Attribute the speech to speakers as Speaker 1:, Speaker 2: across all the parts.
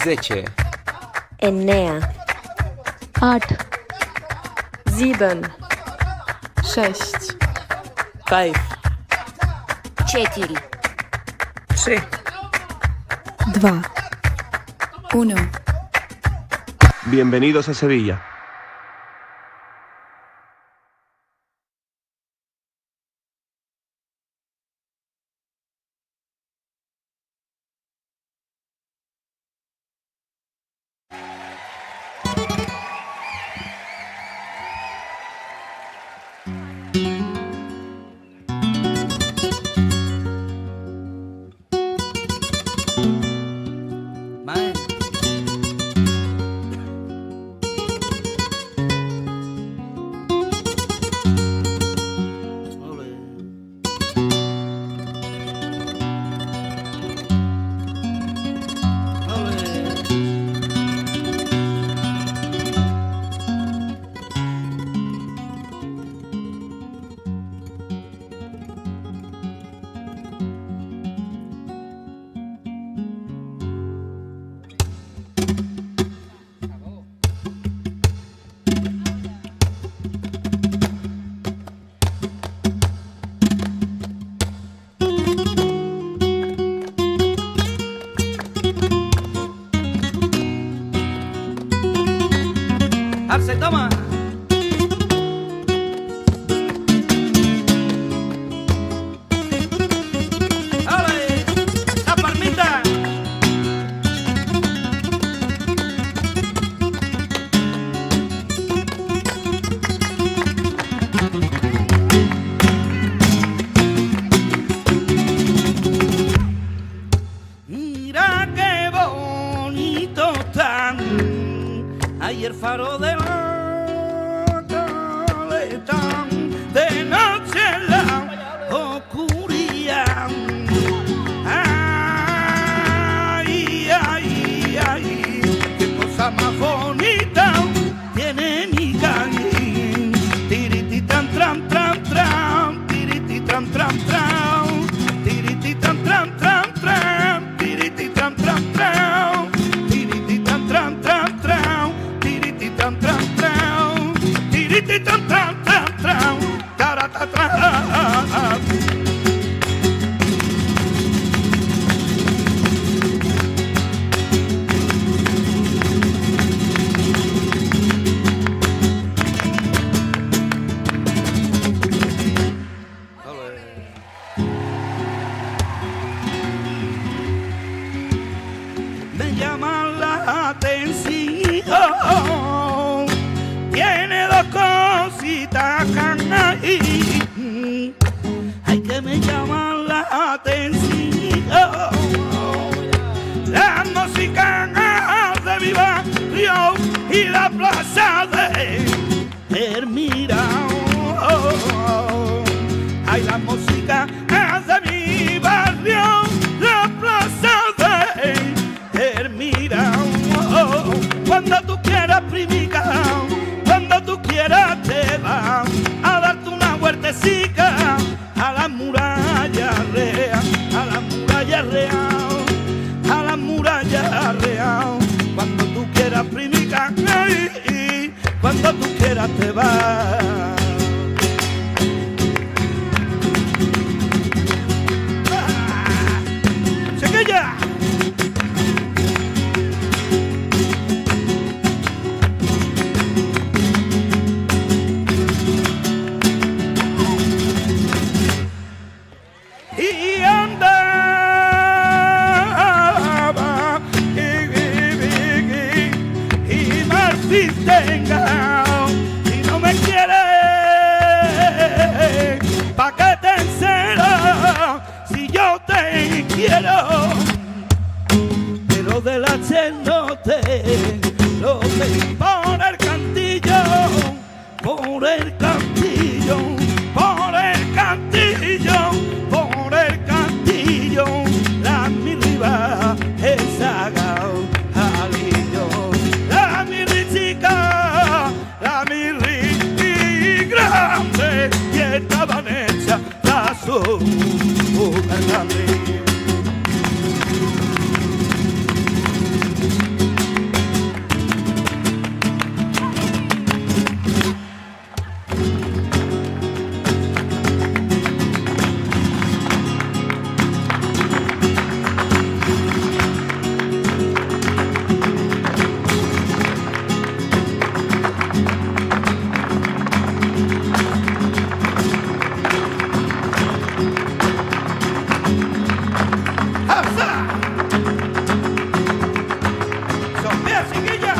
Speaker 1: 10,
Speaker 2: Enea,
Speaker 3: 8,
Speaker 2: 7,
Speaker 3: 6,
Speaker 4: 5,
Speaker 2: 4,
Speaker 4: 3,
Speaker 3: 2, 1.
Speaker 5: Bienvenidos a Sevilla.
Speaker 4: Arce, toma. ¡Ale! ¡La palmita! Mira qué bonito están. Ahí el faro de la caleta, de noche en la oscuridad. Ay, ay, ay, qué cosa más bonita tiene mi calle. Tiriti tran tran tran tran, tiriti tran tran tran, tiriti tran tran tran tran, tiriti tran tran tran, tiriti tran tran tran tran. Tran tran tran, tiriti tran tran tran tran, tarata tran. Me llama la atención. Tiene dos cositas ahí, ay, que me llaman la atención. La música de mi barrio y la plaza de Ermira. Ay, la música de mi barrio, la plaza de Ermira. Cuando tú quieras primica, cuando tú quieras te va a darte una huertecica a la muralla real, a la muralla real, a la muralla real. Cuando tú quieras primica, cuando tú quieras te va. ¡Chiquilla! Y andaba y Martín tenga, si no me quiere, ¿pa' qué te encero si yo te quiero? Pero de la no te lo sé, por el cantillo, por el cantillo, por el cantillo, por el cantillo, la mi riba es sagao alillo, la mi richica, la mi ri grande, y estaban hechas las grande. chiquilla.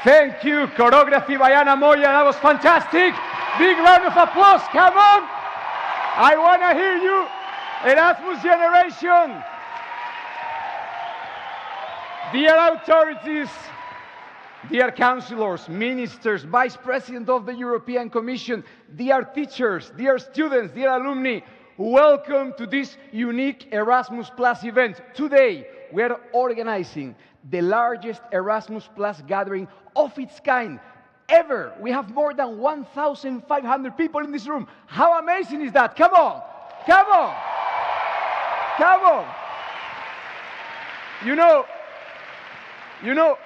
Speaker 1: Thank you, choreography by Anna Moya, that was fantastic. Big round of applause, come on! I want to hear you, Erasmus generation. Dear authorities, dear councillors, ministers, vice president of the European Commission, dear teachers, dear students, dear alumni, welcome to this unique Erasmus Plus event. Today, we are organizing the largest Erasmus Plus gathering of its kind ever. We have more than 1,500 people in this room. How amazing is that? Come on, come on, come on. You know,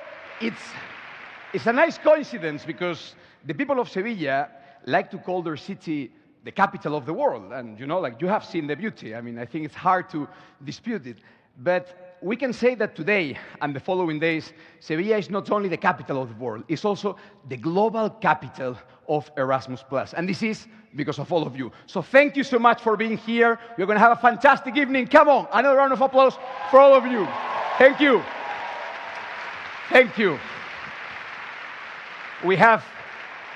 Speaker 1: it's a nice coincidence because the people of Sevilla like to call their city the capital of the world. And like you have seen the beauty. I mean, I think it's hard to dispute it. But we can say that today and the following days, Sevilla is not only the capital of the world, it's also the global capital of Erasmus+. And this is because of all of you. So thank you so much for being here. We're going to have a fantastic evening. Come on, another round of applause for all of you. Thank you. Thank you. We have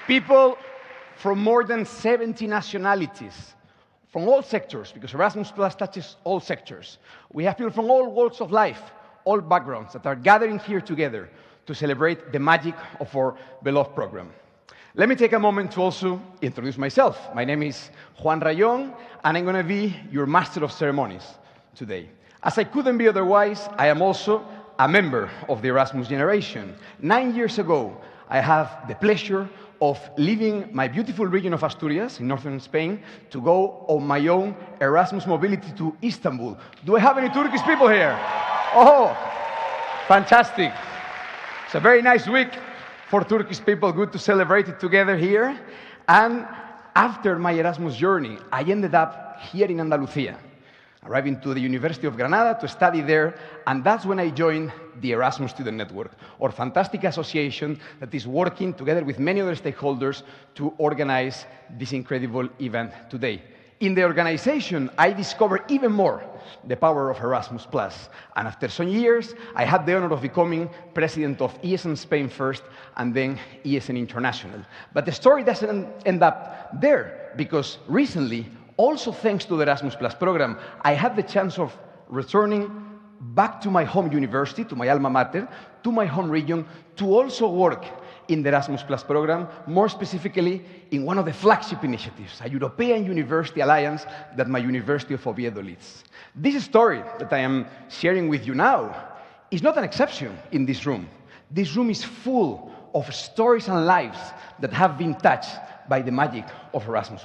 Speaker 1: people from more than 70 nationalities, from all sectors, because Erasmus Plus touches all sectors. We have people from all walks of life, all backgrounds, that are gathering here together to celebrate the magic of our beloved program. Let me take a moment to also introduce myself. My name is Juan Rayón, and I'm going to be your Master of Ceremonies today. As I couldn't be otherwise, I am also a member of the Erasmus generation. 9 years ago, I have the pleasure of leaving my beautiful region of Asturias in northern Spain to go on my own Erasmus mobility to Istanbul. Do I have any Turkish people here? Oh, fantastic. It's a very nice week for Turkish people. Good to celebrate it together here. And after my Erasmus journey, I ended up here in Andalusia, arriving to the University of Granada to study there, and that's when I joined the Erasmus Student Network, our fantastic association that is working together with many other stakeholders to organize this incredible event today. In the organization, I discovered even more the power of Erasmus+. And after some years, I had the honor of becoming president of ESN Spain first, and then ESN International. But the story doesn't end up there, because recently, also thanks to the Erasmus Plus program, I had the chance of returning back to my home university, to my alma mater, to my home region, to also work in the Erasmus Plus program, more specifically in one of the flagship initiatives, a European University Alliance that my University of Oviedo leads. This story that I am sharing with you now is not an exception in this room. This room is full of stories and lives that have been touched by the magic of Erasmus+.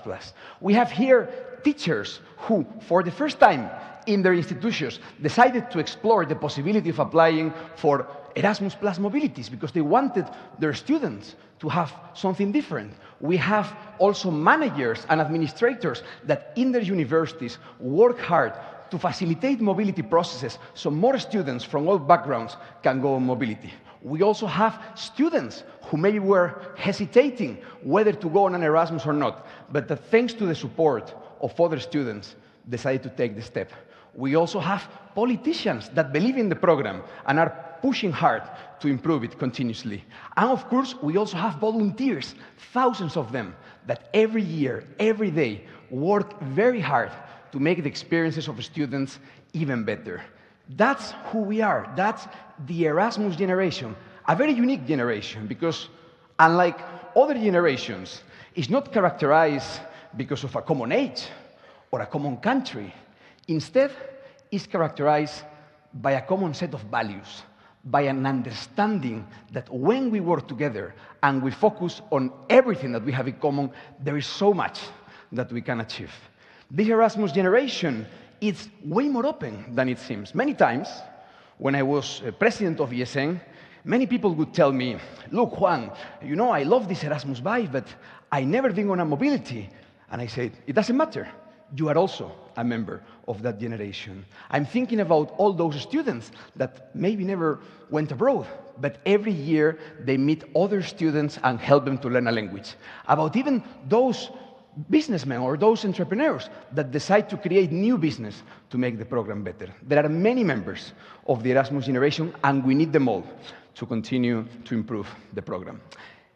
Speaker 1: We have here teachers who, for the first time in their institutions, decided to explore the possibility of applying for Erasmus+ mobilities because they wanted their students to have something different. We have also managers and administrators that in their universities work hard to facilitate mobility processes so more students from all backgrounds can go on mobility. We also have students who maybe were hesitating whether to go on an Erasmus or not, but that thanks to the support of other students, decided to take the step. We also have politicians that believe in the program and are pushing hard to improve it continuously. And of course, we also have volunteers, thousands of them, that every year, every day, work very hard to make the experiences of students even better. That's who we are. That's the Erasmus generation, a very unique generation because, unlike other generations, it's not characterized because of a common age or a common country. Instead, it's characterized by a common set of values, by an understanding that when we work together and we focus on everything that we have in common, there is so much that we can achieve. This Erasmus generation is way more open than it seems. Many times, when I was president of ESN, many people would tell me, look, Juan, I love this Erasmus vibe, but I never been on a mobility. And I said, it doesn't matter. You are also a member of that generation. I'm thinking about all those students that maybe never went abroad, but every year they meet other students and help them to learn a language. About even those businessmen or those entrepreneurs that decide to create new business to make the program better. There are many members of the Erasmus generation, and we need them all to continue to improve the program.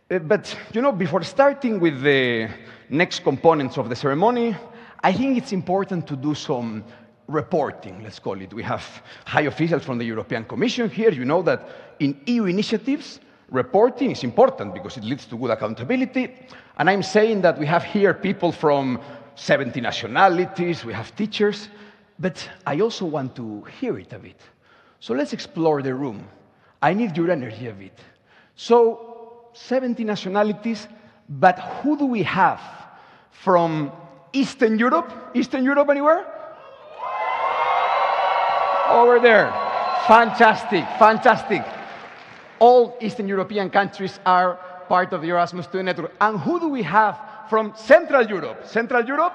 Speaker 1: But, before starting with the next components of the ceremony, I think it's important to do some reporting, let's call it. We have high officials from the European Commission here. You know that in EU initiatives, reporting is important because it leads to good accountability. And I'm saying that we have here people from 70 nationalities, we have teachers, but I also want to hear it a bit. So let's explore the room. I need your energy a bit. So 70 nationalities, but who do we have from Eastern Europe? Eastern Europe anywhere? Over there. Fantastic, fantastic. All Eastern European countries are part of the Erasmus Student Network. And who do we have from Central Europe? Central Europe?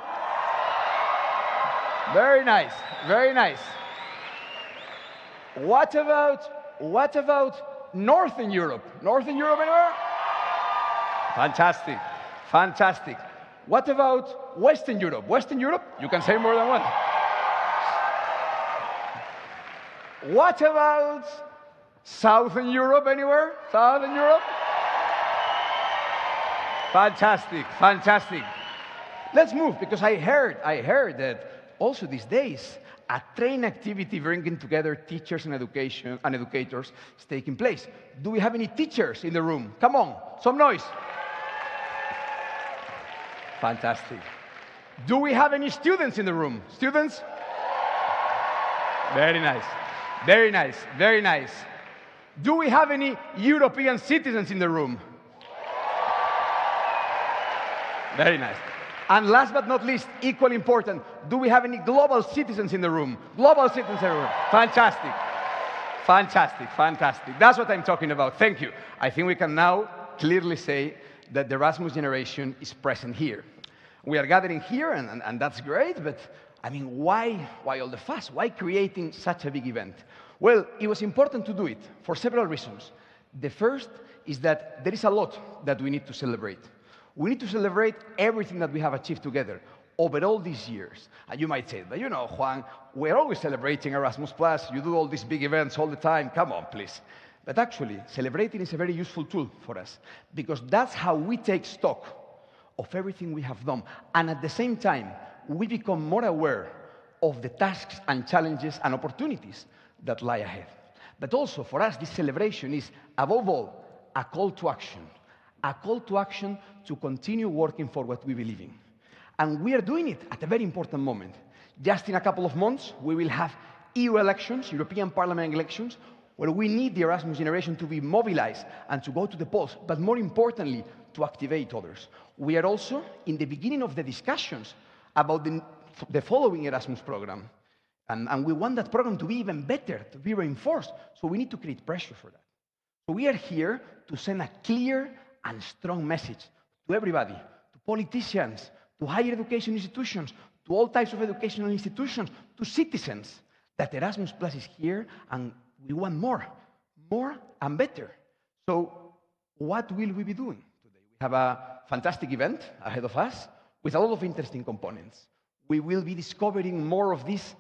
Speaker 1: Very nice, very nice. What about Northern Europe? Northern Europe anywhere? Fantastic, fantastic. What about Western Europe? Western Europe? You can say more than one. What about Southern Europe anywhere? Southern Europe? Fantastic, fantastic. Let's move, because I heard that also these days a train activity bringing together teachers and educators is taking place. Do we have any teachers in the room? Come on, some noise. Fantastic. Do we have any students in the room? Students? Very nice. Very nice, very nice. Do we have any European citizens in the room? Very nice. And last but not least, equally important, do we have any global citizens in the room? Global citizens in the room. Fantastic. Fantastic, fantastic. That's what I'm talking about. Thank you. I think we can now clearly say that the Erasmus generation is present here. We are gathering here, and that's great, but I mean, why all the fuss? Why creating such a big event? Well, it was important to do it for several reasons. The first is that there is a lot that we need to celebrate. We need to celebrate everything that we have achieved together over all these years. And you might say, but Juan, we're always celebrating Erasmus+. You do all these big events all the time. Come on, please. But actually, celebrating is a very useful tool for us, because that's how we take stock of everything we have done. And at the same time, we become more aware of the tasks and challenges and opportunities that lie ahead. But also, for us, this celebration is, above all, a call to action. A call to action to continue working for what we believe in. And we are doing it at a very important moment. Just in a couple of months, we will have EU elections, European Parliament elections, where we need the Erasmus generation to be mobilized and to go to the polls, but more importantly, to activate others. We are also in the beginning of the discussions about the following Erasmus program. And we want that program to be even better, to be reinforced. So we need to create pressure for that. So we are here to send a clear and strong message to everybody, to politicians, to higher education institutions, to all types of educational institutions, to citizens, that Erasmus Plus is here and we want more and better. So what will we be doing today? We have a fantastic event ahead of us with a lot of interesting components. We will be discovering more of this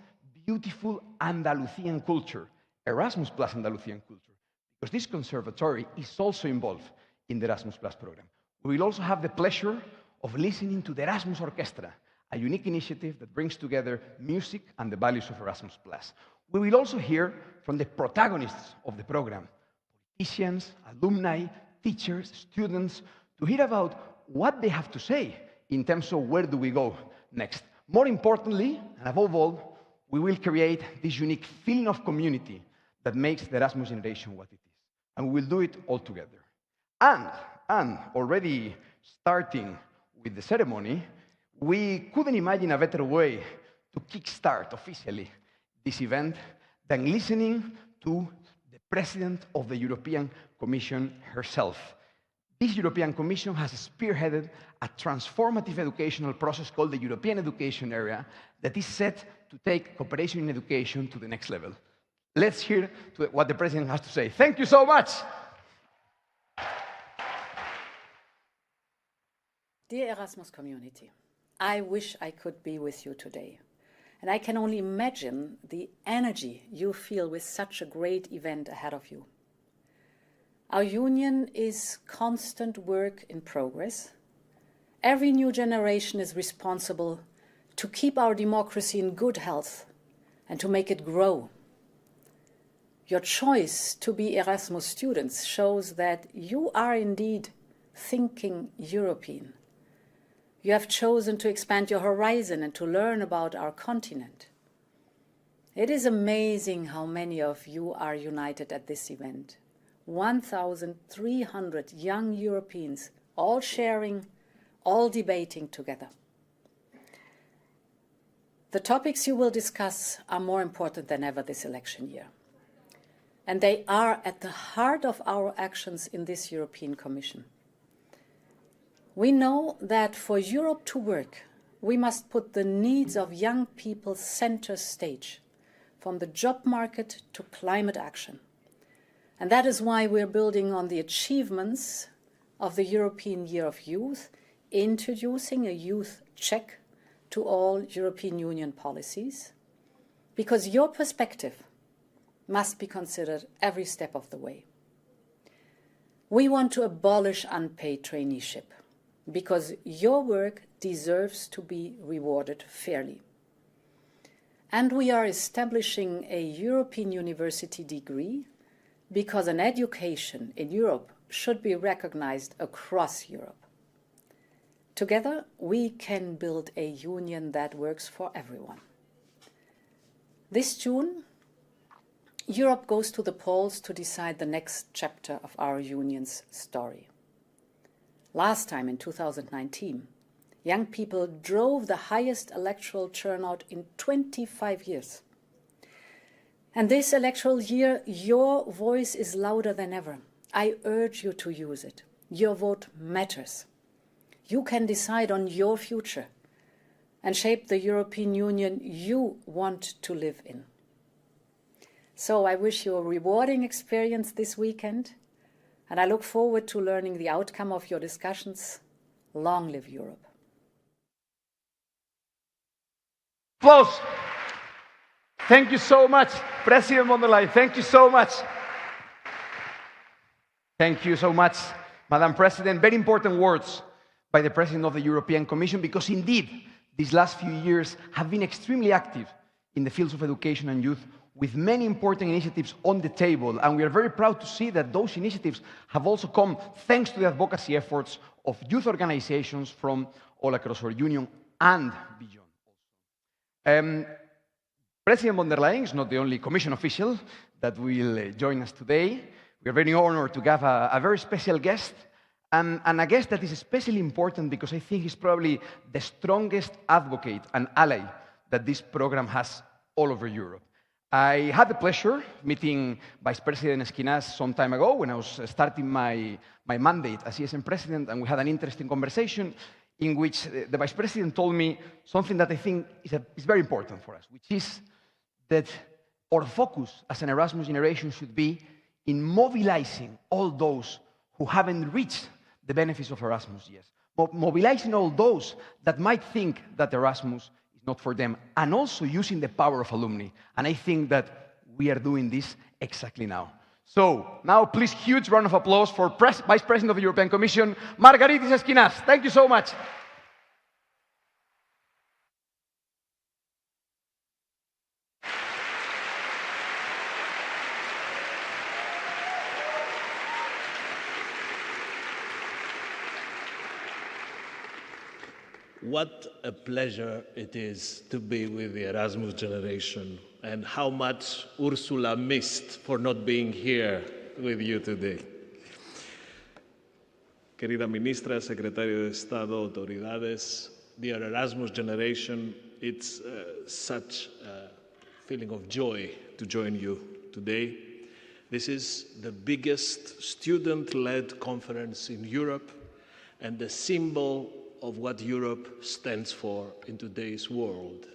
Speaker 1: beautiful Andalusian culture, Erasmus Plus Andalusian culture, because this conservatory is also involved in the Erasmus Plus program. We will also have the pleasure of listening to the Erasmus Orchestra, a unique initiative that brings together music and the values of Erasmus Plus. We will also hear from the protagonists of the program, politicians, alumni, teachers, students, to hear about what they have to say in terms of where do we go next. More importantly, and above all, we will create this unique feeling of community that makes the Erasmus generation what it is. And we will do it all together. And already starting with the ceremony, we couldn't imagine a better way to kickstart officially this event than listening to the President of the European Commission herself. This European Commission has spearheaded a transformative educational process called the European Education Area that is set to take cooperation in education to the next level. Let's hear what the President has to say. Thank you so much.
Speaker 5: Dear Erasmus community, I wish I could be with you today. And I can only imagine the energy you feel with such a great event ahead of you. Our union is constant work in progress. Every new generation is responsible to keep our democracy in good health and to make it grow. Your choice to be Erasmus students shows that you are indeed thinking European. You have chosen to expand your horizon and to learn about our continent. It is amazing how many of you are united at this event. 1,300 young Europeans, all sharing, all debating together. The topics you will discuss are more important than ever this election year. And they are at the heart of our actions in this European Commission. We know that for Europe to work, we must put the needs of young people center stage, from the job market to climate action. And that is why we're building on the achievements of the European Year of Youth, introducing a youth check to all European Union policies, because your perspective must be considered every step of the way. We want to abolish unpaid traineeship, because your work deserves to be rewarded fairly. And we are establishing a European university degree, because an education in Europe should be recognized across Europe. Together, we can build a union that works for everyone. This June, Europe goes to the polls to decide the next chapter of our union's story. Last time, in 2019, young people drove the highest electoral turnout in 25 years. And this electoral year, your voice is louder than ever. I urge you to use it. Your vote matters. You can decide on your future and shape the European Union you want to live in. So I wish you a rewarding experience this weekend, and I look forward to learning the outcome of your discussions. Long live Europe.
Speaker 1: Applause. Thank you so much, President von der Leyen. Thank you so much. Thank you so much, Madam President. Very important words by the President of the European Commission, because indeed, these last few years have been extremely active in the fields of education and youth, with many important initiatives on the table. And we are very proud to see that those initiatives have also come thanks to the advocacy efforts of youth organizations from all across our union and beyond. President von der Leyen is not the only Commission official that will join us today. We are very honored to have a very special guest, and a guest that is especially important because I think he's probably the strongest advocate and ally that this program has all over Europe. I had the pleasure of meeting Vice President Esquinas some time ago when I was starting my mandate as ESM President, and we had an interesting conversation in which the Vice President told me something that I think is very important for us, which is that our focus as an Erasmus generation should be in mobilizing all those who haven't reached the benefits of Erasmus yet. Mobilizing all those that might think that Erasmus is not for them, and also using the power of alumni. And I think that we are doing this exactly now. So now, please, huge round of applause for Vice President of the European Commission, Margaritis Esquinas. Thank you so much.
Speaker 6: What a pleasure it is to be with the Erasmus generation, and how much Ursula missed for not being here with you today. Querida Ministra, Secretario de Estado, autoridades, dear Erasmus generation, it's such a feeling of joy to join you today. This is the biggest student-led conference in Europe and the symbol of what Europe stands for in today's world,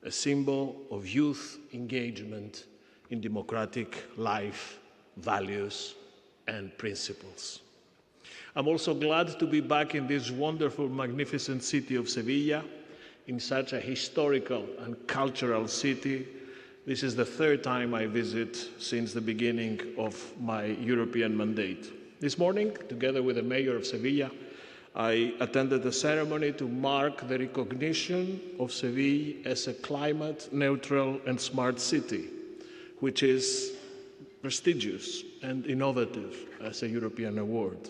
Speaker 6: a symbol of youth engagement in democratic life, values, and principles. I'm also glad to be back in this wonderful, magnificent city of Seville, in such a historical and cultural city. This is the third time I visit since the beginning of my European mandate. This morning, together with the mayor of Seville, I attended a ceremony to mark the recognition of Seville as a climate-neutral and smart city, which is prestigious and innovative as a European award.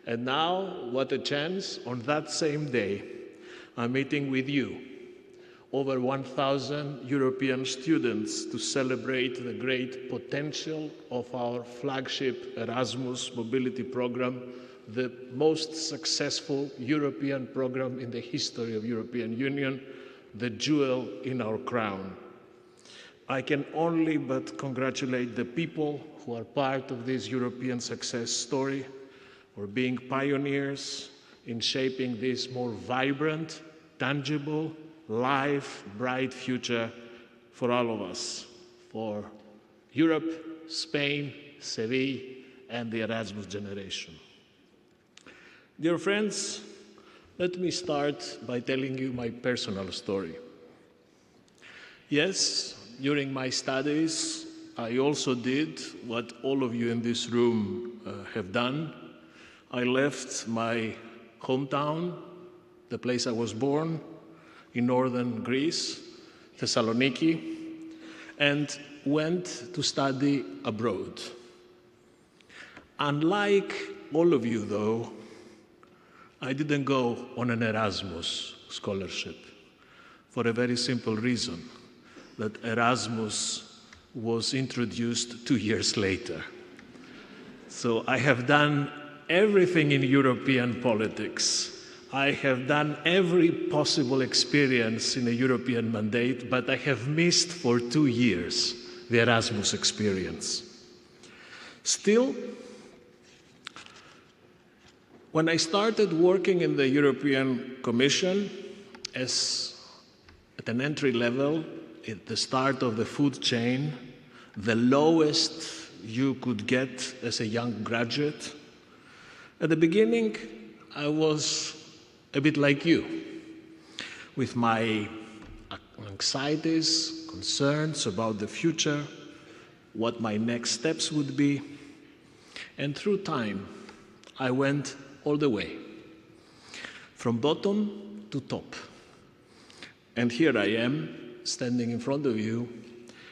Speaker 6: And now, what a chance, on that same day, I'm meeting with you, over 1,000 European students, to celebrate the great potential of our flagship Erasmus mobility program, the most successful European program in the history of European Union, the jewel in our crown. I can only but congratulate the people who are part of this European success story for being pioneers in shaping this more vibrant, tangible, live, bright future for all of us, for Europe, Spain, Seville, and the Erasmus generation. Dear friends, let me start by telling you my personal story. Yes, during my studies, I also did what all of you in this room have done. I left my hometown, the place I was born, in northern Greece, Thessaloniki, and went to study abroad. Unlike all of you, though, I didn't go on an Erasmus scholarship for a very simple reason, that Erasmus was introduced 2 years later. So I have done everything in European politics. I have done every possible experience in a European mandate, but I have missed for 2 years the Erasmus experience. Still, when I started working in the European Commission as at an entry level, at the start of the food chain, the lowest you could get as a young graduate, at the beginning, I was a bit like you, with my anxieties, concerns about the future, what my next steps would be. And through time, I went all the way, from bottom to top. And here I am, standing in front of you,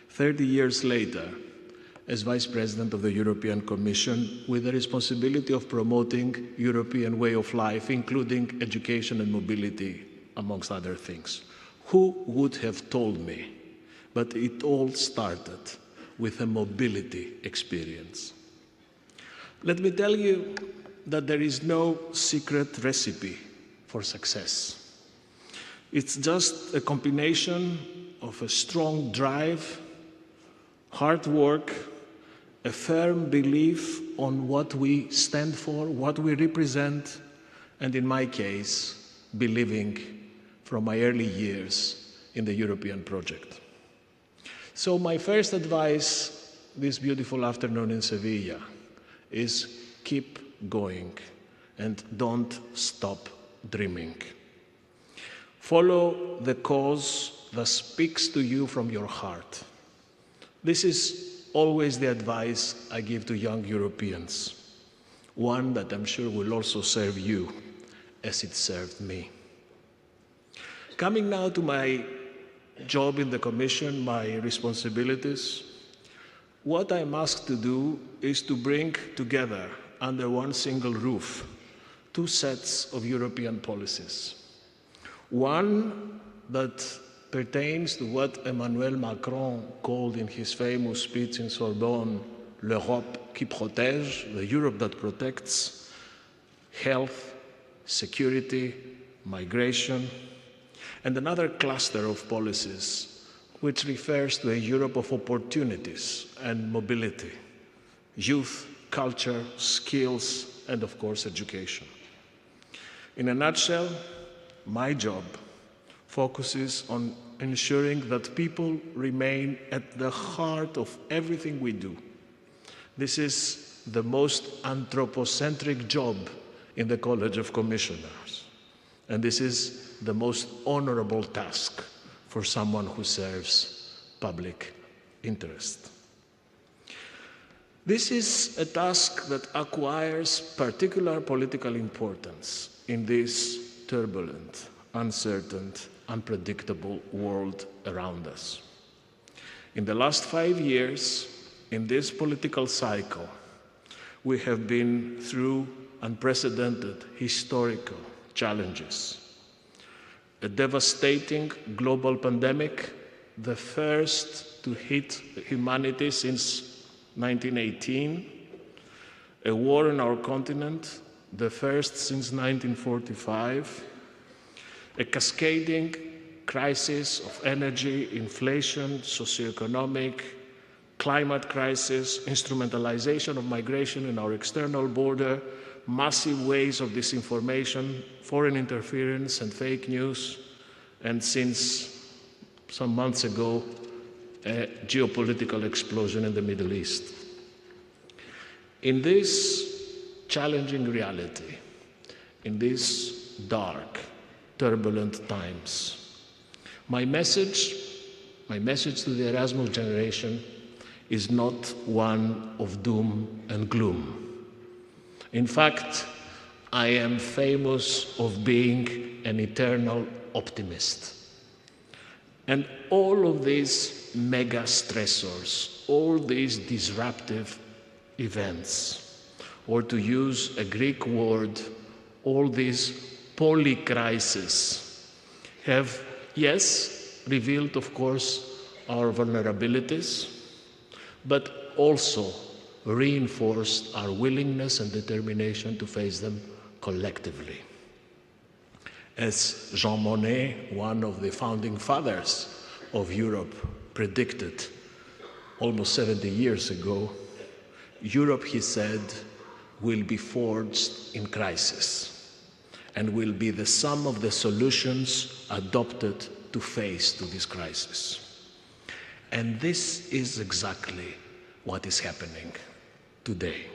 Speaker 6: 30 years later, as Vice President of the European Commission, with the responsibility of promoting European way of life, including education and mobility, amongst other things. Who would have told me? But it all started with a mobility experience. Let me tell you that there is no secret recipe for success. It's just a combination of a strong drive, hard work, a firm belief on what we stand for, what we represent, and in my case, believing from my early years in the European project. So my first advice this beautiful afternoon in Seville is keep going and don't stop dreaming. Follow the cause that speaks to you from your heart. This is always the advice I give to young Europeans, one that I'm sure will also serve you as it served me. Coming now to my job in the Commission, my responsibilities, what I'm asked to do is to bring together under one single roof 2 sets of European policies. One that pertains to what Emmanuel Macron called in his famous speech in Sorbonne, l'Europe qui protège, the Europe that protects, health, security, migration, and another cluster of policies which refers to a Europe of opportunities and mobility, youth, culture, skills, and of course education. In a nutshell, my job focuses on ensuring that people remain at the heart of everything we do. This is the most anthropocentric job in the College of Commissioners. And this is the most honorable task for someone who serves public interest. This is a task that acquires particular political importance in this turbulent, uncertain, unpredictable world around us. In the last 5 years, in this political cycle, we have been through unprecedented historical challenges. A devastating global pandemic, the first to hit humanity since 1918, a war on our continent, the first since 1945, a cascading crisis of energy, inflation, socioeconomic, climate crisis, instrumentalization of migration in our external border, massive waves of disinformation, foreign interference and fake news, and since some months ago, a geopolitical explosion in the Middle East. In this challenging reality, in these dark, turbulent times, my message to the Erasmus generation is not one of doom and gloom. In fact, I am famous of being an eternal optimist. And all of these mega stressors, all these disruptive events, or to use a Greek word, all these polycrises have, yes, revealed, of course, our vulnerabilities, but also reinforced our willingness and determination to face them collectively. As Jean Monnet, one of the founding fathers of Europe, predicted almost 70 years ago, Europe, he said, will be forged in crisis and will be the sum of the solutions adopted to face this crisis. And this is exactly what is happening today.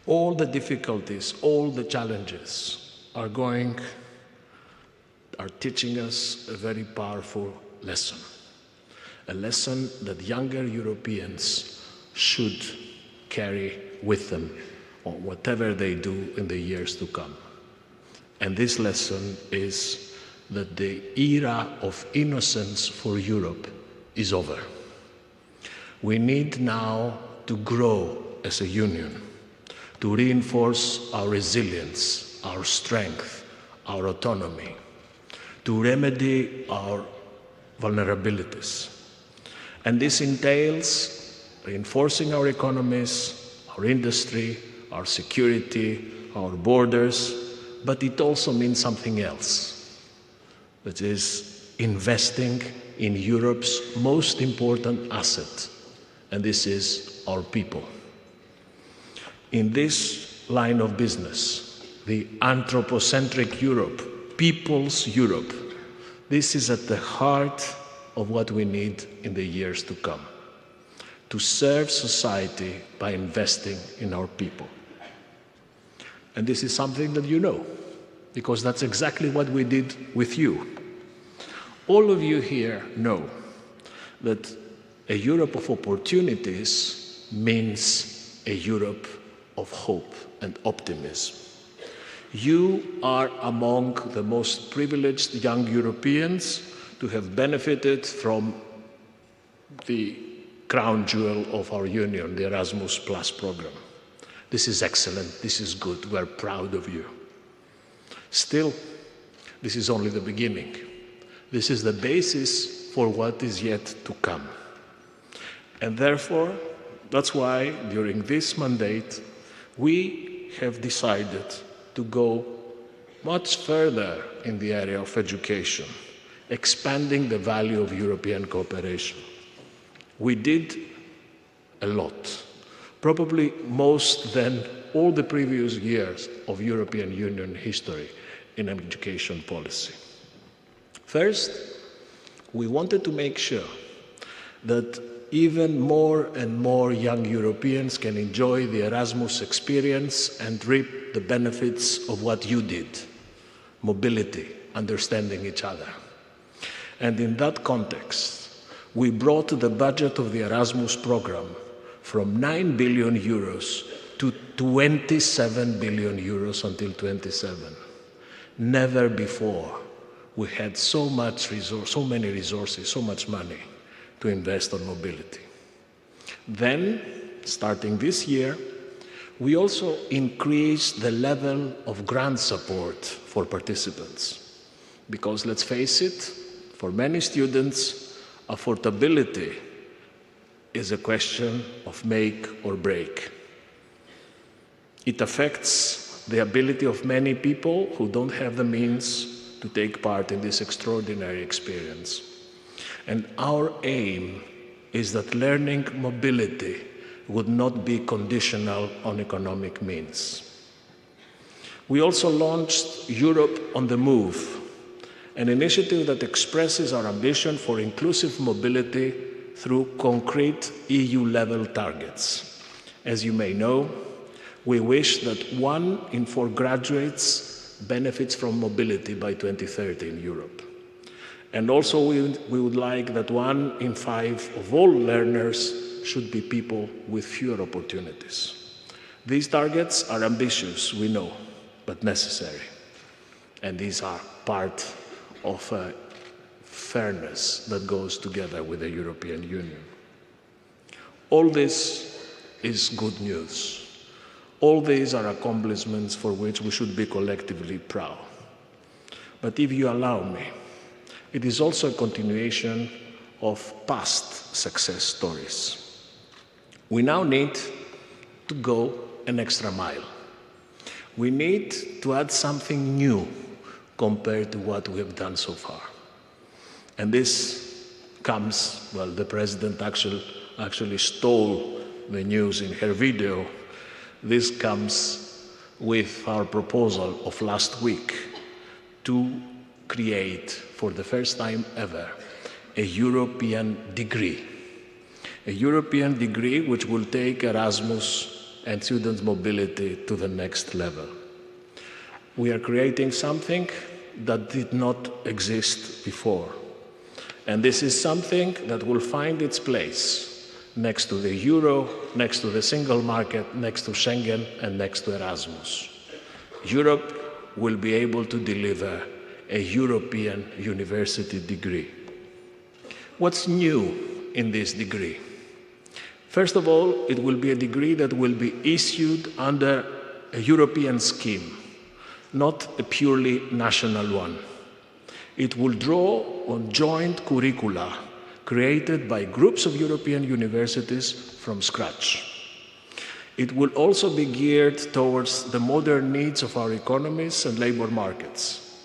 Speaker 6: All the difficulties, all the challenges are teaching us a very powerful lesson. A lesson that younger Europeans should carry with them on whatever they do in the years to come. And this lesson is that the era of innocence for Europe is over. We need now to grow as a union, to reinforce our resilience, our strength, our autonomy, to remedy our vulnerabilities. And this entails reinforcing our economies, our industry, our security, our borders, but it also means something else, which is investing in Europe's most important asset, and this is our people. In this line of business, the anthropocentric Europe, people's Europe, this is at the heart of what we need in the years to come, to serve society by investing in our people. And this is something that you know, because that's exactly what we did with you. All of you here know that a Europe of opportunities means a Europe of hope and optimism. You are among the most privileged young Europeans to have benefited from the crown jewel of our union, the Erasmus Plus program. This is excellent, this is good, we're proud of you. Still, this is only the beginning. This is the basis for what is yet to come. And therefore, that's why during this mandate, we have decided to go much further in the area of education, expanding the value of European cooperation. We did a lot, probably most than all the previous years of European Union history in education policy. First, we wanted to make sure that even more and more young Europeans can enjoy the Erasmus experience and reap the benefits of what you did, mobility, understanding each other. And in that context, we brought the budget of the Erasmus program from 9 billion euros to 27 billion euros until 27. Never before we had so many resources, so much money to invest on mobility. Then, starting this year, we also increased the level of grant support for participants. Because let's face it, for many students, affordability is a question of make or break. It affects the ability of many people who don't have the means to take part in this extraordinary experience. And our aim is that learning mobility would not be conditional on economic means. We also launched Europe on the Move, an initiative that expresses our ambition for inclusive mobility through concrete EU-level targets. As you may know, we wish that 1 in 4 graduates benefits from mobility by 2030 in Europe. And also we would like that 1 in 5 of all learners should be people with fewer opportunities. These targets are ambitious, we know, but necessary. And these are part of a fairness that goes together with the European Union. All this is good news. All these are accomplishments for which we should be collectively proud. But if you allow me, it is also a continuation of past success stories. We now need to go an extra mile. We need to add something new compared to what we have done so far. And this comes, well, the President actually stole the news in her video. This comes with our proposal of last week to create, for the first time ever, a European degree. A European degree which will take Erasmus and student mobility to the next level. We are creating something that did not exist before. And this is something that will find its place next to the euro, next to the single market, next to Schengen, and next to Erasmus. Europe will be able to deliver a European university degree. What's new in this degree? First of all, it will be a degree that will be issued under a European scheme, not a purely national one. It will draw on joint curricula created by groups of European universities from scratch. It will also be geared towards the modern needs of our economies and labor markets.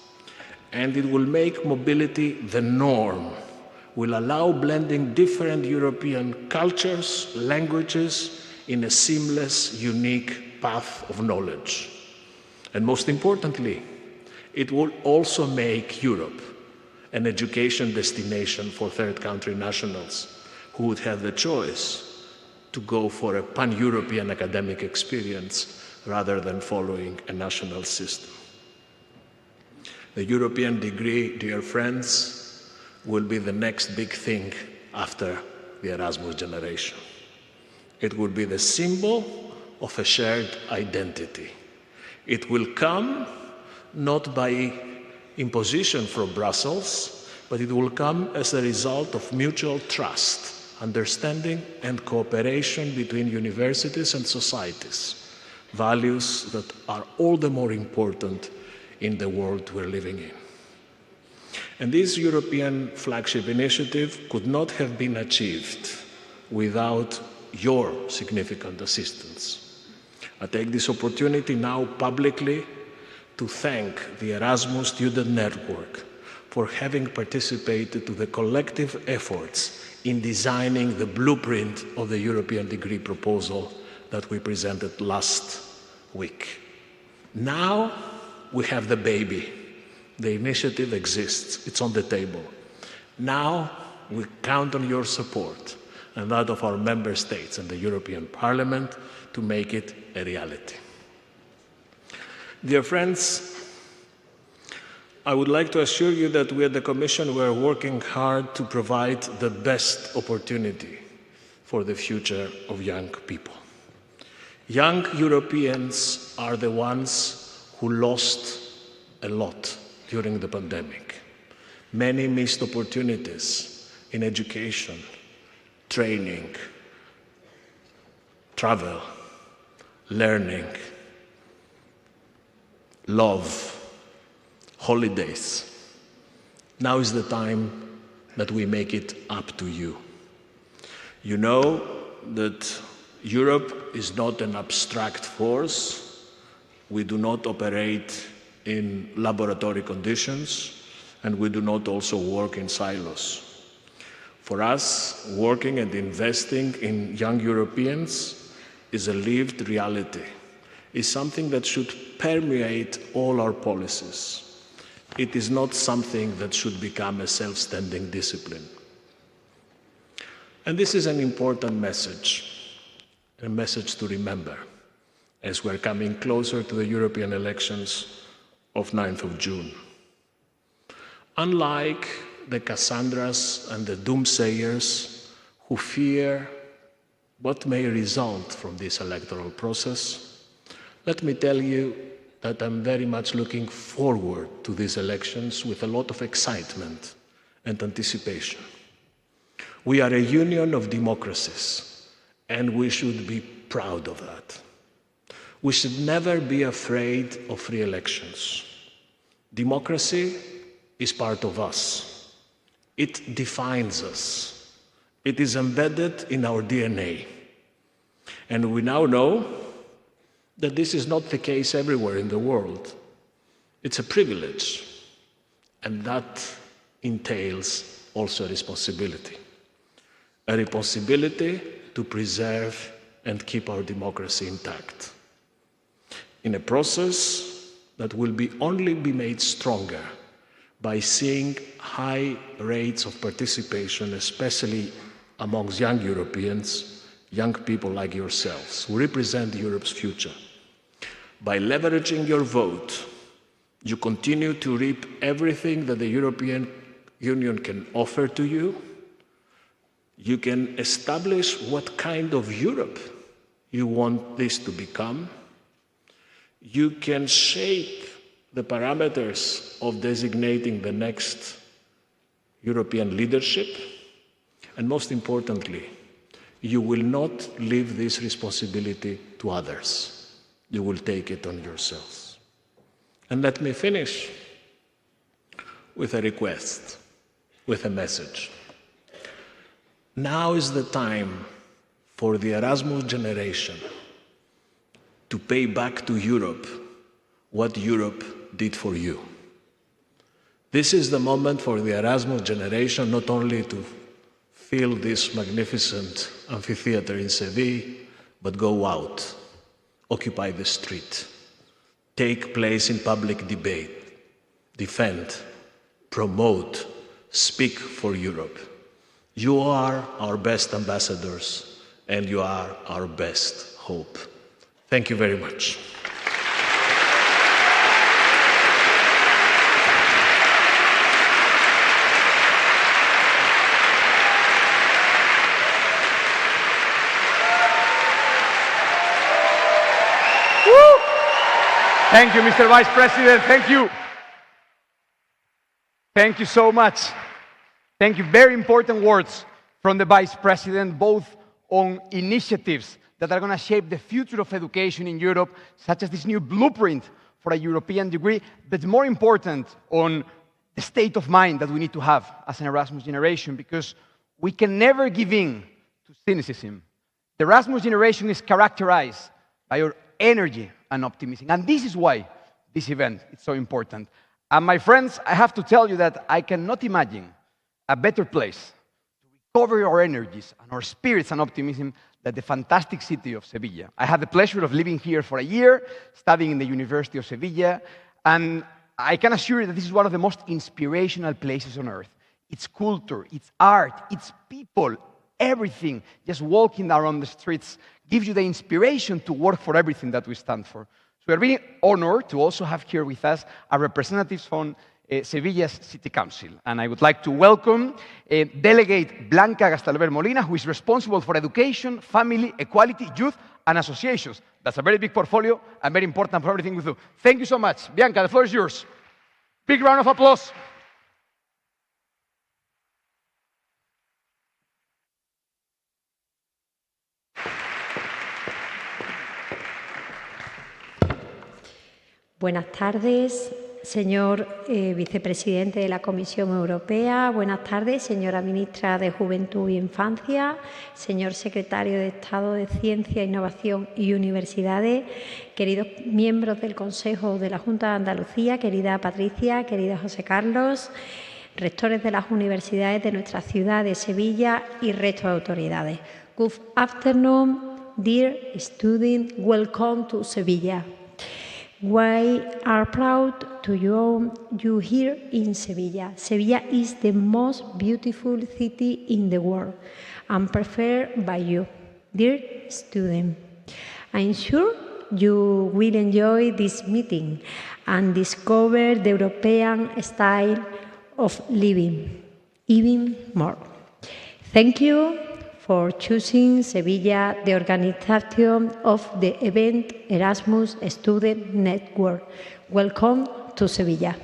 Speaker 6: And it will make mobility the norm, will allow blending different European cultures, languages in a seamless, unique path of knowledge. And most importantly, it will also make Europe an education destination for third country nationals who would have the choice to go for a pan-European academic experience rather than following a national system. The European degree, dear friends, will be the next big thing after the Erasmus generation. It will be the symbol of a shared identity. It will come not by imposition from Brussels, but it will come as a result of mutual trust, understanding and cooperation between universities and societies, values that are all the more important in the world we're living in. And this European flagship initiative could not have been achieved without your significant assistance. I take this opportunity now publicly to thank the Erasmus Student Network for having participated to the collective efforts in designing the blueprint of the European degree proposal that we presented last week. Now we have the baby. The initiative exists. It's on the table. Now we count on your support and that of our member states and the European Parliament to make it a reality. Dear friends, I would like to assure you that we at the Commission were working hard to provide the best opportunity for the future of young people. Young Europeans are the ones who lost a lot during the pandemic. Many missed opportunities in education, training, travel, learning, love, holidays. Now is the time that we make it up to you. You know that Europe is not an abstract force. We do not operate in laboratory conditions, and we do not also work in silos. For us, working and investing in young Europeans is a lived reality, is something that should permeate all our policies. It is not something that should become a self-standing discipline. And this is an important message, a message to remember as we're coming closer to the European elections of 9th of June. Unlike the Cassandras and the doomsayers who fear what may result from this electoral process, let me tell you that I'm very much looking forward to these elections with a lot of excitement and anticipation. We are a union of democracies, and we should be proud of that. We should never be afraid of free elections. Democracy is part of us. It defines us. It is embedded in our DNA. And we now know that this is not the case everywhere in the world. It's a privilege, and that entails also a responsibility. A responsibility to preserve and keep our democracy intact. In a process that will only be made stronger by seeing high rates of participation, especially amongst young Europeans, young people like yourselves, who represent Europe's future. By leveraging your vote, you continue to reap everything that the European Union can offer to you. You can establish what kind of Europe you want this to become. You can shape the parameters of designating the next European leadership. And most importantly, you will not leave this responsibility to others. You will take it on yourselves. And let me finish with a request, with a message. Now is the time for the Erasmus generation to pay back to Europe what Europe did for you. This is the moment for the Erasmus generation not only to fill this magnificent amphitheater in Seville, but go out, occupy the street, take place in public debate, defend, promote, speak for Europe. You are our best ambassadors, and you are our best hope. Thank you very much.
Speaker 1: Thank you, Mr. Vice President. Thank you. Thank you so much. Thank you. Very important words from the Vice President, both on initiatives that are going to shape the future of education in Europe, such as this new blueprint for a European degree, but more important, on the state of mind that we need to have as an Erasmus generation, because we can never give in to cynicism. The Erasmus generation is characterized by your energy and optimism. And this is why this event is so important. And my friends, I have to tell you that I cannot imagine a better place to recover our energies and our spirits and optimism than the fantastic city of Seville. I had the pleasure of living here for a year, studying in the University of Seville, and I can assure you that this is one of the most inspirational places on earth. Its culture, its art, its people, everything, just walking around the streets gives you the inspiration to work for everything that we stand for. So we're really honored to also have here with us our representatives from Sevilla's City Council. And I would like to welcome Delegate Blanca Gastalver Molina, who is responsible for education, family, equality, youth, and associations. That's a very big portfolio and very important for everything we do. Thank you so much. Bianca, the floor is yours. Big round of applause.
Speaker 7: Buenas tardes, señor vicepresidente de la Comisión Europea. Buenas tardes, señora ministra de Juventud y Infancia, señor secretario de Estado de Ciencia, Innovación y Universidades, queridos miembros del Consejo de la Junta de Andalucía, querida Patricia, querido José Carlos, rectores de las universidades de nuestra ciudad de Sevilla y resto de autoridades. Good afternoon, dear students. Welcome to Sevilla. We are proud to you here in Sevilla. Sevilla is the most beautiful city in the world and preferred by you, dear student. I'm sure you will enjoy this meeting and discover the European style of living even more. Thank you for choosing Sevilla, the organization of the event Erasmus Student Network. Welcome to Sevilla.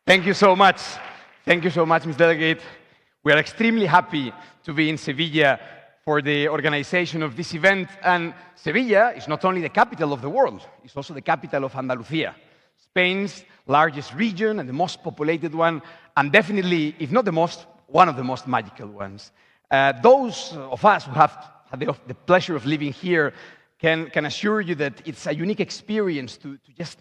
Speaker 1: Thank you so much. Thank you so much, Ms. Delegate. We are extremely happy to be in Sevilla for the organization of this event. And Sevilla is not only the capital of the world, it's also the capital of Andalucía, Spain's largest region and the most populated one, and definitely, if not the most, one of the most magical ones. Those of us who have had the pleasure of living here can assure you that it's a unique experience to just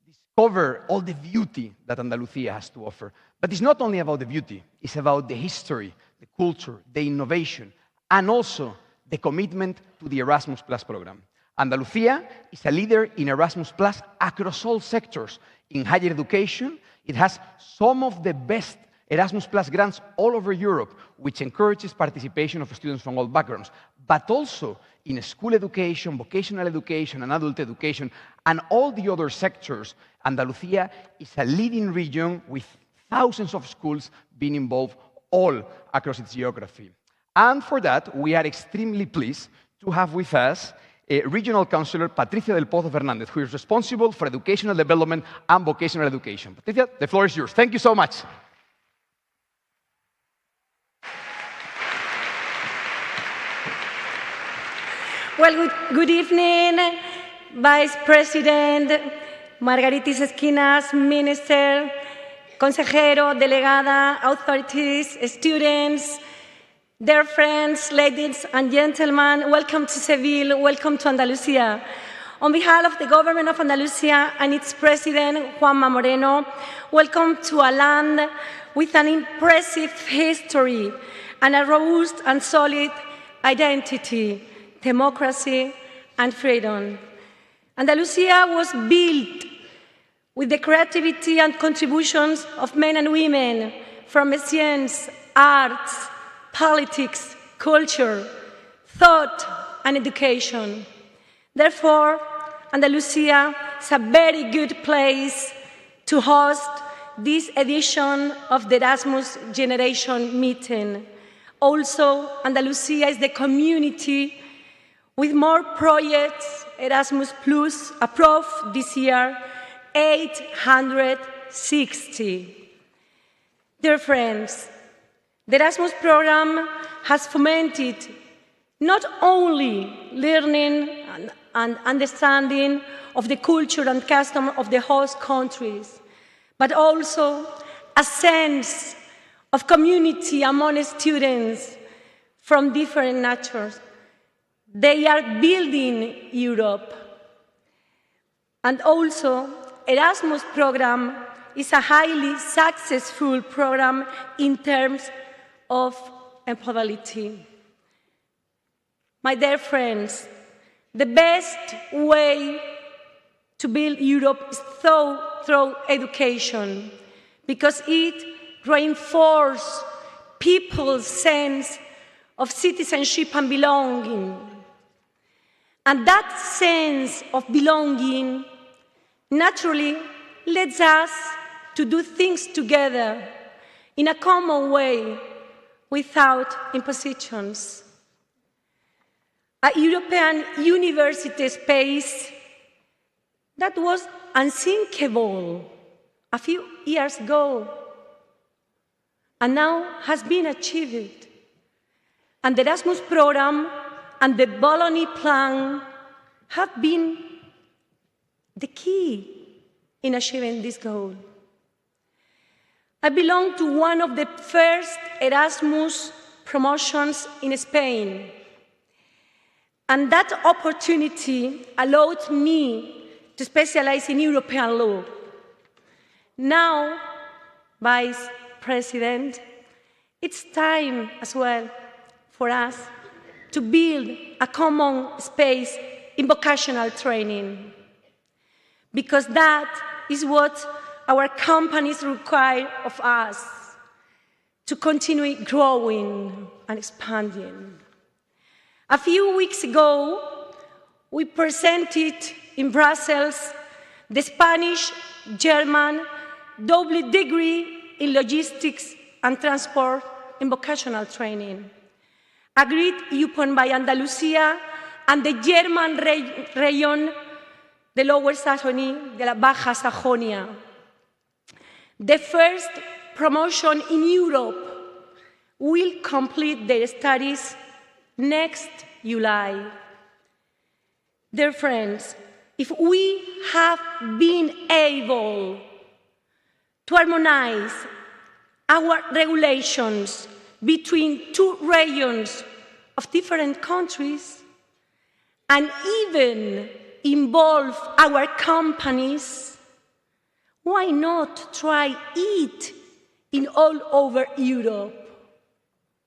Speaker 1: discover all the beauty that Andalucía has to offer. But it's not only about the beauty, it's about the history, the culture, the innovation, and also the commitment to the Erasmus Plus program. Andalucía is a leader in Erasmus Plus across all sectors. In higher education, it has some of the best Erasmus Plus grants all over Europe, which encourages participation of students from all backgrounds, but also in school education, vocational education, and adult education, and all the other sectors. Andalucía is a leading region with thousands of schools being involved all across its geography. And for that, we are extremely pleased to have with us Regional Councillor Patricia del Pozo Fernández, who is responsible for educational development and vocational education. Patricia, the floor is yours. Thank you so much.
Speaker 8: Well, good evening, Vice President, Margaritis Esquinas, Minister, Consejero, Delegada, authorities, students, dear friends, ladies and gentlemen, welcome to Seville, welcome to Andalucía. On behalf of the Government of Andalucía and its President, Juanma Moreno, welcome to a land with an impressive history and a robust and solid identity, democracy and freedom. Andalucía was built with the creativity and contributions of men and women from science, arts, politics, culture, thought, and education. Therefore, Andalucía is a very good place to host this edition of the Erasmus Generation Meeting. Also, Andalucía is the community with more projects, Erasmus Plus, approved this year, 860. Dear friends, the Erasmus program has fomented not only learning and understanding of the culture and custom of the host countries, but also a sense of community among students from different natures. They are building Europe. And also, Erasmus program is a highly successful program in terms of employability. My dear friends, the best way to build Europe is through education, because it reinforces people's sense of citizenship and belonging. And that sense of belonging naturally leads us to do things together in a common way without impositions. A European university space that was unthinkable a few years ago and now has been achieved. And the Erasmus program and the Bologna plan have been the key in achieving this goal. I belong to one of the first Erasmus promotions in Spain, and that opportunity allowed me to specialize in European law. Now, Vice President, it's time as well for us to build a common space in vocational training, because that is what our companies require of us to continue growing and expanding. A few weeks ago, we presented in Brussels the Spanish-German double degree in logistics and transport in vocational training, agreed upon by Andalusia and the German region, the Lower Saxony, de la Baja Sajonia. The first promotion in Europe will complete their studies next July. Dear friends, if we have been able to harmonize our regulations between two regions of different countries and even involve our companies, why not try it in all over Europe?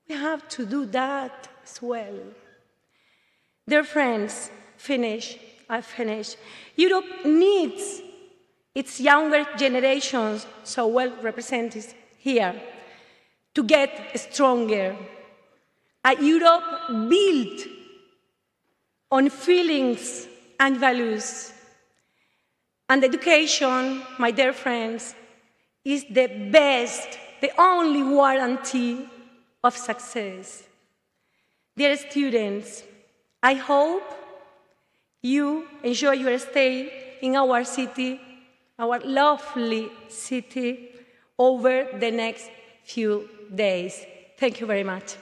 Speaker 8: We have to do that as well. Dear friends, I finish. Europe needs its younger generations, so well represented here, to get stronger. A Europe built on feelings and values. And education, my dear friends, is the best, the only warranty of success. Dear students, I hope you enjoy your stay in our city, our lovely city, over the next few days. Thank you very much.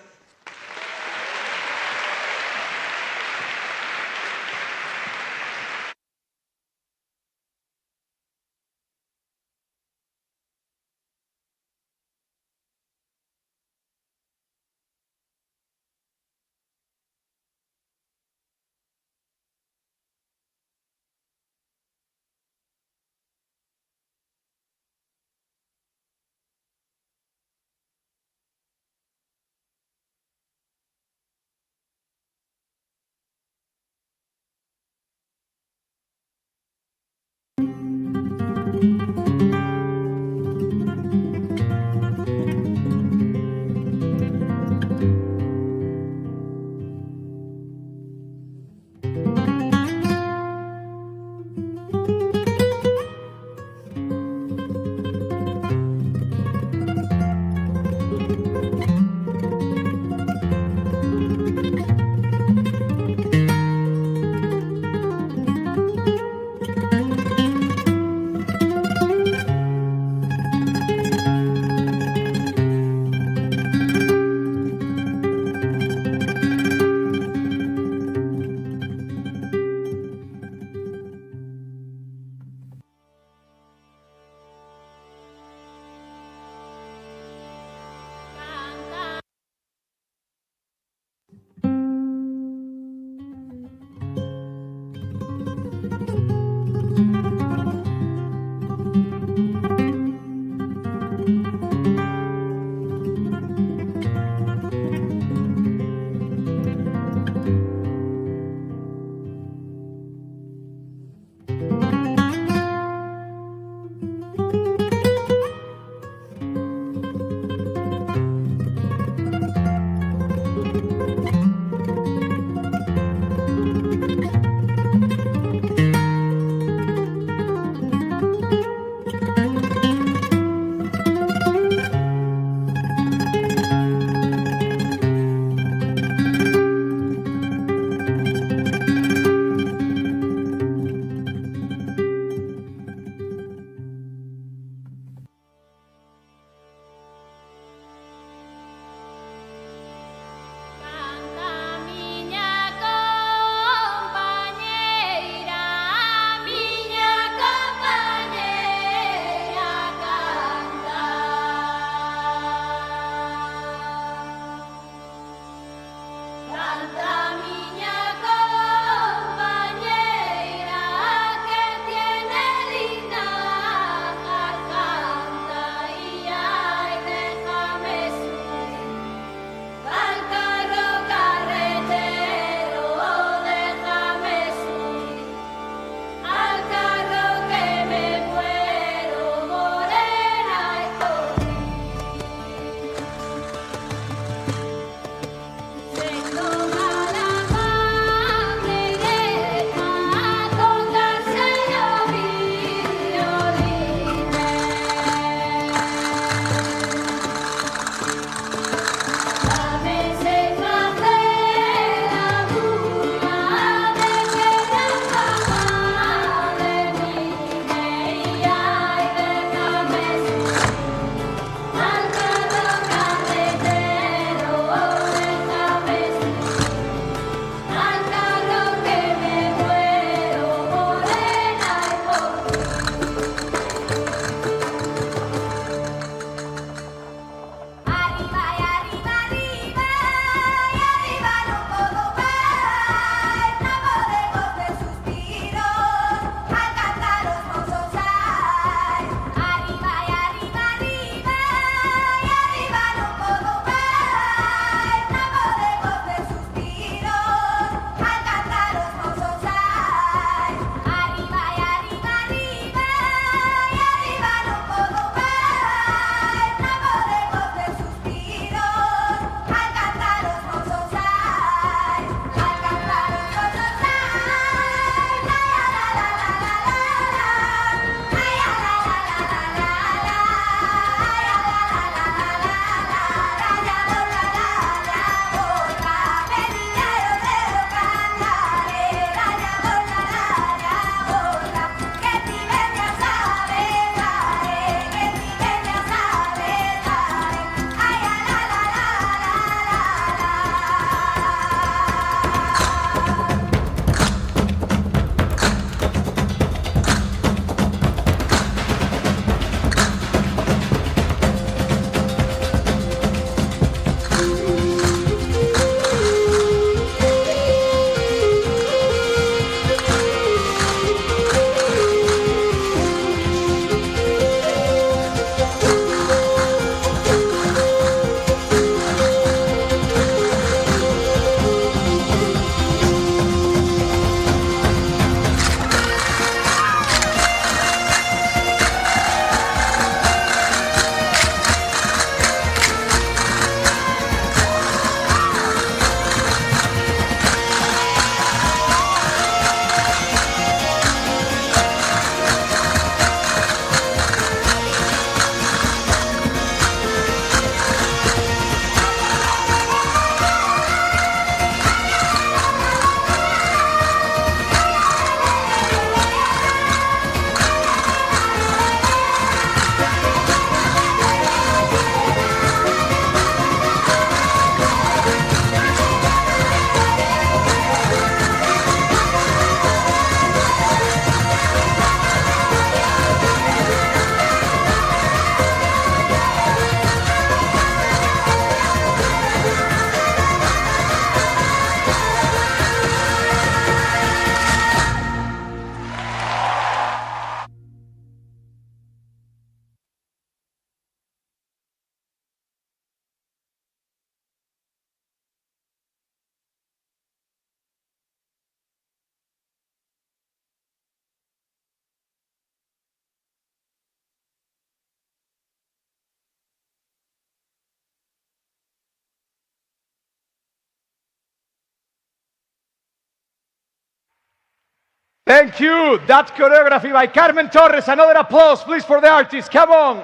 Speaker 1: Thank you. That choreography by Carmen Torres. Another applause, please, for the artist. Come on.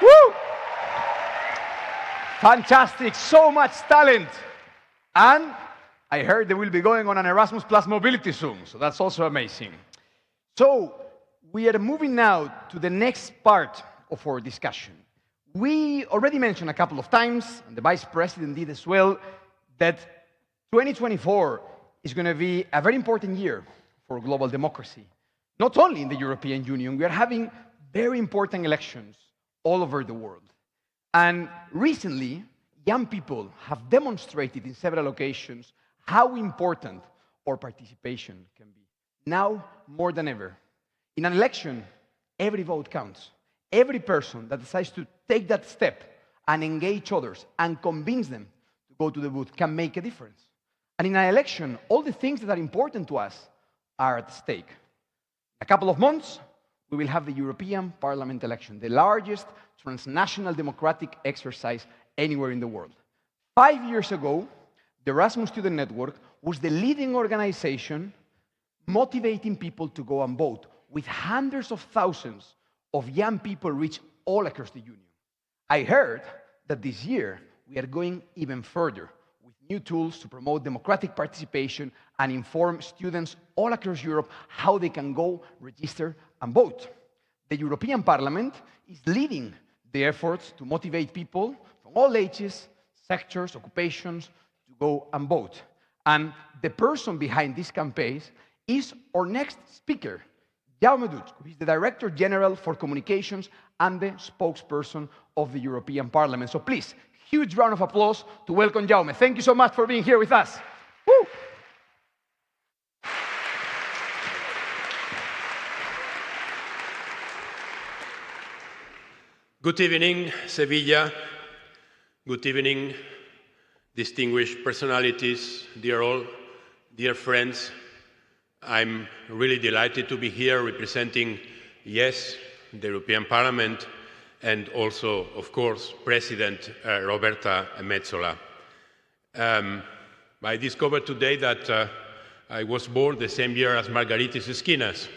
Speaker 1: Woo! Fantastic. So much talent. And I heard they will be going on an Erasmus Plus mobility soon, so that's also amazing. So we are moving now to the next part of our discussion. We already mentioned a couple of times, and the Vice President did as well, that 2024 is going to be a very important year for global democracy. Not only in the European Union, we are having very important elections all over the world. And recently, young people have demonstrated in several occasions how important our participation can be. Now, more than ever. In an election, every vote counts. Every person that decides to take that step and engage others and convince them to go to the booth can make a difference. And in an election, all the things that are important to us are at stake. In a couple of months, we will have the European Parliament election, the largest transnational democratic exercise anywhere in the world. 5 years ago, the Erasmus Student Network was the leading organization motivating people to go and vote, with hundreds of thousands of young people reached all across the Union. I heard that this year we are going even further with new tools to promote democratic participation and inform students all across Europe how they can go, register, and vote. The European Parliament is leading the efforts to motivate people from all ages, sectors, occupations, to go and vote. And the person behind these campaigns is our next speaker, Jaume Duch, who is the Director General for Communications and the spokesperson of the European Parliament. So please, huge round of applause to welcome Jaume. Thank you so much for being here with us. Woo!
Speaker 9: Good evening, Sevilla. Good evening, distinguished personalities, dear all, dear friends. I'm really delighted to be here representing, yes, the European Parliament, and also, of course, President Roberta Metsola. I discovered today that I was born the same year as Margaritis Esquinas.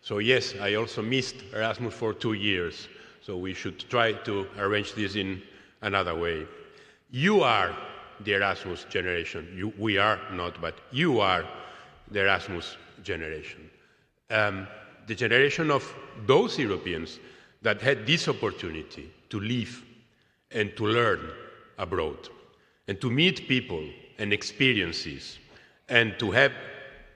Speaker 9: So yes, I also missed Erasmus for 2 years. So we should try to arrange this in another way. You are the Erasmus generation. We are not, but you are the Erasmus generation. The generation of those Europeans that had this opportunity to live and to learn abroad, and to meet people and experiences, and to have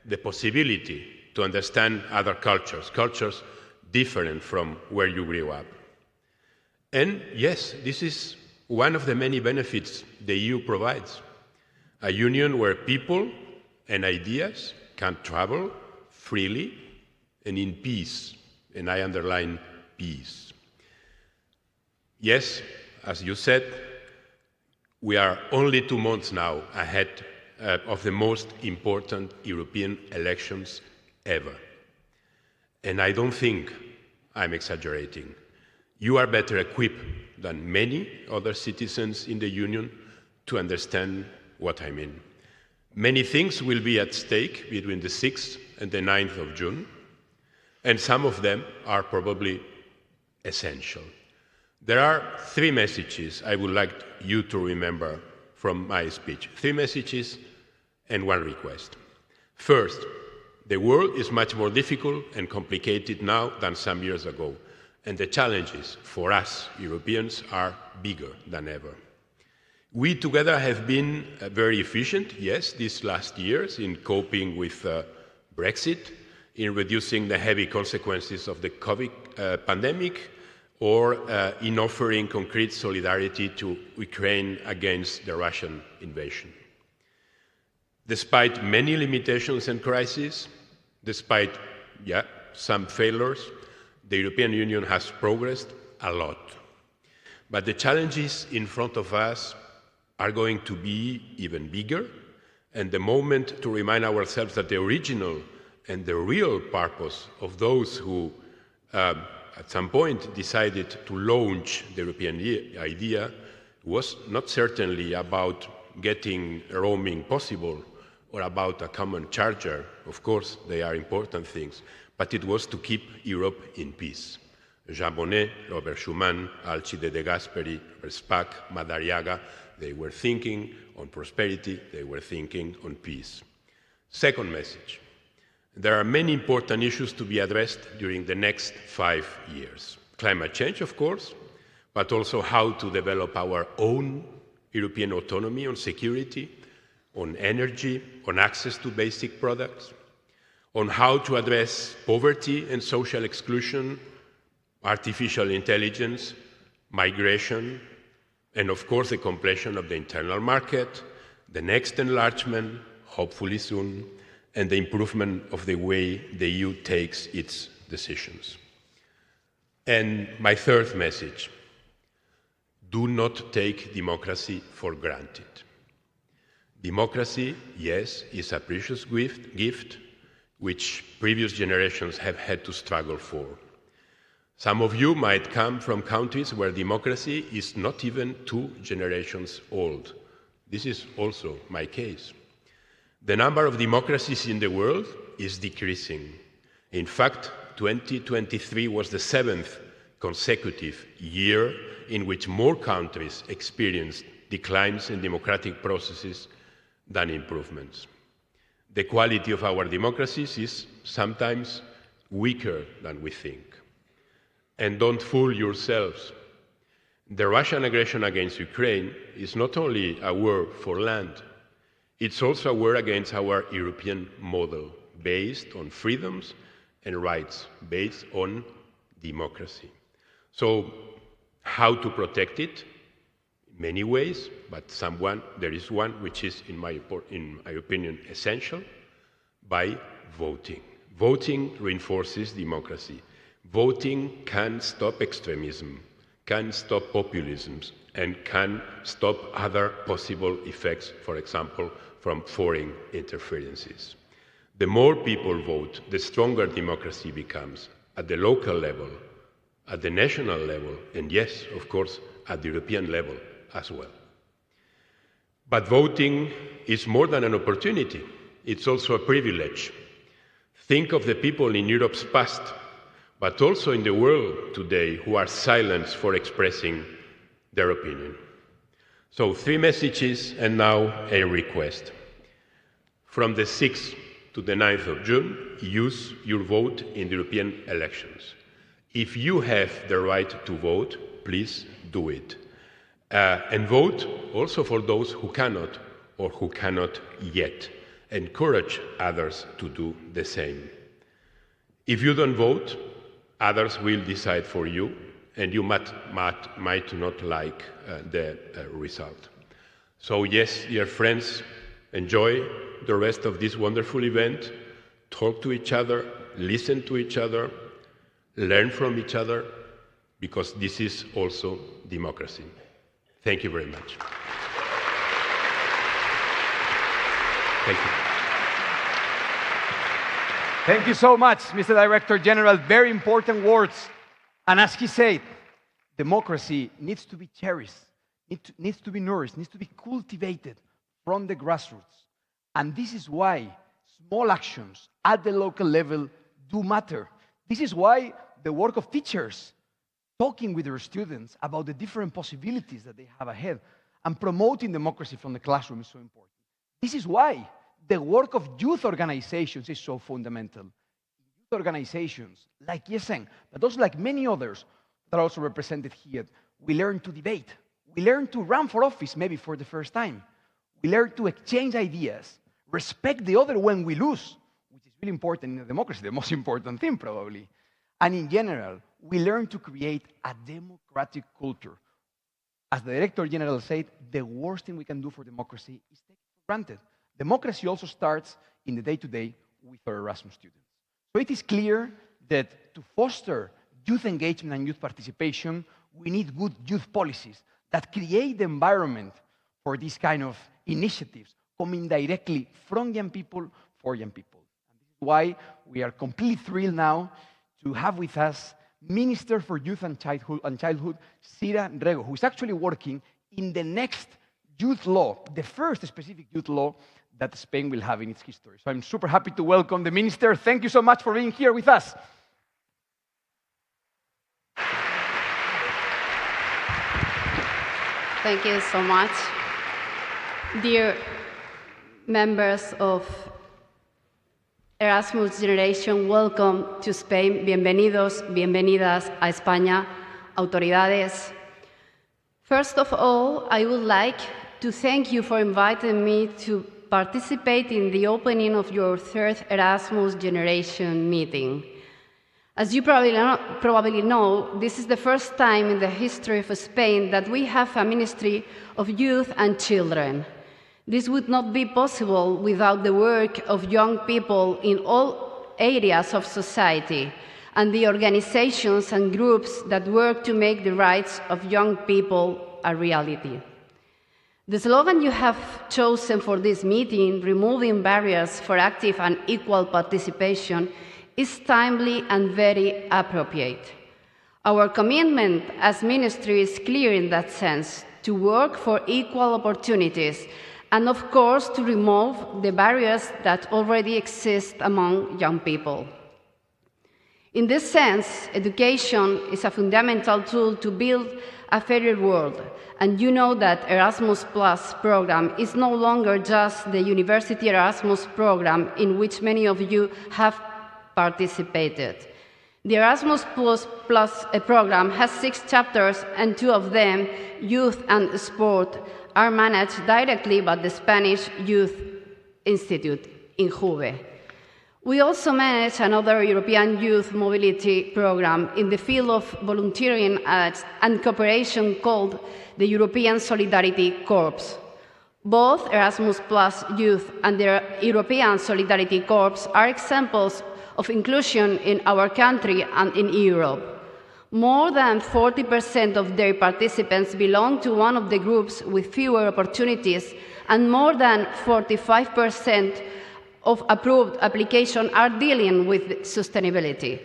Speaker 9: the possibility to understand other cultures different from where you grew up. And yes, this is one of the many benefits the EU provides. A union where people and ideas can travel freely and in peace, and I underline peace. Yes, as you said, we are only 2 months now ahead of the most important European elections ever. And I don't think I'm exaggerating. You are better equipped than many other citizens in the Union to understand what I mean. Many things will be at stake between the 6th and the 9th of June, and some of them are probably essential. There are 3 messages I would like you to remember from my speech. 3 messages and 1 request. First, the world is much more difficult and complicated now than some years ago, and the challenges for us Europeans are bigger than ever. We together have been very efficient, yes, these last years in coping with Brexit, in reducing the heavy consequences of the COVID pandemic, or in offering concrete solidarity to Ukraine against the Russian invasion. Despite many limitations and crises, despite some failures, the European Union has progressed a lot. But the challenges in front of us are going to be even bigger, and the moment to remind ourselves that the original and the real purpose of those who at some point decided to launch the European idea was not certainly about getting roaming possible or about a common charter. Of course, they are important things, but it was to keep Europe in peace. Jean Monnet, Robert Schuman, Alcide de Gasperi, Robert Spaak, Madariaga, they were thinking on prosperity, they were thinking on peace. Second message, there are many important issues to be addressed during the next 5 years. Climate change, of course, but also how to develop our own European autonomy on security, on energy, on access to basic products, on how to address poverty and social exclusion, artificial intelligence, migration, and of course the completion of the internal market, the next enlargement, hopefully soon, and the improvement of the way the EU takes its decisions. And my third message, do not take democracy for granted. Democracy, yes, is a precious gift which previous generations have had to struggle for. Some of you might come from countries where democracy is not even 2 generations old. This is also my case. The number of democracies in the world is decreasing. In fact, 2023 was the 7th consecutive year in which more countries experienced declines in democratic processes than improvements. The quality of our democracies is sometimes weaker than we think. And don't fool yourselves. The Russian aggression against Ukraine is not only a war for land, it's also a war against our European model, based on freedoms and rights, based on democracy. So, how to protect it? Many ways, but there is one which is, in my opinion, essential, by voting. Voting reinforces democracy. Voting can stop extremism, can stop populism, and can stop other possible effects, for example, from foreign interferences. The more people vote, the stronger democracy becomes at the local level, at the national level, and yes, of course, at the European level as well. But voting is more than an opportunity. It's also a privilege. Think of the people in Europe's past, but also in the world today who are silenced for expressing their opinion. So 3 messages and now a request. From the 6th to the 9th of June, use your vote in the European elections. If you have the right to vote, please do it. And vote also for those who cannot or who cannot yet. Encourage others to do the same. If you don't vote, others will decide for you, and you might not like the result. So yes, dear friends, enjoy the rest of this wonderful event. Talk to each other, listen to each other, learn from each other, because this is also democracy. Thank you very much. Thank you.
Speaker 1: Thank you so much, Mr. Director General. Very important words. And as he said, democracy needs to be cherished, needs to be nourished, needs to be cultivated from the grassroots. And this is why small actions at the local level do matter. This is why the work of teachers, talking with their students about the different possibilities that they have ahead and promoting democracy from the classroom is so important. This is why the work of youth organizations is so fundamental. Youth organizations like YESEN, but also like many others that are also represented here, we learn to debate. We learn to run for office, maybe for the first time. We learn to exchange ideas, respect the other when we lose, which is really important in a democracy, the most important thing probably. And in general, we learn to create a democratic culture. As the Director General said, the worst thing we can do for democracy is take it for granted. Democracy also starts in the day-to-day with our Erasmus students. So it is clear that to foster youth engagement and youth participation, we need good youth policies that create the environment for these kind of initiatives coming directly from young people for young people. And this is why we are completely thrilled now to have with us Minister for Youth and Childhood, Sira Rego, who is actually working in the next youth law, the first specific youth law that Spain will have in its history. So I'm super happy to welcome the Minister. Thank you so much for being here with us.
Speaker 10: Thank you so much. Dear members of Erasmus Generation, welcome to Spain. Bienvenidos, bienvenidas a España, autoridades. First of all, I would like to thank you for inviting me to participate in the opening of your third Erasmus Generation meeting. As you probably know, this is the first time in the history of Spain that we have a Ministry of Youth and Children. This would not be possible without the work of young people in all areas of society and the organizations and groups that work to make the rights of young people a reality. The slogan you have chosen for this meeting, removing barriers for active and equal participation, is timely and very appropriate. Our commitment as ministry is clear in that sense, to work for equal opportunities and, of course, to remove the barriers that already exist among young people. In this sense, education is a fundamental tool to build a fairer world, and you know that Erasmus Plus program is no longer just the University Erasmus program in which many of you have participated. The Erasmus Plus program has 6 chapters, and 2 of them, youth and sport, are managed directly by the Spanish Youth Institute in Juve. We also manage another European youth mobility program in the field of volunteering and cooperation called the European Solidarity Corps. Both Erasmus Plus Youth and the European Solidarity Corps are examples of inclusion in our country and in Europe. More than 40% of their participants belong to one of the groups with fewer opportunities, and more than 45% of approved applications are dealing with sustainability.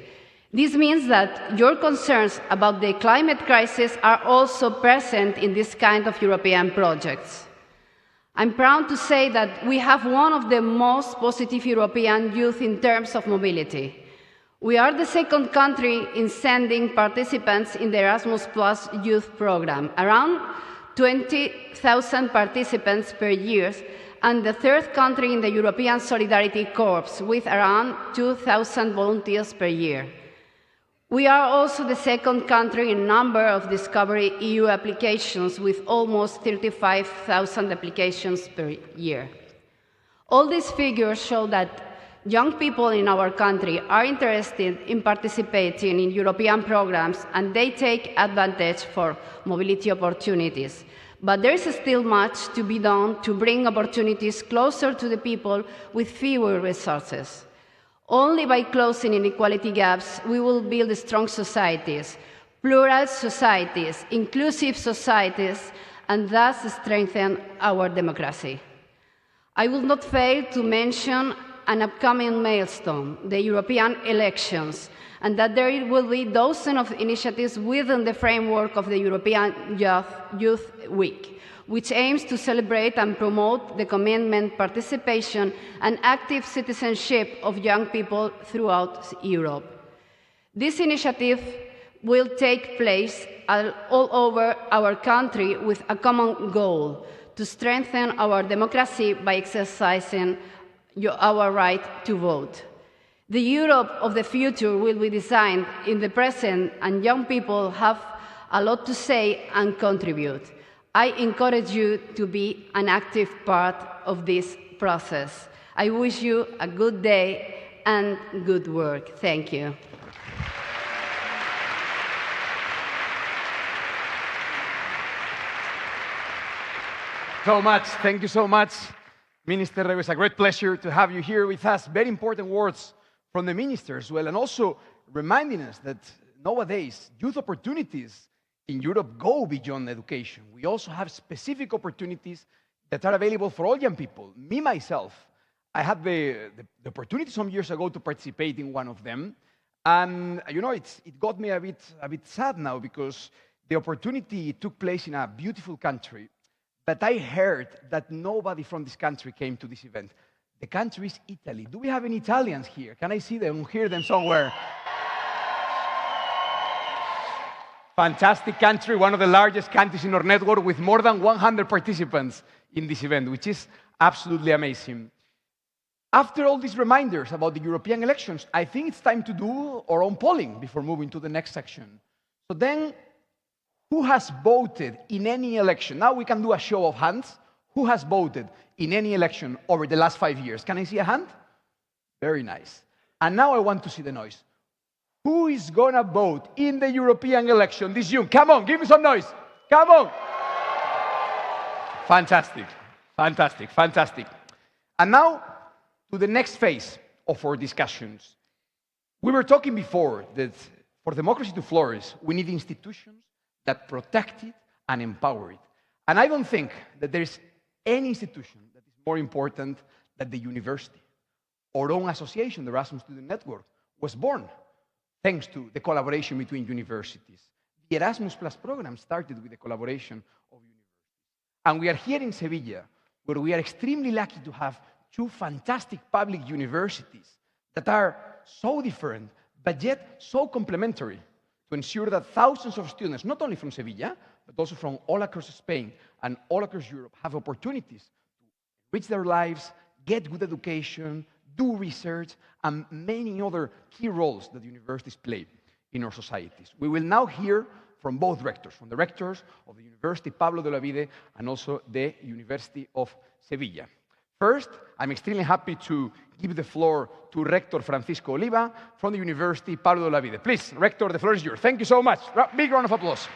Speaker 10: This means that your concerns about the climate crisis are also present in this kind of European projects. I'm proud to say that we have one of the most positive European youth in terms of mobility. We are the second country in sending participants in the Erasmus Plus youth program, around 20,000 participants per year, and the third country in the European Solidarity Corps, with around 2,000 volunteers per year. We are also the second country in number of Discovery EU applications, with almost 35,000 applications per year. All these figures show that young people in our country are interested in participating in European programs, and they take advantage for mobility opportunities. But there is still much to be done to bring opportunities closer to the people with fewer resources. Only by closing inequality gaps we will build strong societies, plural societies, inclusive societies, and thus strengthen our democracy. I will not fail to mention an upcoming milestone, the European elections, and that there will be dozens of initiatives within the framework of the European Youth Week, which aims to celebrate and promote the commitment, participation, and active citizenship of young people throughout Europe. This initiative will take place all over our country with a common goal: to strengthen our democracy by exercising our right to vote. The Europe of the future will be designed in the present, and young people have a lot to say and contribute. I encourage you to be an active part of this process. I wish you a good day and good work. Thank you.
Speaker 1: So much. Thank you so much, Minister. It was a great pleasure to have you here with us. Very important words from the minister as well, and also reminding us that nowadays youth opportunities in Europe go beyond education. We also have specific opportunities that are available for all young people. Me, myself, I had the opportunity some years ago to participate in one of them. And, you know, it got me a bit sad now, because the opportunity took place in a beautiful country but I heard that nobody from this country came to this event. The country is Italy. Do we have any Italians here? Can I see them, hear them somewhere? Fantastic country, one of the largest countries in our network with more than 100 participants in this event, which is absolutely amazing. After all these reminders about the European elections, I think it's time to do our own polling before moving to the next section. So then, who has voted in any election? Now we can do a show of hands. Who has voted in any election over the last 5 years? Can I see a hand? Very nice. And now I want to see the noise. Who is going to vote in the European election this June? Come on, give me some noise. Come on. Fantastic, fantastic, fantastic. And now to the next phase of our discussions. We were talking before that for democracy to flourish, we need institutions that protect it and empower it. And I don't think that there is any institution that is more important than the university. Our own association, the Erasmus Student Network, was born thanks to the collaboration between universities. The Erasmus Plus program started with the collaboration of universities. And we are here in Seville, where we are extremely lucky to have two fantastic public universities that are so different, but yet so complementary to ensure that thousands of students, not only from Seville, but also from all across Spain and all across Europe, have opportunities to enrich their lives, get good education, do research, and many other key roles that universities play in our societies. We will now hear from both rectors, from the rectors of the University Pablo de Olavide and also the University of Sevilla. First, I'm extremely happy to give the floor to Rector Francisco Oliva from the University Pablo de Olavide. Please, Rector, the floor is yours. Thank you so much. Big round of applause.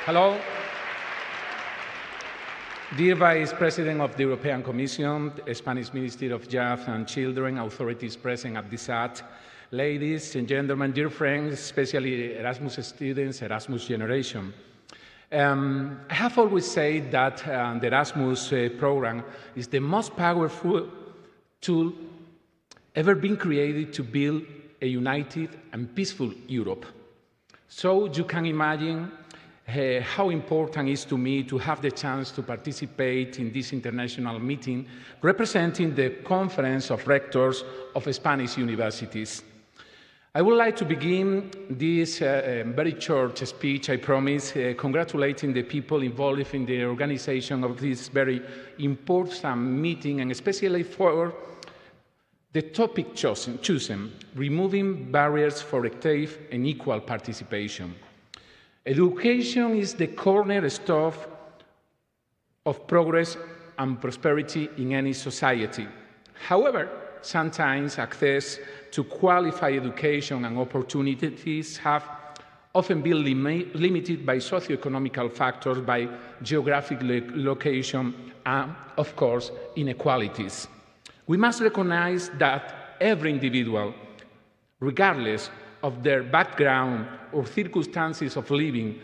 Speaker 11: Hello. Dear Vice President of the European Commission, Spanish Ministry of Youth and Children, authorities present at this act, ladies and gentlemen, dear friends, especially Erasmus students, Erasmus generation. I have always said that the Erasmus program is the most powerful tool ever been created to build a united and peaceful Europe. So you can imagine how important it is to me to have the chance to participate in this international meeting representing the Conference of Rectors of Spanish Universities. I would like to begin this very short speech, I promise, congratulating the people involved in the organization of this very important meeting, and especially for the topic chosen, removing barriers for active and equal participation. Education is the cornerstone of progress and prosperity in any society. However, sometimes access to qualified education and opportunities have often been limited by socioeconomic factors, by geographic location, and, of course, inequalities. We must recognize that every individual, regardless of their background or circumstances of living,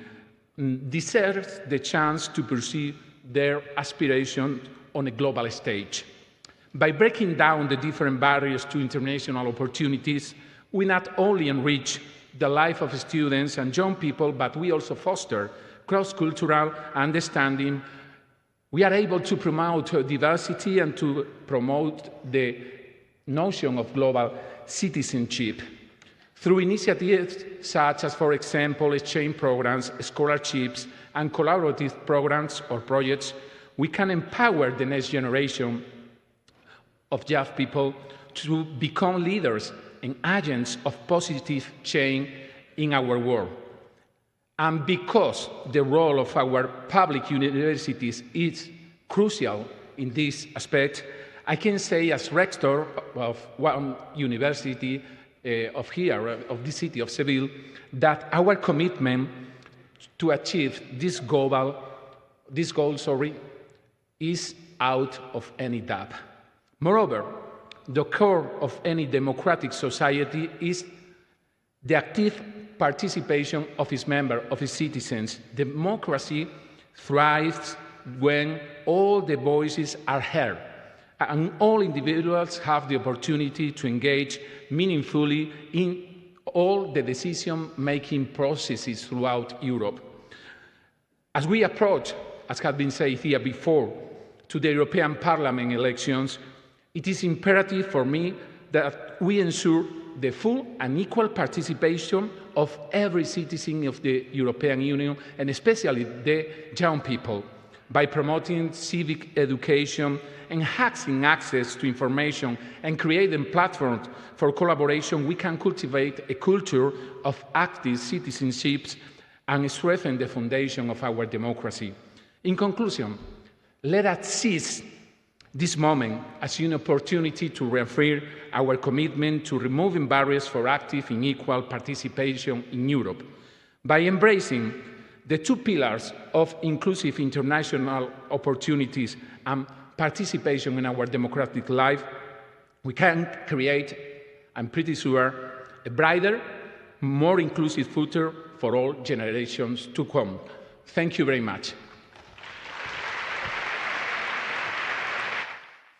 Speaker 11: deserves the chance to pursue their aspirations on a global stage. By breaking down the different barriers to international opportunities, we not only enrich the life of students and young people, but we also foster cross-cultural understanding. We are able to promote diversity and to promote the notion of global citizenship. Through initiatives such as, for example, exchange programs, scholarships, and collaborative programs or projects, we can empower the next generation of young people to become leaders and agents of positive change in our world. And because the role of our public universities is crucial in this aspect, I can say as rector of one university of the city of Seville, that our commitment to achieve this goal is out of any doubt. Moreover, the core of any democratic society is the active participation of its members, of its citizens. Democracy thrives when all the voices are heard and all individuals have the opportunity to engage meaningfully in all the decision-making processes throughout Europe. As we approach, as has been said here before, to the European Parliament elections, it is imperative for me that we ensure the full and equal participation of every citizen of the European Union, and especially the young people, by promoting civic education, enhancing access to information, and creating platforms for collaboration. We can cultivate a culture of active citizenships and strengthen the foundation of our democracy. In conclusion, let us seize this moment as an opportunity to reaffirm our commitment to removing barriers for active and equal participation in Europe. By embracing the two pillars of inclusive international opportunities and participation in our democratic life, we can create, I'm pretty sure, a brighter, more inclusive future for all generations to come. Thank you very much.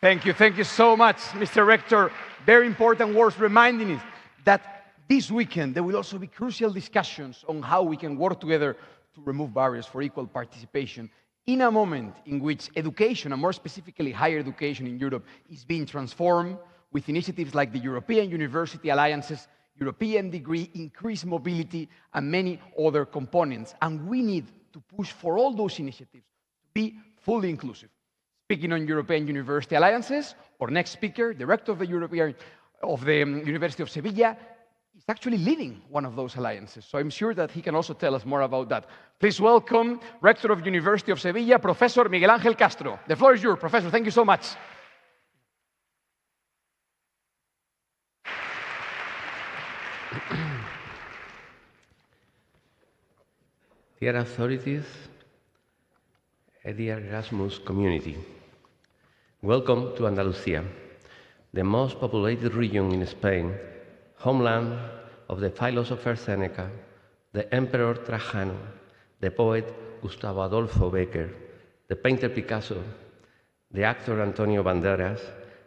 Speaker 1: Thank you so much, Mr. Rector. Very important words reminding us that this weekend there will also be crucial discussions on how we can work together to remove barriers for equal participation in a moment in which education, and more specifically higher education in Europe, is being transformed with initiatives like the European University Alliances, European degree, increased mobility, and many other components. And we need to push for all those initiatives to be fully inclusive. Speaking on European University Alliances, our next speaker, the rector of the University of Seville, is actually leading one of those alliances. So I'm sure that he can also tell us more about that. Please welcome Rector of University of Seville, Professor Miguel Ángel Castro. The floor is yours, Professor. Thank you so much.
Speaker 12: Dear authorities, dear Erasmus community, welcome to Andalusia, the most populated region in Spain, homeland of the philosopher Seneca, the Emperor Trajano, the poet Gustavo Adolfo Bécquer, the painter Picasso, the actor Antonio Banderas,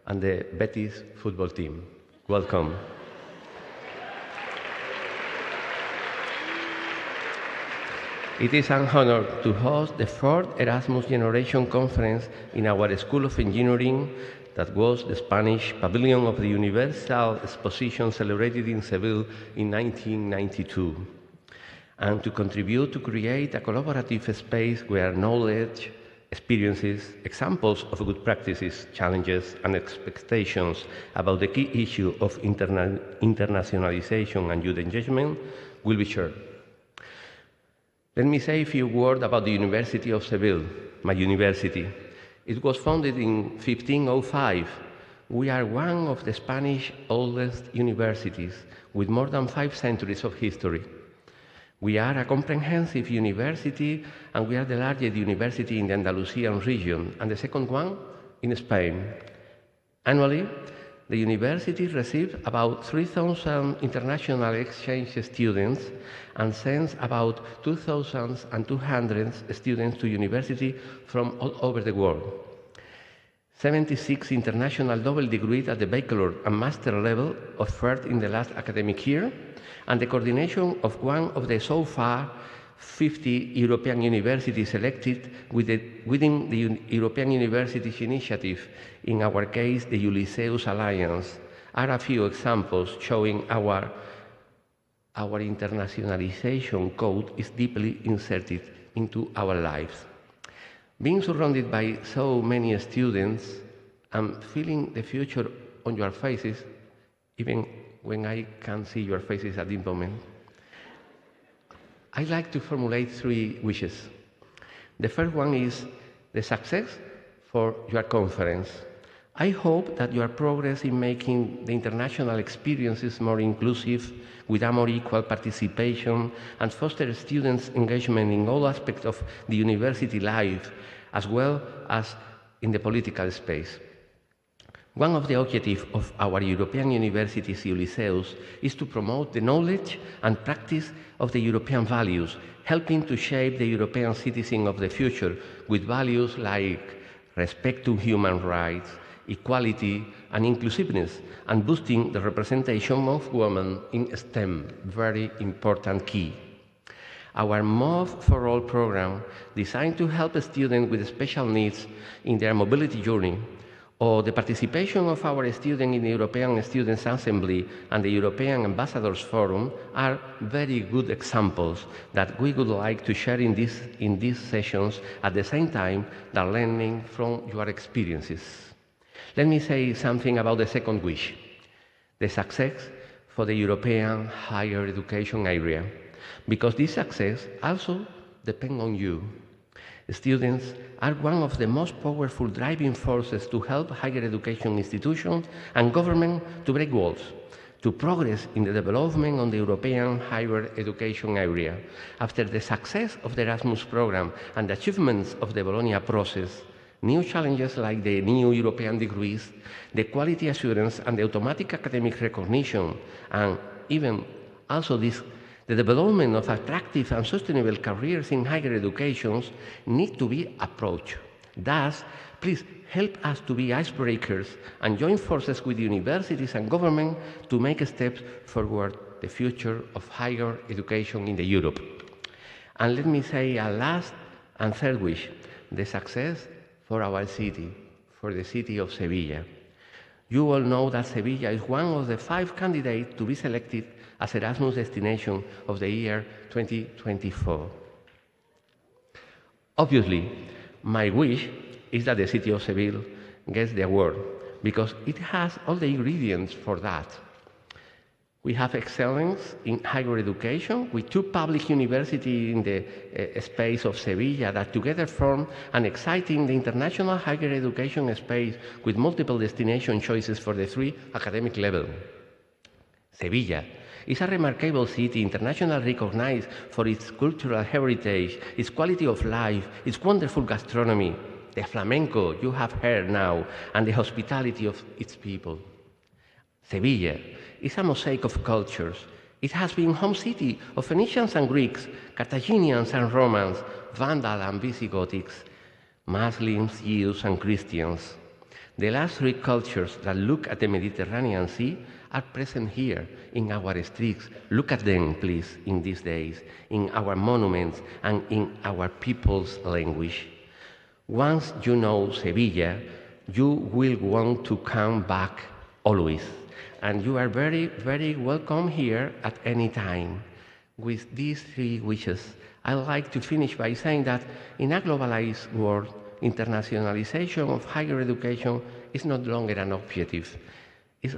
Speaker 12: and the Betis football team. Welcome. It is an honor to host the fourth Erasmus Generation Conference in our School of Engineering that was the Spanish pavilion of the Universal Exposition celebrated in Seville in 1992, and to contribute to create a collaborative space where knowledge, experiences, examples of good practices, challenges, and expectations about the key issue of internationalization and youth engagement will be shared. Let me say a few words about the University of Seville, my university. It was founded in 1505. We are one of the Spanish oldest universities with more than 5 centuries of history. We are a comprehensive university, and we are the largest university in the Andalusian region, and the second one in Spain. Annually, the university receives about 3,000 international exchange students and sends about 2,200 students to university from all over the world. 76 international double degrees at the bachelor and master level offered in the last academic year, and the coordination of one of the so far 50 European universities selected within the European Universities Initiative, in our case the Ulysseus Alliance, are a few examples showing our internationalization code is deeply inserted into our lives. Being surrounded by so many students and feeling the future on your faces, even when I can't see your faces at this moment, I'd like to formulate 3 wishes. The first one is the success for your conference. I hope that your progress in making the international experiences more inclusive, with a more equal participation, and foster students' engagement in all aspects of the university life, as well as in the political space. One of the objectives of our European universities, Lyceus, is to promote the knowledge and practice of the European values, helping to shape the European citizen of the future with values like respect to human rights, equality and inclusiveness, and boosting the representation of women in STEM, very important key. Our Move for All program, designed to help students with special needs in their mobility journey, or the participation of our students in the European Students' Assembly and the European Ambassadors Forum are very good examples that we would like to share in these sessions at the same time that learning from your experiences. Let me say something about the second wish, the success for the European higher education area, because this success also depends on you. Students are one of the most powerful driving forces to help higher education institutions and government to break walls, to progress in the development of the European higher education area. After the success of the Erasmus program and the achievements of the Bologna process, new challenges like the new European degrees, the quality assurance and the automatic academic recognition, and even also the development of attractive and sustainable careers in higher education need to be approached. Thus, please help us to be icebreakers and join forces with universities and government to make steps forward the future of higher education in Europe. And let me say a last and third wish, the success for our city, for the city of Seville. You all know that Seville is one of the 5 candidates to be selected as Erasmus destination of the year 2024. Obviously, my wish is that the city of Seville gets the award, because it has all the ingredients for that. We have excellence in higher education with 2 public universities in the space of Seville that together form an exciting international higher education space with multiple destination choices for the 3 academic levels. Seville is a remarkable city, internationally recognized for its cultural heritage, its quality of life, its wonderful gastronomy, the flamenco you have heard now, and the hospitality of its people. Seville is a mosaic of cultures. It has been home city of Phoenicians and Greeks, Carthaginians and Romans, Vandal and Visigoths, Muslims, Jews and Christians. The last 3 cultures that look at the Mediterranean Sea are present here in our streets. Look at them, please, in these days, in our monuments and in our people's language. Once you know Seville, you will want to come back always. And you are very, very welcome here at any time. With these 3 wishes, I'd like to finish by saying that in a globalized world, internationalization of higher education is no longer an objective. It's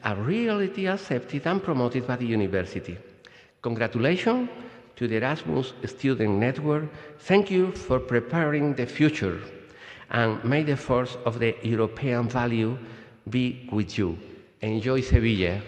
Speaker 12: a reality accepted and promoted by the university. Congratulations to the Erasmus Student Network. Thank you for preparing the future. And may the force of the European value be with you. Enjoy Seville.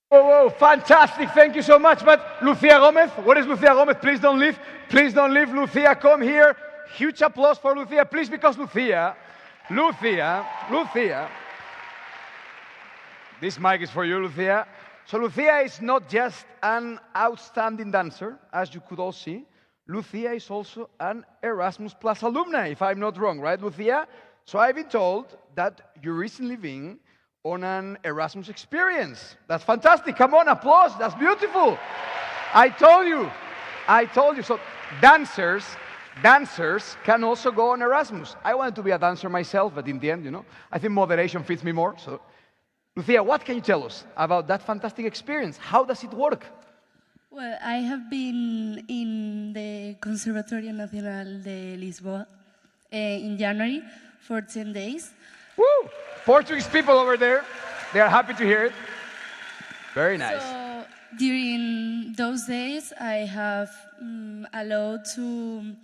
Speaker 1: Whoa, whoa, fantastic. Thank you so much. But Lucia Gomez, what is Lucia Gomez? Please don't leave. Please don't leave. Lucia, come here. Huge applause for Lucia, please, because Lucia, this mic is for you, Lucia. So Lucia is not just an outstanding dancer, as you could all see. Lucia is also an Erasmus Plus alumni, if I'm not wrong, right, Lucia? So I've been told that you're recently been on an Erasmus experience. That's fantastic. Come on, applause. That's beautiful. I told you. So dancers can also go on Erasmus. I wanted to be a dancer myself, but in the end, I think moderation fits me more. So, Lucia, what can you tell us about that fantastic experience? How does it work?
Speaker 13: Well, I have been in the Conservatorio Nacional de Lisboa in January for 10 days.
Speaker 1: Woo! Portuguese people over there, they are happy to hear it. Very nice.
Speaker 13: So, during those days, I have allowed to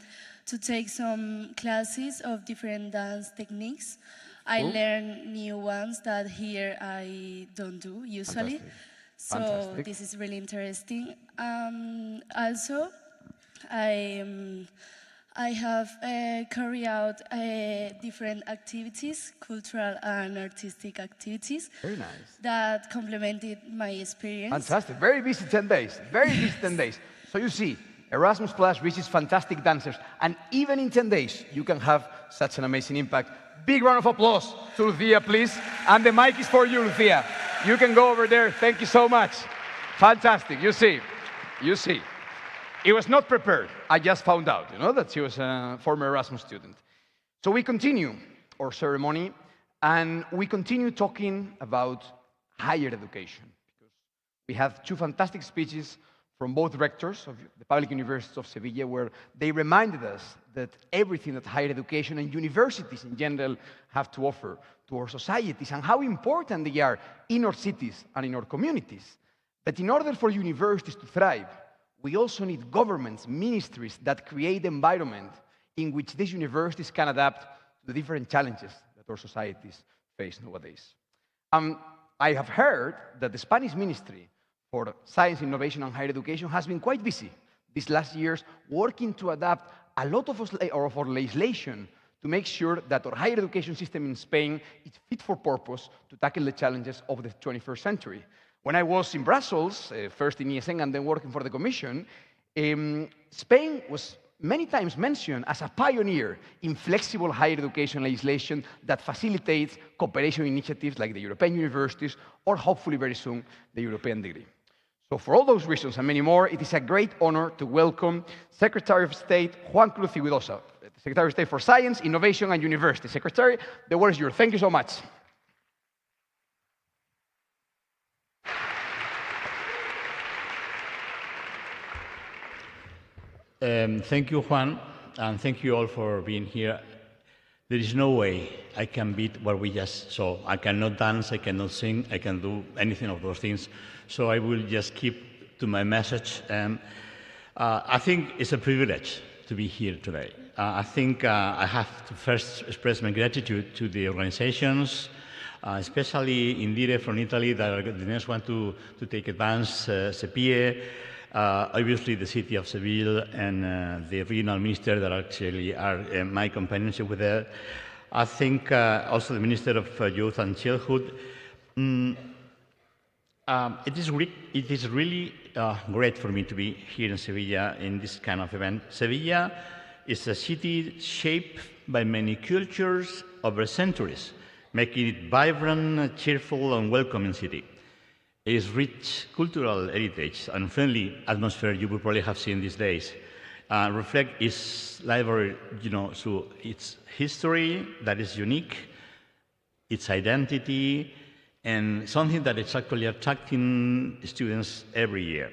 Speaker 13: take some classes of different dance techniques. I learn new ones that here I don't do usually.
Speaker 1: Fantastic.
Speaker 13: So this is really interesting. Also, I have carried out different activities, cultural and artistic activities.
Speaker 1: Very nice.
Speaker 13: That complemented my experience.
Speaker 1: Fantastic. Very busy 10 days. Very busy 10 days. So you see, Erasmus Plus reaches fantastic dancers. And even in 10 days, you can have such an amazing impact. Big round of applause to Lucia, please. And the mic is for you, Lucia. You can go over there. Thank you so much. Fantastic. You see. It was not prepared. I just found out, that she was a former Erasmus student. So we continue our ceremony, and we continue talking about higher education. Because we have two fantastic speeches from both rectors of the public universities of Seville, where they reminded us that everything that higher education and universities in general have to offer to our societies, and how important they are in our cities and in our communities. But in order for universities to thrive, we also need governments, ministries that create the environment in which these universities can adapt to the different challenges that our societies face nowadays. I have heard that the Spanish Ministry for Science, Innovation and Higher Education has been quite busy these last years working to adapt a lot of our legislation to make sure that our higher education system in Spain is fit for purpose to tackle the challenges of the 21st century. When I was in Brussels, first in ESN and then working for the Commission, Spain was many times mentioned as a pioneer in flexible higher education legislation that facilitates cooperation initiatives like the European universities or hopefully very soon the European degree. So for all those reasons and many more, it is a great honor to welcome Secretary of State Juan Cruz Iguidosa, Secretary of State for Science, Innovation and University. Secretary, the word is yours. Thank you so much.
Speaker 14: Thank you, Juan, and thank you all for being here. There is no way I can beat what we just saw. I cannot dance, I cannot sing, I can do anything of those things. So I will just keep to my message. I think it's a privilege to be here today. I think I have to first express my gratitude to the organizations, especially Indire from Italy, that are the next one to take advance, CEPIE, obviously the city of Seville and the regional minister that actually are my companionship with her. I think also the Minister of Youth and Childhood. It is really great for me to be here in Sevilla in this kind of event. Sevilla is a city shaped by many cultures over centuries, making it vibrant, cheerful and welcoming city. Its rich cultural heritage and friendly atmosphere you will probably have seen these days reflect its library, through its history that is unique, its identity, and something that is actually attracting students every year.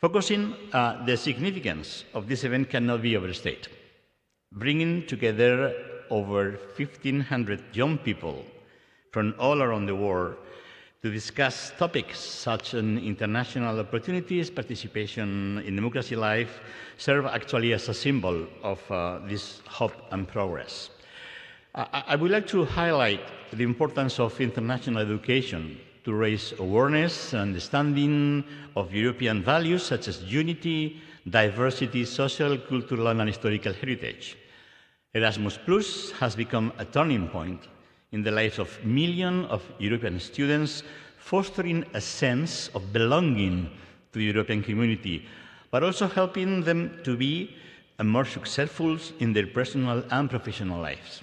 Speaker 14: Focusing the significance of this event cannot be overstated. Bringing together over 1,500 young people from all around the world to discuss topics such as international opportunities, participation in democracy life, serve actually as a symbol of this hope and progress. I would like to highlight the importance of international education to raise awareness and understanding of European values such as unity, diversity, social, cultural, and historical heritage. Erasmus Plus has become a turning point in the lives of millions of European students, fostering a sense of belonging to the European community, but also helping them to be more successful in their personal and professional lives.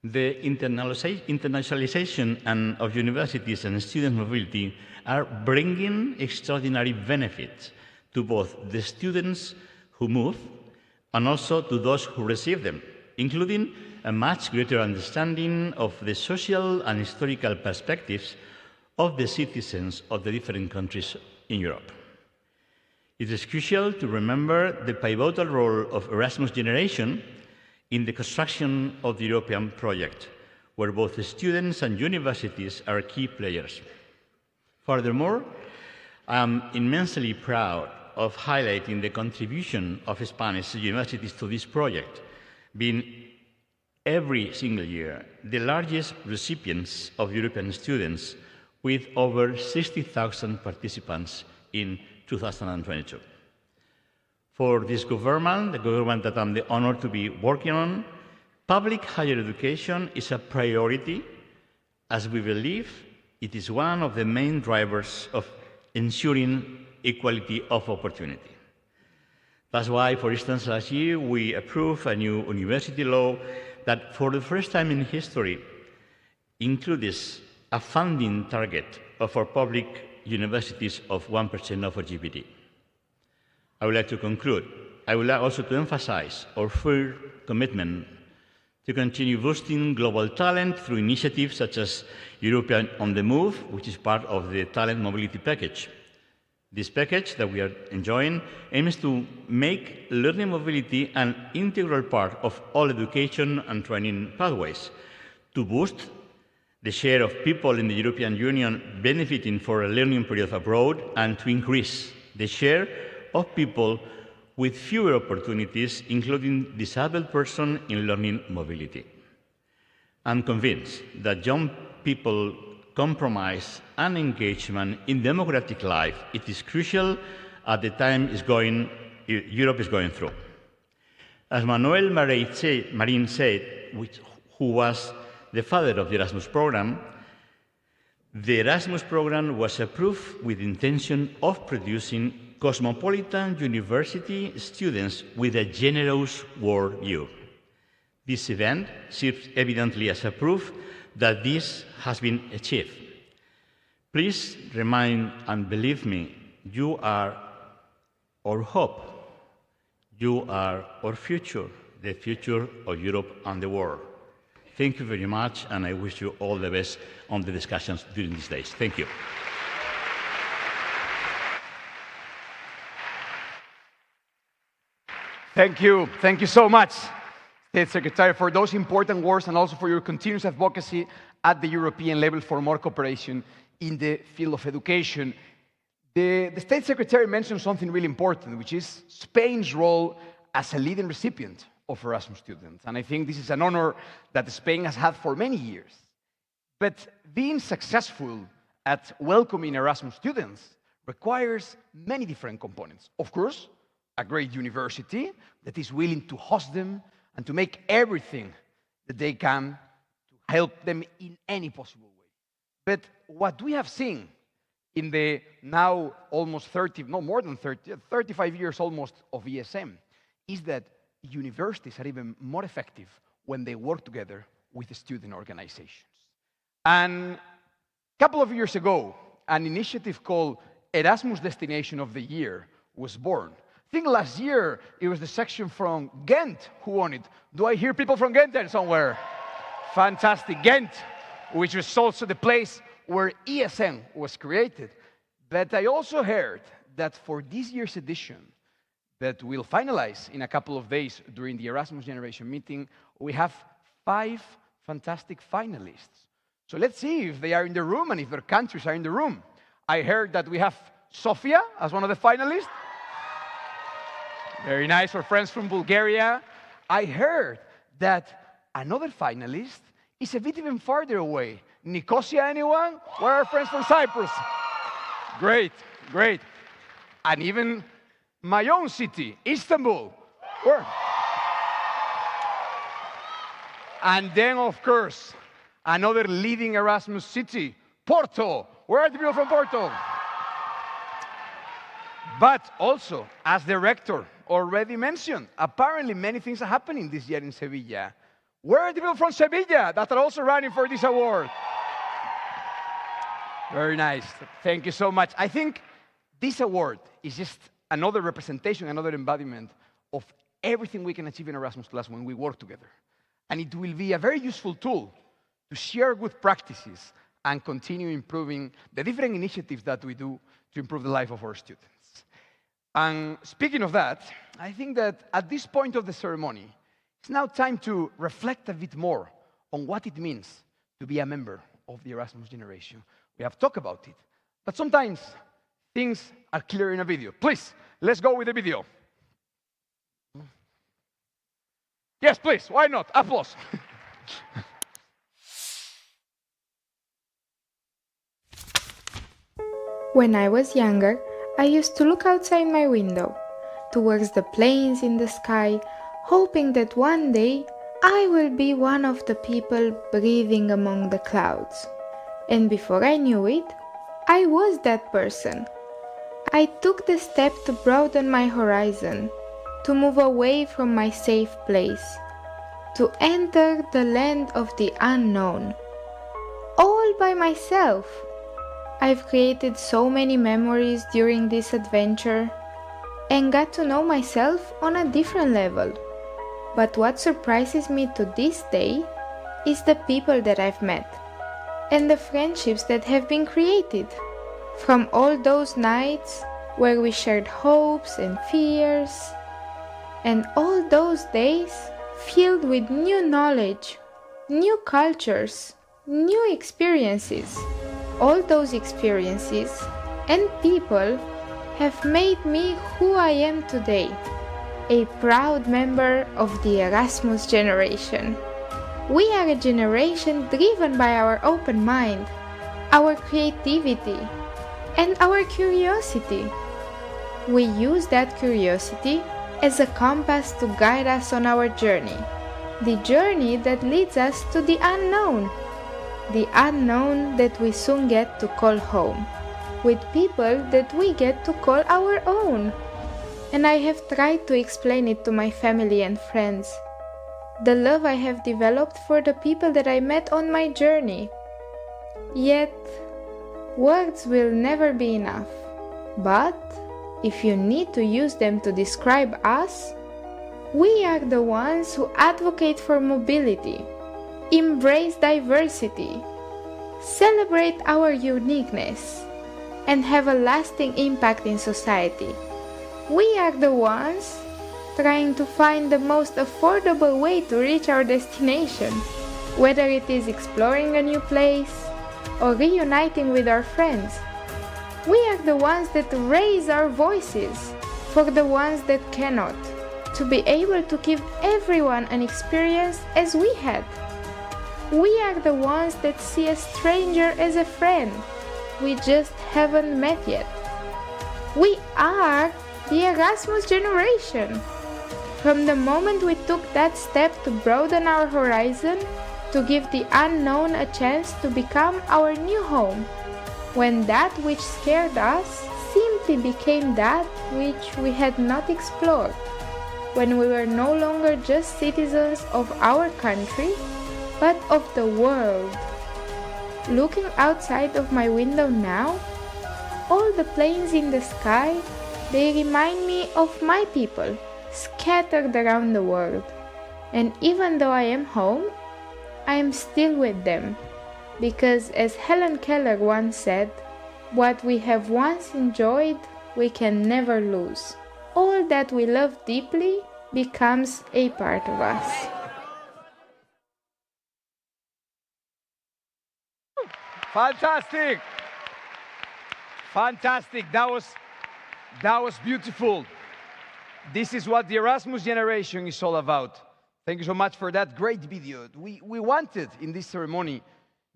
Speaker 14: The internationalization of universities and student mobility are bringing extraordinary benefits to both the students who move and also to those who receive them, including a much greater understanding of the social and historical perspectives of the citizens of the different countries in Europe. It is crucial to remember the pivotal role of Erasmus generation in the construction of the European project, where both the students and universities are key players. Furthermore, I am immensely proud of highlighting the contribution of Spanish universities to this project, being every single year the largest recipients of European students, with over 60,000 participants in 2022. For this government, the government that I'm honored to be working on, public higher education is a priority, as we believe it is one of the main drivers of ensuring equality of opportunity. That's why, for instance, last year we approved a new university law that, for the first time in history, includes a funding target of our public universities of 1% of our GDP. I would like to conclude. I would like also to emphasize our full commitment to continue boosting global talent through initiatives such as European on the Move, which is part of the Talent Mobility Package. This package that we are enjoying aims to make learning mobility an integral part of all education and training pathways, to boost the share of people in the European Union benefiting from a learning period abroad, and to increase the share of people with fewer opportunities, including disabled persons, in learning mobility. I'm convinced that young people compromise and engagement in democratic life, it is crucial at the time Europe is going through. As Manuel Marín said, who was the father of the Erasmus program, the Erasmus program was approved with the intention of producing cosmopolitan university students with a generous worldview. This event serves evidently as a proof that this has been achieved. Please remind and believe me, you are our hope. You are our future, the future of Europe and the world. Thank you very much, and I wish you all the best on the discussions during these days. Thank you.
Speaker 1: Thank you. Thank you so much, State Secretary, for those important words and also for your continuous advocacy at the European level for more cooperation in the field of education. The State Secretary mentioned something really important, which is Spain's role as a leading recipient of Erasmus students. And I think this is an honor that Spain has had for many years. But being successful at welcoming Erasmus students requires many different components. Of course, a great university that is willing to host them and to make everything that they can to help them in any possible way. But what we have seen in the now almost 35 years almost of ESM is that universities are even more effective when they work together with the student organizations. And a couple of years ago, an initiative called Erasmus Destination of the Year was born. I think last year it was the section from Ghent who won it. Do I hear people from Ghent there somewhere? Fantastic. Ghent, which was also the place where ESM was created. But I also heard that for this year's edition, that we'll finalize in a couple of days during the Erasmus Generation meeting, we have 5 fantastic finalists. So let's see if they are in the room and if their countries are in the room. I heard that we have Sofia as one of the finalists. Very nice, our friends from Bulgaria. I heard that another finalist is a bit even farther away, Nicosia, anyone? Where are our friends from Cyprus? Great, great. And even my own city, Istanbul. Where? And then, of course, another leading Erasmus city, Porto. Where are the people from Porto? But also, as the rector already mentioned, apparently many things are happening this year in Sevilla. Where are the people from Sevilla that are also running for this award? Very nice. Thank you so much. I think this award is just another representation, another embodiment of everything we can achieve in Erasmus Plus when we work together. And it will be a very useful tool to share good practices and continue improving the different initiatives that we do to improve the life of our students. And speaking of that, I think that at this point of the ceremony, it's now time to reflect a bit more on what it means to be a member of the Erasmus generation. We have talked about it, but sometimes things are clear in a video. Please, let's go with the video. Yes, please, why not? Applause.
Speaker 15: When I was younger, I used to look outside my window, towards the planes in the sky, hoping that one day I will be one of the people breathing among the clouds. And before I knew it, I was that person. I took the step to broaden my horizon, to move away from my safe place, to enter the land of the unknown. All by myself. I've created so many memories during this adventure and got to know myself on a different level. But what surprises me to this day is the people that I've met and the friendships that have been created from all those nights where we shared hopes and fears, and all those days filled with new knowledge, new cultures, new experiences. All those experiences and people have made me who I am today, a proud member of the Erasmus generation. We are a generation driven by our open mind, our creativity, and our curiosity. We use that curiosity as a compass to guide us on our journey, the journey that leads us to the unknown that we soon get to call home, with people that we get to call our own. And I have tried to explain it to my family and friends, the love I have developed for the people that I met on my journey. Yet, words will never be enough. But, if you need to use them to describe us, we are the ones who advocate for mobility, embrace diversity, celebrate our uniqueness, and have a lasting impact in society. We are the ones trying to find the most affordable way to reach our destination, whether it is exploring a new place or reuniting with our friends. We are the ones that raise our voices for the ones that cannot, to be able to give everyone an experience as we had. We are the ones that see a stranger as a friend we just haven't met yet. We are the Erasmus generation. From the moment we took that step to broaden our horizon, to give the unknown a chance to become our new home, when that which scared us simply became that which we had not explored, when we were no longer just citizens of our country, but of the world. Looking outside of my window now, all the planes in the sky, they remind me of my people, scattered around the world. And even though I am home, I am still with them, because as Helen Keller once said, what we have once enjoyed, we can never lose. All that we love deeply becomes a part of us.
Speaker 1: Fantastic! Fantastic. That was beautiful. This is what the Erasmus generation is all about. Thank you so much for that great video. We wanted in this ceremony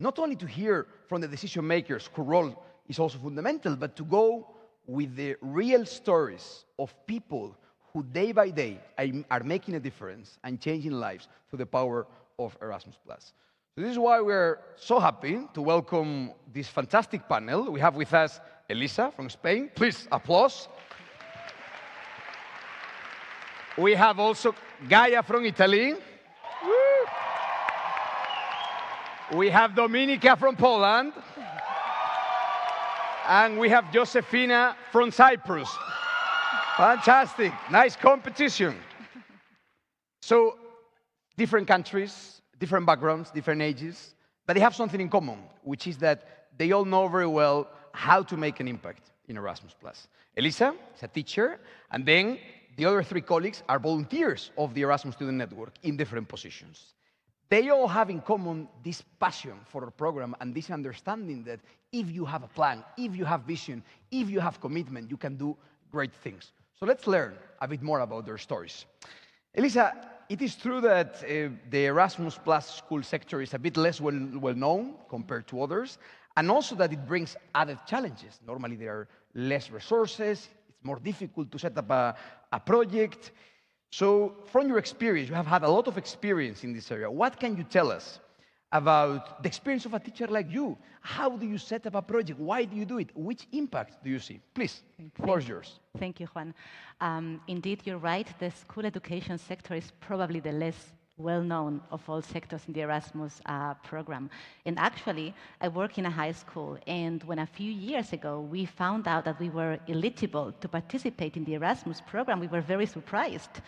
Speaker 1: not only to hear from the decision makers, whose role is also fundamental, but to go with the real stories of people who day by day are making a difference and changing lives through the power of Erasmus+. So this is why we're so happy to welcome this fantastic panel. We have with us Elisa from Spain. Please, applause. We have also Gaia from Italy. We have Dominika from Poland. And we have Josefina from Cyprus. Fantastic. Nice competition. So, different countries, different backgrounds, different ages, but they have something in common, which is that they all know very well how to make an impact in Erasmus+. Elisa is a teacher, and then the other 3 colleagues are volunteers of the Erasmus Student Network in different positions. They all have in common this passion for our program and this understanding that if you have a plan, if you have vision, if you have commitment, you can do great things. So let's learn a bit more about their stories. Elisa, it is true that the Erasmus Plus school sector is a bit less well known compared to others, and also that it brings added challenges. Normally there are less resources, it's more difficult to set up a project. So from your experience, you have had a lot of experience in this area. What can you tell us about the experience of a teacher like you? How do you set up a project? Why do you do it? Which impact do you see? Please, the floor is yours.
Speaker 16: Thank you, Juan. Indeed, you're right. The school education sector is probably the less well-known of all sectors in the Erasmus program. And actually, I work in a high school, and when a few years ago we found out that we were eligible to participate in the Erasmus program, we were very surprised,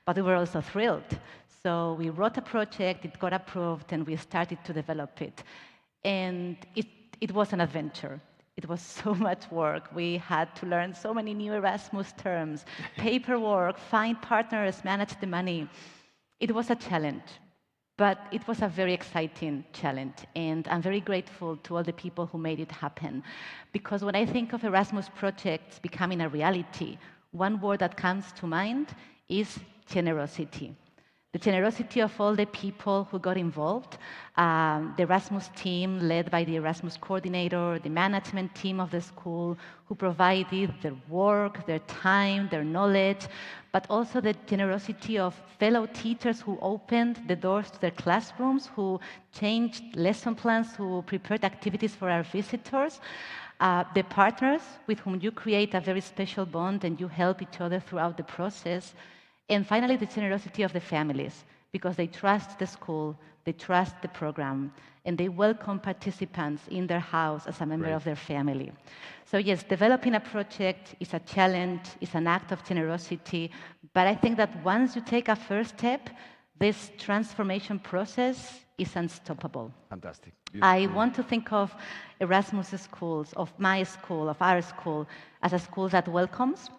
Speaker 16: but we were also thrilled. So we wrote a project, it got approved, and we started to develop it. And it was an adventure. It was so much work. We had to learn so many new Erasmus terms, paperwork, find partners, manage the money. It was a challenge, but it was a very exciting challenge, and I'm very grateful to all the people who made it happen. Because when I think of Erasmus projects becoming a reality, one word that comes to mind is generosity. The generosity of all the people who got involved, the Erasmus team led by the Erasmus coordinator, the management team of the school who provided their work, their time, their knowledge, but also the generosity of fellow teachers who opened the doors to their classrooms, who changed lesson plans, who prepared activities for our visitors, the partners with whom you create a very special bond and you help each other throughout the process. And finally, the generosity of the families, because they trust the school, they trust the program, and they welcome participants in their house as a member of their family. So yes, developing a project is a challenge, it's an act of generosity, but I think that once you take a first step, this transformation process is unstoppable.
Speaker 1: Fantastic.
Speaker 16: I want to think of Erasmus schools, of my school, of our school, as a school that welcomes.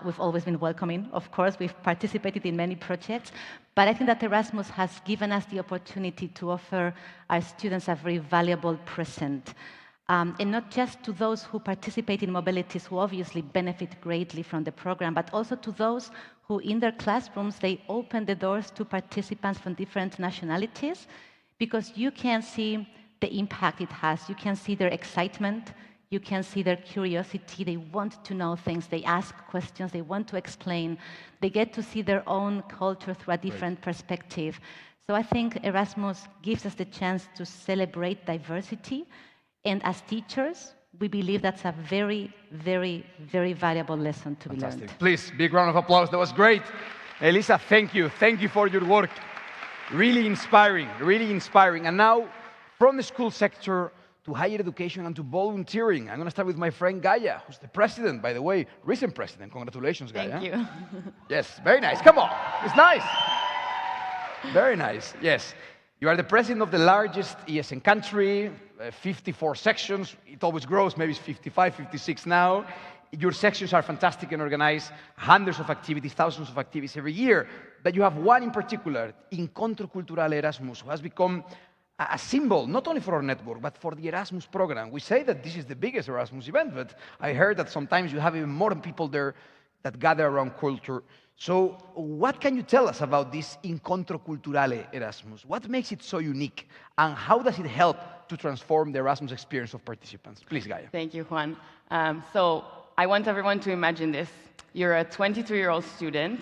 Speaker 16: We've always been welcoming, of course. We've participated in many projects. But I think that Erasmus has given us the opportunity to offer our students a very valuable present. And not just to those who participate in mobilities, who obviously benefit greatly from the program, but also to those who in their classrooms, they open the doors to participants from different nationalities, because you can see the impact it has. You can see their excitement. You can see their curiosity. They want to know things. They ask questions. They want to explain. They get to see their own culture through a different perspective. So I think Erasmus gives us the chance to celebrate diversity. And as teachers, we believe that's a very, very, very valuable lesson to be learned.
Speaker 1: Please, big round of applause. That was great. Elisa, thank you. Thank you for your work. Really inspiring, really inspiring. And now, from the school sector to higher education and to volunteering. I'm going to start with my friend Gaia, who's the president, by the way, recent president. Congratulations, Gaia.
Speaker 17: Thank you.
Speaker 1: Yes, very nice. Come on. It's nice. Very nice. Yes. You are the president of the largest ESN country, 54 sections. It always grows. Maybe it's 55, 56 now. Your sections are fantastic and organized, hundreds of activities, thousands of activities every year. But you have one in particular, Encuentro Cultural Erasmus, who has become a symbol, not only for our network, but for the Erasmus program. We say that this is the biggest Erasmus event, but I heard that sometimes you have even more people there that gather around culture. So what can you tell us about this Encuentro Culturale Erasmus? What makes it so unique, and how does it help to transform the Erasmus experience of participants. Please, Gaia.
Speaker 17: Thank you, Juan. So I want everyone to imagine this. You're a 22-year-old student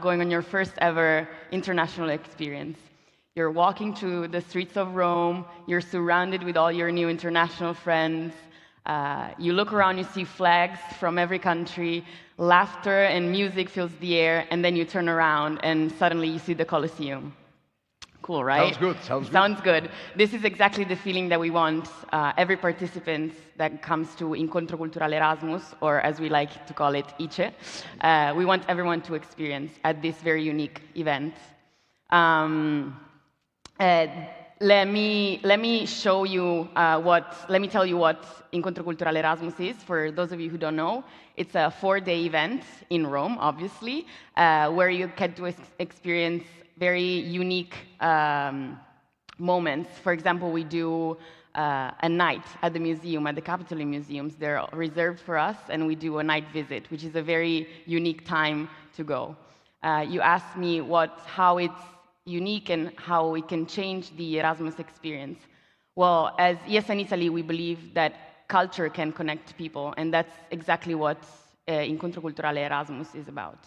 Speaker 17: going on your first ever international experience. You're walking through the streets of Rome. You're surrounded with all your new international friends. You look around, you see flags from every country, laughter and music fills the air, and then you turn around and suddenly you see the Colosseum. Cool, right?
Speaker 1: Sounds good.
Speaker 17: This is exactly the feeling that we want every participant that comes to Incontro Cultural Erasmus, or as we like to call it, ICE. We want everyone to experience at this very unique event. Let me show you let me tell you what Incontro Cultural Erasmus is, for those of you who don't know. It's a 4-day event in Rome, obviously, where you get to experience very unique moments. For example, we do a night at the museum, at the Capitoline Museums. They're reserved for us, and we do a night visit, which is a very unique time to go. You asked me how it's unique and how we can change the Erasmus experience. Well, as Yes in Italy, we believe that culture can connect people, and that's exactly what Incontro Culturale Erasmus is about.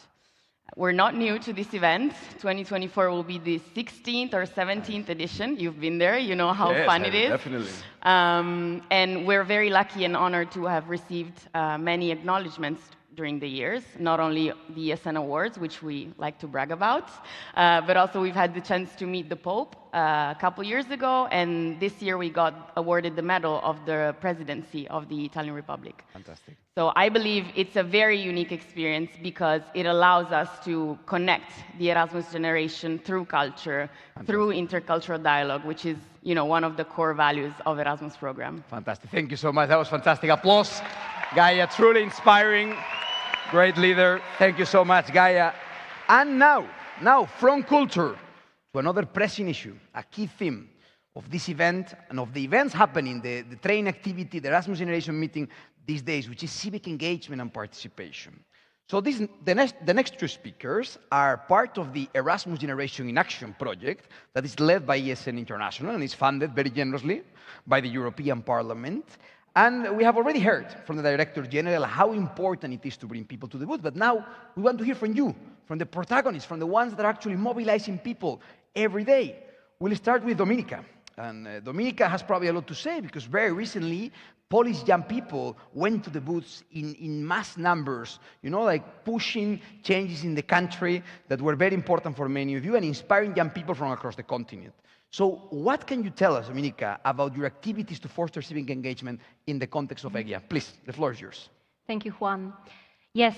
Speaker 17: We're not new to this event. 2024 will be the 16th or 17th edition. You've been there, you know how fun it is.
Speaker 1: Definitely.
Speaker 17: And we're very lucky and honored to have received many acknowledgements during the years, not only the ESN Awards, which we like to brag about, but also we've had the chance to meet the Pope a couple years ago, and this year we got awarded the medal of the presidency of the Italian Republic.
Speaker 1: Fantastic.
Speaker 17: So I believe it's a very unique experience because it allows us to connect the Erasmus generation through culture, through intercultural dialogue, which is, you know, one of the core values of Erasmus program.
Speaker 1: Fantastic. Thank you so much. That was fantastic. Applause. Gaia, truly inspiring. Great leader. Thank you so much, Gaia. And now from culture to another pressing issue, a key theme of this event and of the events happening, the train activity, the Erasmus Generation meeting these days, which is civic engagement and participation. So the next two speakers are part of the Erasmus Generation in Action project that is led by ESN International and is funded very generously by the European Parliament. And we have already heard from the Director General how important it is to bring people to the booth, but now we want to hear from you, from the protagonists, from the ones that are actually mobilizing people every day. We'll start with Dominica. And Dominica has probably a lot to say because very recently, Polish young people went to the booths in mass numbers, you know, like pushing changes in the country that were very important for many of you and inspiring young people from across the continent. So what can you tell us, Dominica, about your activities to foster civic engagement in the context of EGIA? Please, the floor is yours.
Speaker 18: Thank you, Juan. Yes,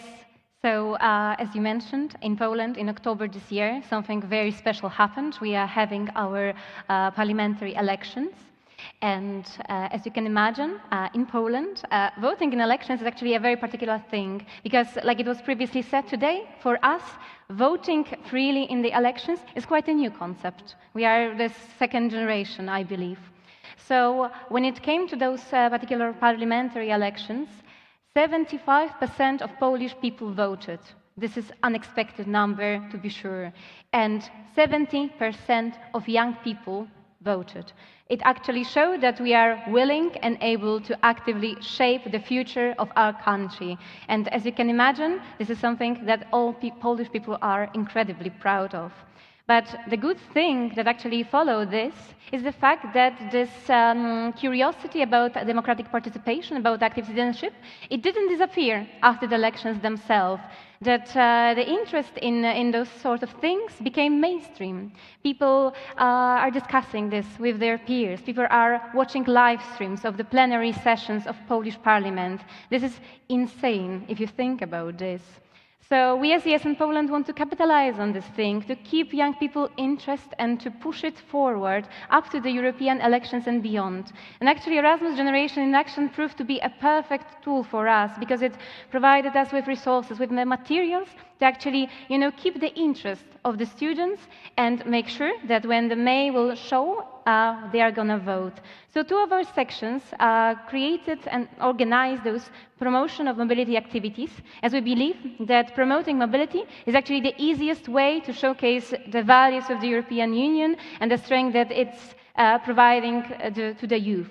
Speaker 18: so as you mentioned, in Poland in October this year, something very special happened. We are having our parliamentary elections. And as you can imagine, in Poland, voting in elections is actually a very particular thing because, like it was previously said today, for us, voting freely in the elections is quite a new concept. We are the second generation, I believe. So when it came to those particular parliamentary elections, 75% of Polish people voted. This is an unexpected number, to be sure. And 70% of young people voted. It actually showed that we are willing and able to actively shape the future of our country. And as you can imagine, this is something that all Polish people are incredibly proud of. But the good thing that actually followed this is the fact that this curiosity about democratic participation, about active citizenship, it didn't disappear after the elections themselves. That the interest in those sort of things became mainstream. People are discussing this with their peers. People are watching live streams of the plenary sessions of Polish Parliament. This is insane if you think about this. So we as ESN Poland want to capitalize on this thing, to keep young people interested and to push it forward up to the European elections and beyond. And actually Erasmus Generation in Action proved to be a perfect tool for us because it provided us with resources, with the materials to actually, keep the interest of the students and make sure that when the May will show, they are going to vote. So two of our sections created and organized those promotion of mobility activities, as we believe that promoting mobility is actually the easiest way to showcase the values of the European Union and the strength that it's providing to the youth.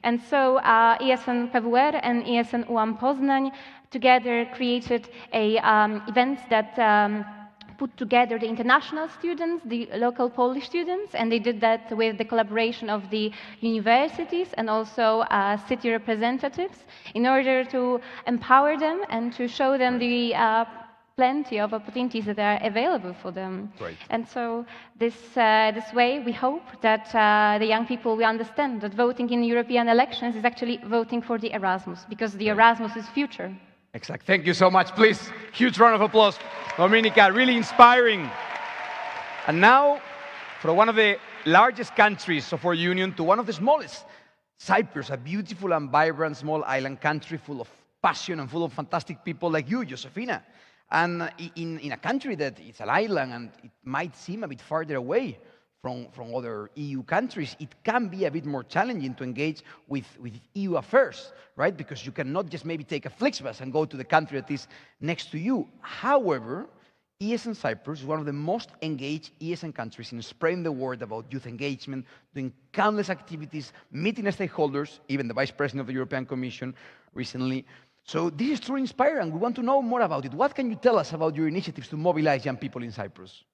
Speaker 18: And so ESN PWR and ESN UAM Poznań together created a event that put together the international students, the local Polish students, and they did that with the collaboration of the universities and also city representatives in order to empower them and to show them the plenty of opportunities that are available for them.
Speaker 1: Right.
Speaker 18: And so this way we hope that the young people will understand that voting in European elections is actually voting for the Erasmus, because the Erasmus is future.
Speaker 1: Exactly. Thank you so much. Please, huge round of applause. Dominica, really inspiring. And now, from one of the largest countries of our union to one of the smallest, Cyprus, a beautiful and vibrant small island country full of passion and full of fantastic people like you, Josefina. And in a country that is an island and it might seem a bit farther away from other EU countries, it can be a bit more challenging to engage with EU affairs, right? Because you cannot just maybe take a Flixbus and go to the country that is next to you. However, ESN Cyprus is one of the most engaged ESN countries in spreading the word about youth engagement, doing countless activities, meeting stakeholders, even the Vice President of the European Commission recently. So this is truly inspiring, and we want to know more about it. What can you tell us about your initiatives to mobilize young people in Cyprus?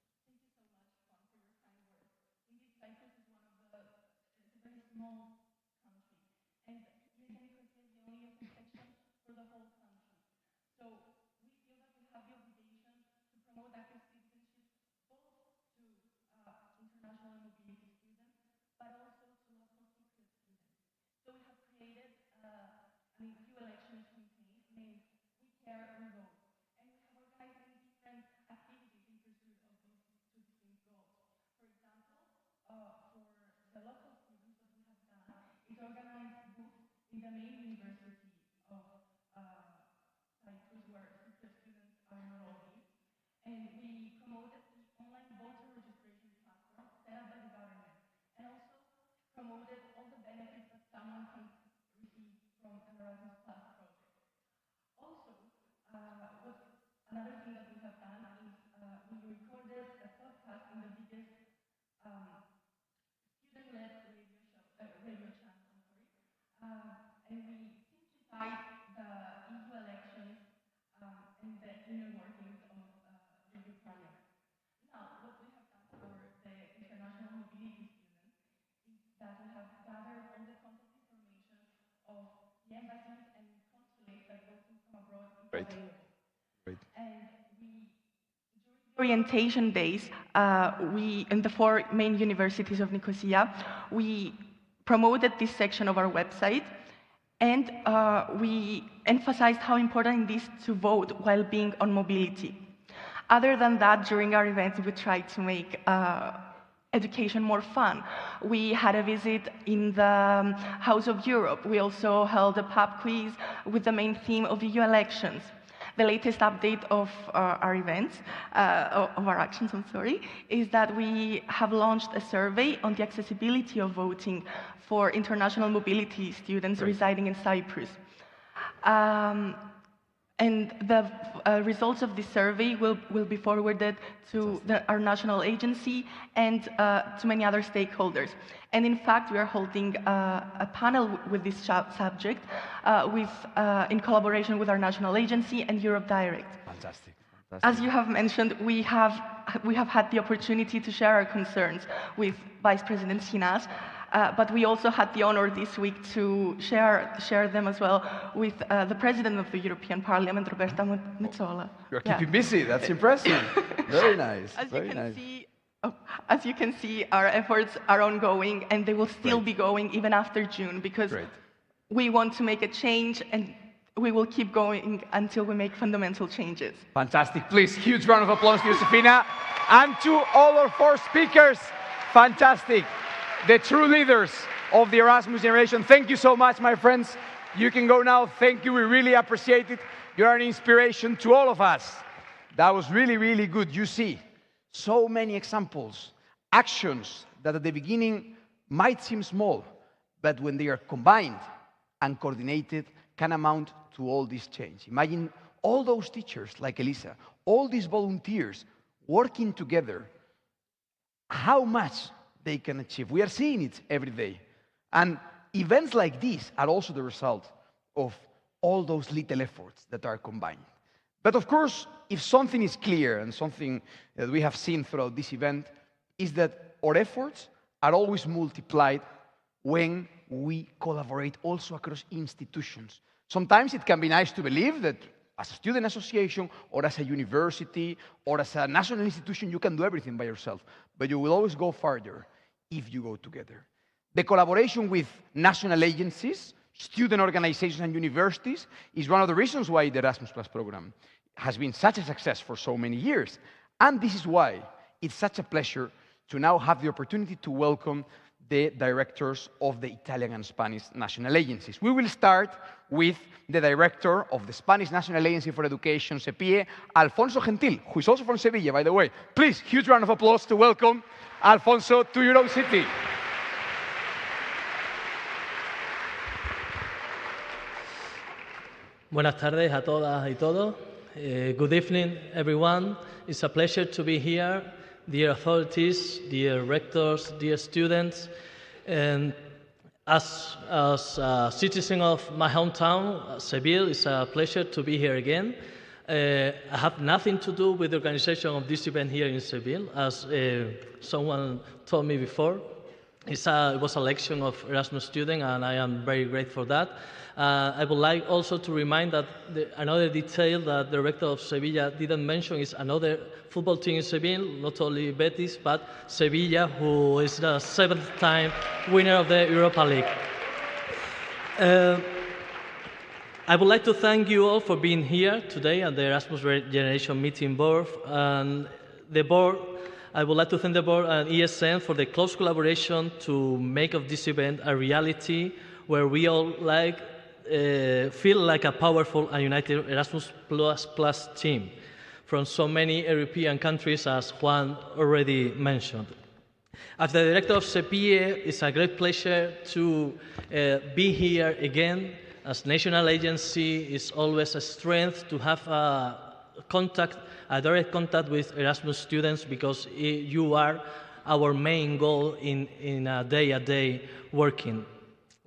Speaker 1: Great. Great.
Speaker 19: Orientation days, in the 4 main universities of Nicosia, we promoted this section of our website, and we emphasized how important it is to vote while being on mobility. Other than that, during our events, we tried to make education more fun. We had a visit in the House of Europe. We also held a pub quiz with the main theme of EU elections. The latest update of our events, of our actions, I'm sorry, is that we have launched a survey on the accessibility of voting for international mobility students residing in Cyprus. And the results of this survey will be forwarded to our national agency and to many other stakeholders. And in fact, we are holding a panel with this subject in collaboration with our national agency and Europe Direct.
Speaker 1: Fantastic.
Speaker 19: As you have mentioned, we have had the opportunity to share our concerns with Vice President Sinas, but we also had the honor this week to share them as well with the President of the European Parliament, Roberta Metsola.
Speaker 1: You're keeping busy. That's impressive. Very nice.
Speaker 19: As you can see, our efforts are ongoing, and they will still be going even after June, because we want to make a change, and we will keep going until we make fundamental changes.
Speaker 1: Fantastic. Please, huge round of applause to Josefina and to all our 4 speakers. Fantastic. The true leaders of the Erasmus generation. Thank you so much, my friends. You can go now. Thank you. We really appreciate it. You are an inspiration to all of us. That was really, really good. You see, so many examples, actions that at the beginning might seem small, but when they are combined and coordinated, can amount to all this change. Imagine all those teachers like Elisa, all these volunteers working together, how much they can achieve. We are seeing it every day. And events like this are also the result of all those little efforts that are combined. But of course, if something is clear, and something that we have seen throughout this event, is that our efforts are always multiplied when we collaborate also across institutions. Sometimes it can be nice to believe that as a student association, or as a university, or as a national institution, you can do everything by yourself. But you will always go farther if you go together. The collaboration with national agencies, student organizations, and universities is one of the reasons why the Erasmus Plus program has been such a success for so many years. And this is why it's such a pleasure to now have the opportunity to welcome the directors of the Italian and Spanish national agencies. We will start with the director of the Spanish National Agency for Education, SEPIE, Alfonso Gentil, who is also from Seville, by the way. Please, huge round of applause to welcome Alfonso to your own city.
Speaker 20: Buenas tardes a todas y todos. Good evening, everyone. It's a pleasure to be here. Dear authorities, dear rectors, dear students, and as a citizen of my hometown, Seville, it's a pleasure to be here again. I have nothing to do with the organization of this event here in Seville, as someone told me before. It was an election of Erasmus students, and I am very grateful for that. I would like also to remind that another detail that the rector of Sevilla didn't mention is another football team in Seville, not only Betis, but Sevilla, who is the 7th time winner of the Europa League. I would like to thank you all for being here today at the Erasmus Generation Meeting Board. And the board, I would like to thank the board and ESN for the close collaboration to make of this event a reality where we all feel like a powerful and united Erasmus Plus team from so many European countries, as Juan already mentioned. As the director of SEPIE, it's a great pleasure to be here again. As national agency, it's always a strength to have a direct contact with Erasmus students, because you are our main goal in a day-to-day working.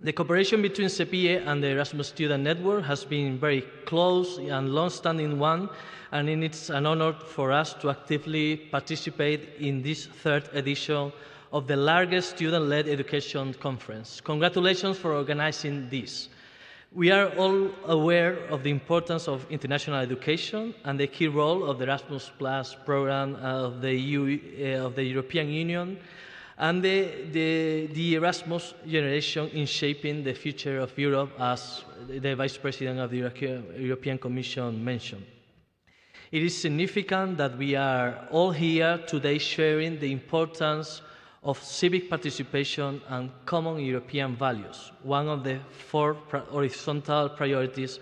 Speaker 20: The cooperation between SEPIE and the Erasmus Student Network has been very close and long-standing one, and it's an honor for us to actively participate in this 3rd edition of the largest student-led education conference. Congratulations for organizing this. We are all aware of the importance of international education and the key role of the Erasmus Plus program of the European Union and the Erasmus generation in shaping the future of Europe, as the Vice President of the European Commission mentioned. It is significant that we are all here today sharing the importance of civic participation and common European values, one of the 4 horizontal priorities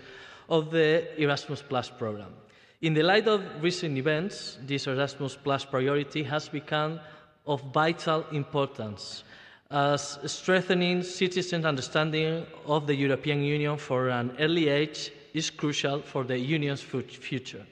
Speaker 20: of the Erasmus Plus program. In the light of recent events, this Erasmus Plus priority has become of vital importance, as strengthening citizens' understanding of the European Union for an early age is crucial for the Union's future.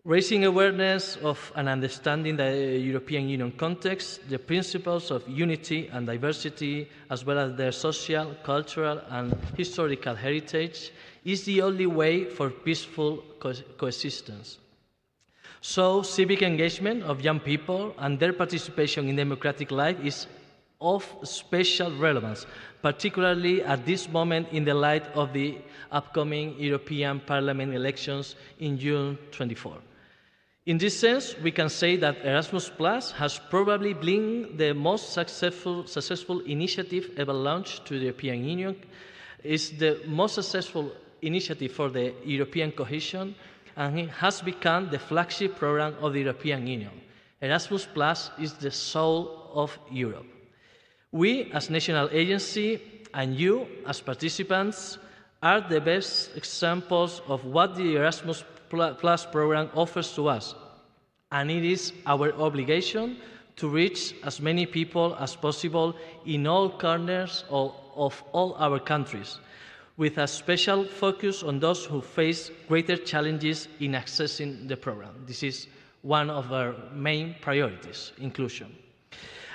Speaker 20: Raising awareness of and understanding the European Union context, the principles of unity and diversity, as well as their social, cultural, and historical heritage, is the only way for peaceful coexistence. So, civic engagement of young people and their participation in democratic life is of special relevance, particularly at this moment in the light of the upcoming European Parliament elections in June 24. In this sense, we can say that Erasmus Plus has probably been the most successful initiative ever launched to the European Union. It's the most successful initiative for the European cohesion, and it has become the flagship program of the European Union. Erasmus Plus is the soul of Europe. We, as national agency, and you, as participants, are the best examples of what the Erasmus Plus program offers to us, and it is our obligation to reach as many people as possible in all corners of all our countries, with a special focus on those who face greater challenges in accessing the program. This is one of our main priorities, inclusion.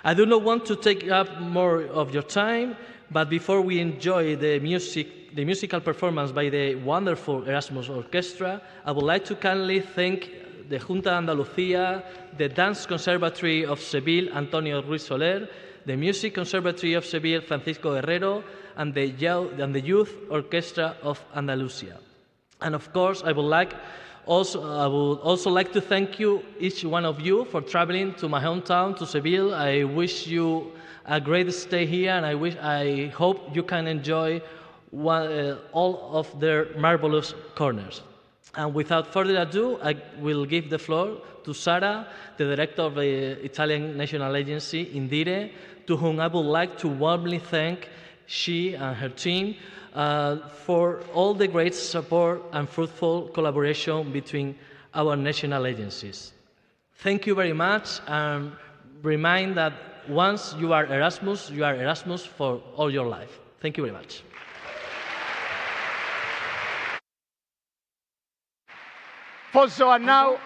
Speaker 20: I do not want to take up more of your time, but before we enjoy the musical performance by the wonderful Erasmus Orchestra, I would like to kindly thank the Junta de Andalucía, the Dance Conservatory of Seville, Antonio Ruiz Soler, the Music Conservatory of Seville, Francisco Guerrero, and the Youth Orchestra of Andalusia. And of course, I would also like to thank you, each one of you, for traveling to my hometown, to Seville. I wish you a great stay here, and I hope you can enjoy all of their marvelous corners. And without further ado, I will give the floor to Sara, the director of the Italian National Agency, INDIRE, to whom I would like to warmly thank she and her team for all the great support and fruitful collaboration between our national agencies. Thank you very much, and remind that once you are Erasmus for all your life. Thank you very much.
Speaker 1: Also, and now,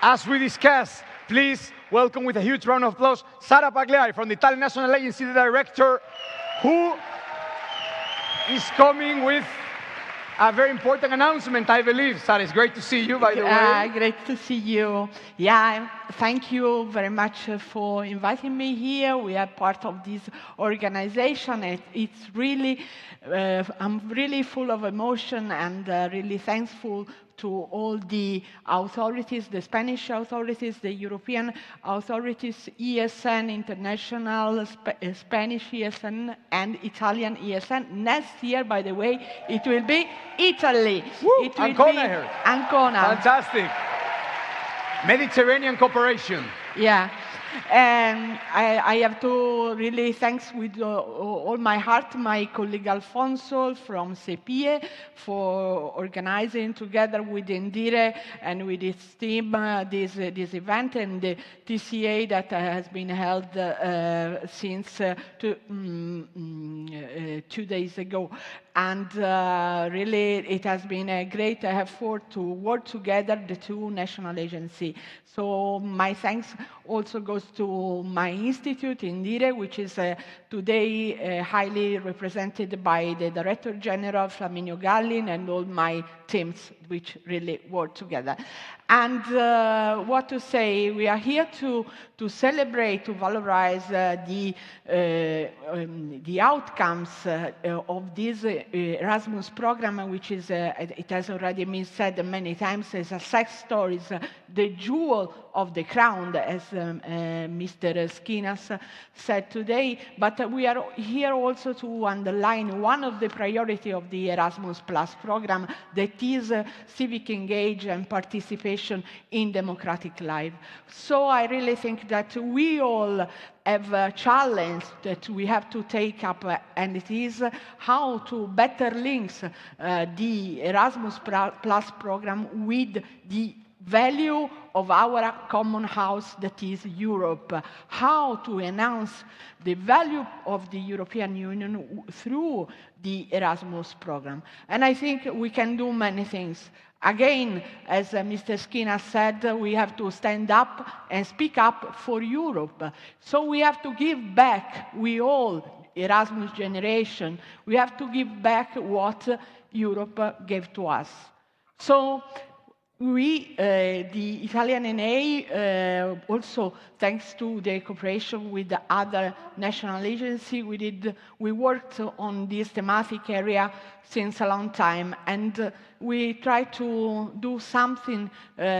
Speaker 1: as we discuss, please welcome with a huge round of applause Sara Pagliari from the Italian National Agency, the director, who is coming with a very important announcement, I believe. Sara, it's great to see you, by the way.
Speaker 21: Great to see you. Yeah, thank you very much for inviting me here. We are part of this organization. It's really, I'm really full of emotion and really thankful to all the authorities, the Spanish authorities, the European authorities, ESN, International, Spanish ESN, and Italian ESN. Next year, by the way, it will be Italy.
Speaker 1: Woo,
Speaker 21: it will
Speaker 1: Ancona
Speaker 21: be
Speaker 1: here.
Speaker 21: Ancona.
Speaker 1: Fantastic. Mediterranean cooperation.
Speaker 21: Yeah. And I have to really thanks with all my heart my colleague Alfonso from CEPIE for organizing together with INDIRE and with its team this event, and the TCA that has been held since 2 days ago. And really, it has been a great effort to work together, the two national agencies. So my thanks also goes to my institute, INDIRE, which is today highly represented by the Director General, Flaminio Gallin, and all my teams, which really work together. And what to say, we are here to celebrate, to valorize the outcomes of this Erasmus program, which is, it has already been said many times, is a success story, the jewel of the crown, as Mr. Skinas said today. But we are here also to underline one of the priorities of the Erasmus Plus program, that is civic engagement and participation in democratic life. So I really think that we all have a challenge that we have to take up, and it is how to better link the Erasmus Plus program with the value of our common house, that is Europe. How to enhance the value of the European Union through the Erasmus program. And I think we can do many things. Again, as Mr. Skinner said, we have to stand up and speak up for Europe. So we have to give back, we all, Erasmus generation, we have to give back what Europe gave to us. So we, the Italian NA, also thanks to the cooperation with the other national agencies, we worked on this thematic area since a long time, and we try to do something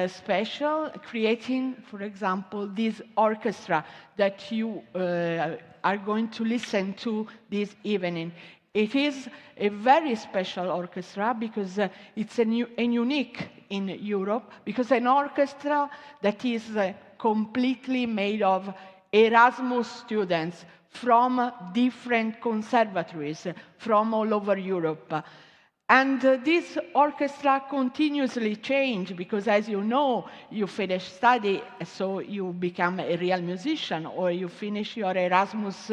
Speaker 21: special, creating, for example, this orchestra that you are going to listen to this evening. It is a very special orchestra because it's a unique in Europe, because an orchestra that is completely made of Erasmus students from different conservatories from all over Europe. And this orchestra continuously changes because, as you know, you finish study, so you become a real musician, or you finish your Erasmus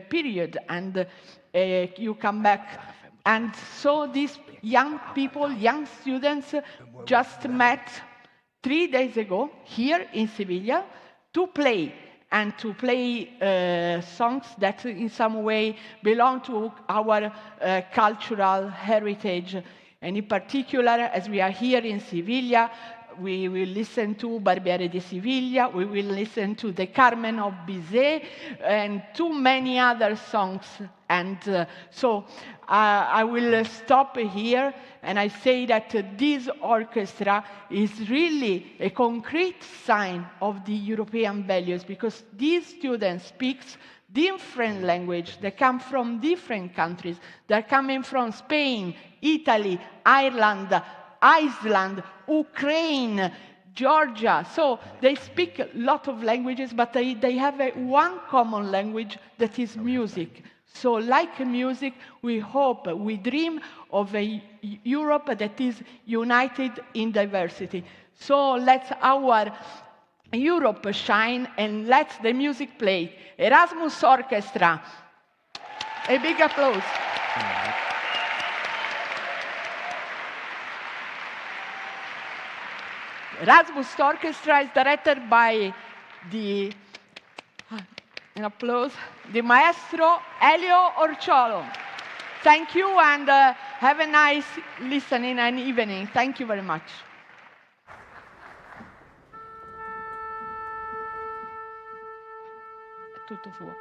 Speaker 21: period and you come back. And so these young people, young students, just met 3 days ago here in Seville to play. and to play songs that in some way belong to our cultural heritage. And in particular, as we are here in Seville, we will listen to Barbiere di Siviglia, we will listen to the Carmen of Bizet, and too many other songs. And so I will stop here, and I say that this orchestra is really a concrete sign of the European values, because these students speak different language. They come from different countries. They're coming from Spain, Italy, Ireland, Iceland, Ukraine, Georgia. So they speak a lot of languages, but they have one common language, that is music. So like music, we hope, we dream of a Europe that is united in diversity. So let our Europe shine, and let the music play. Erasmus Orchestra. A big applause. Erasmus Orchestra is directed by the maestro Elio Orchestral. Thank you, and have a nice listening and evening. Thank you very much. Tutto suo.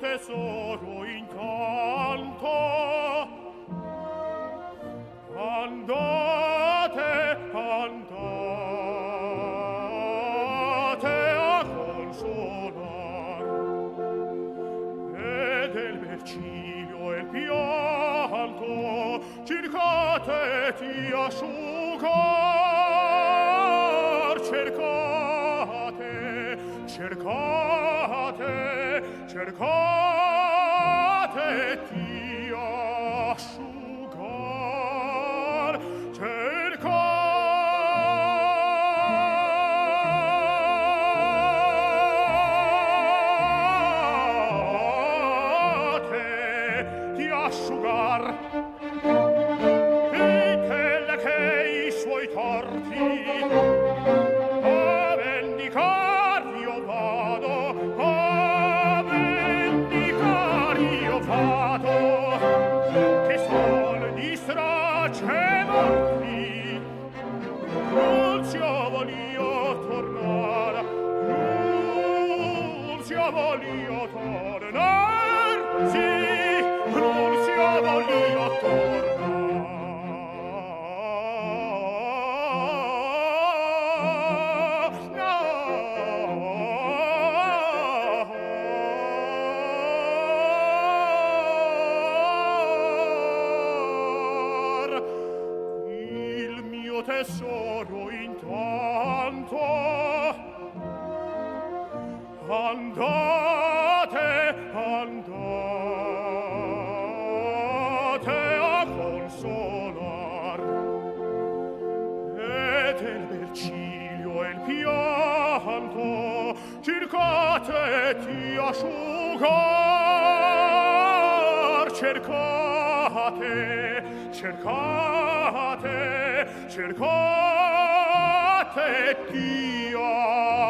Speaker 2: tesoro intanto. Andate, andate a consolar, e del merciglio e il pianto cercate di asciugar, cercate, cercate, cercate di asciugar, cercate di asciugar, e quelle che i suoi torti a vendicar io vado, a vendicar io vado, che sol distrace morti, non sia volio tornar, non sia volio tornar, sì, non sia volio tornar. sono intanto andate, andate a consolar e del bel ciglio e il pianto cercate di asciugar, cercate, cercate, cercate di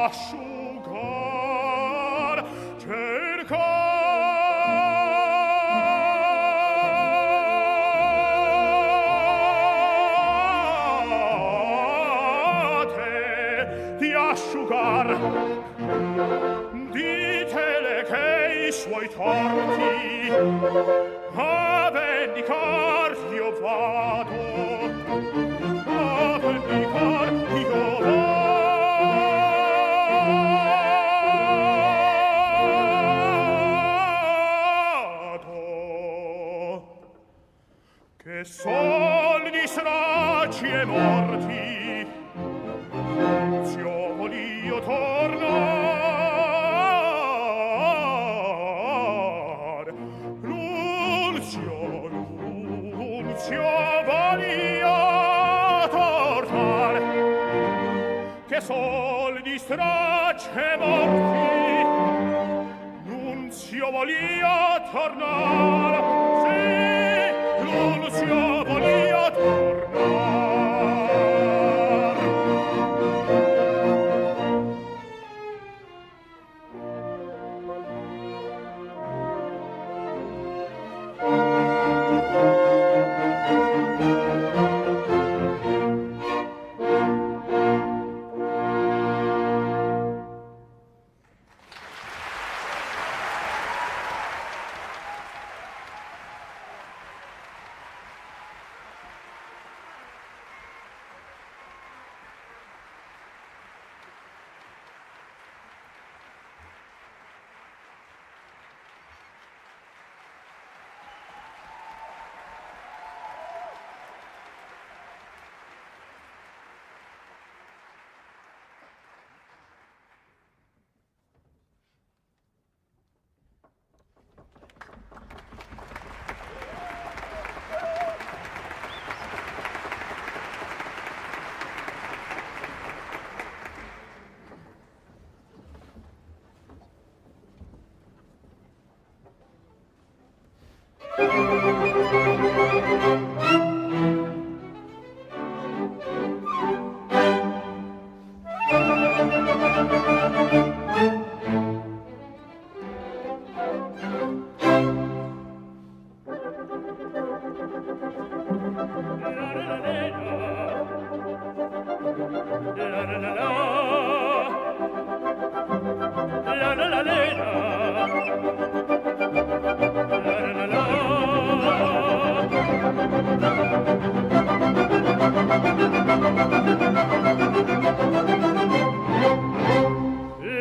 Speaker 2: asciugar, cercate di asciugar. Ditele che i suoi torti a vendicar io vado, a vendicar io vado. Che sol di stracci e morti zio volio tornar, Nunzio, Nunzio volio tornar, che sol di stracci e morti Nunzio volio tornar, sì, Nunzio volio tornar.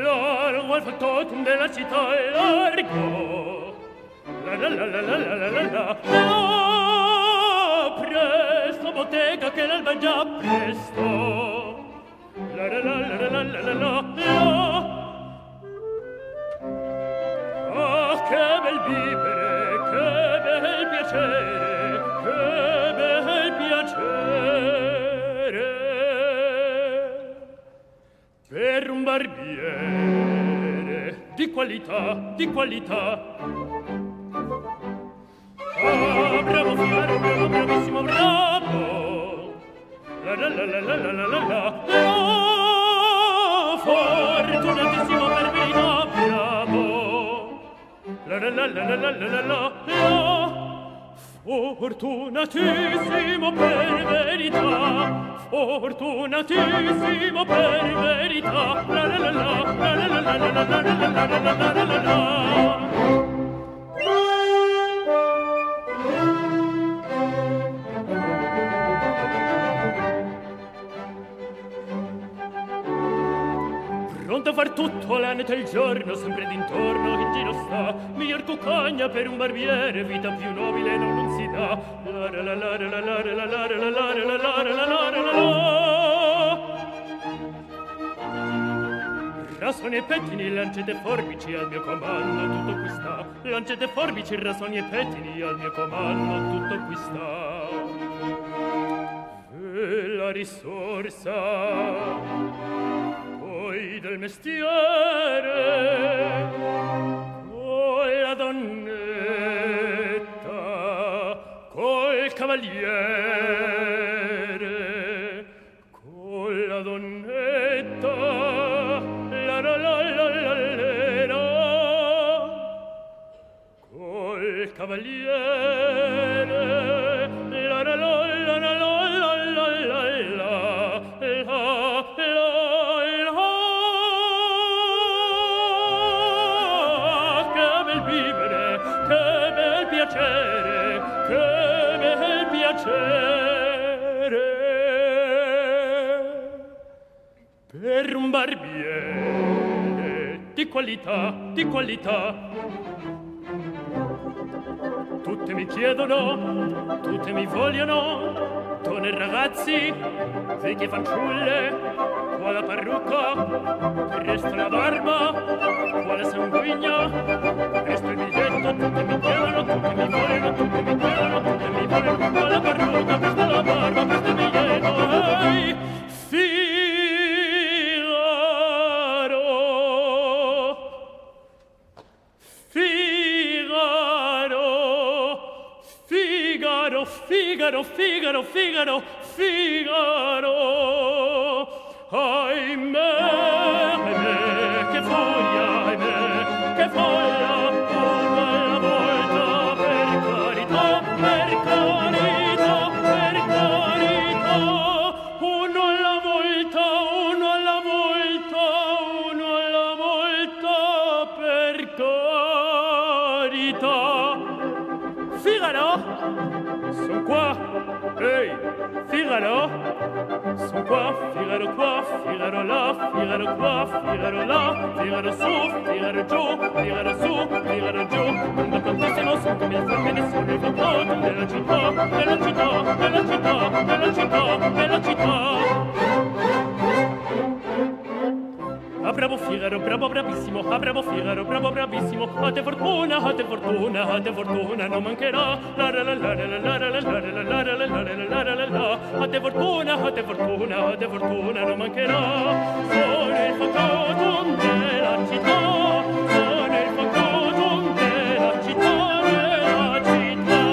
Speaker 3: Largo al factotum della città è largo, la la la la la la la la la. Presto bottega che l'alba è già presto, la la la la la la la la la. Ah, che bel vivere, che bel piacere, che bel piacere per un barbiere di qualità, di qualità. Ah, bravo fiero, bravo, bravissimo, bravo, la la la la la la la la la. Fortunatissimo per verità, bravo, la la la la la la la la la. Fortunatissimo per verità, fortunatissimo per verità, la la la la la la la la la la la la la. Pronto a far tutto tutto l'anno e il giorno, sempre d'intorno in giro sta, miglior cuccagna per un barbiere, vita più nobile non si dà. La la la la la la la la la la la la la la la la. Rasoni e pettini, lancette forbici al mio comando, tutto qui sta. Lancette forbici, rasoni e pettini al mio comando, tutto qui sta. E la risorsa poi del mestiere con la donnetta, col cavaliere, con la donnetta, la la la la la la, col cavaliere, la la la la la la. Per un barbiere di qualità, tutte mi chiedono, tutte mi vogliono, donne e ragazzi, vecchie fanciulle, qua la parrucca, presto la barba, qua la sanguigna, presto il biglietto, tutte mi chiedono, tutte mi vogliono, tutte mi chiedono, tutte mi vogliono, qua la parrucca, presto la barba, presto il biglietto, ehi, Figaro, ahimè, che furia, ahimè, che folla, uno alla volta, per carità, per carità, per carità, uno alla volta, uno alla volta, uno alla volta, per carità. Figaro, son qua. Ehi, Figaro, son qua, Figaro là, Figaro qua, Figaro là, Figaro su, Figaro giù, Figaro su, Figaro giù, quando tantissimo sotto mia femmine sono il vantaggio della città, della città, della città, della città, della città. Ah, bravo Figaro, bravo bravissimo, ah, bravo Figaro, bravo bravissimo, a te fortuna, a te fortuna, a te fortuna non mancherà, la la la la la la la la la la la la la la, a te fortuna, a te fortuna, a te fortuna non mancherà. Sono il factotum della città, sono il factotum della città, della città.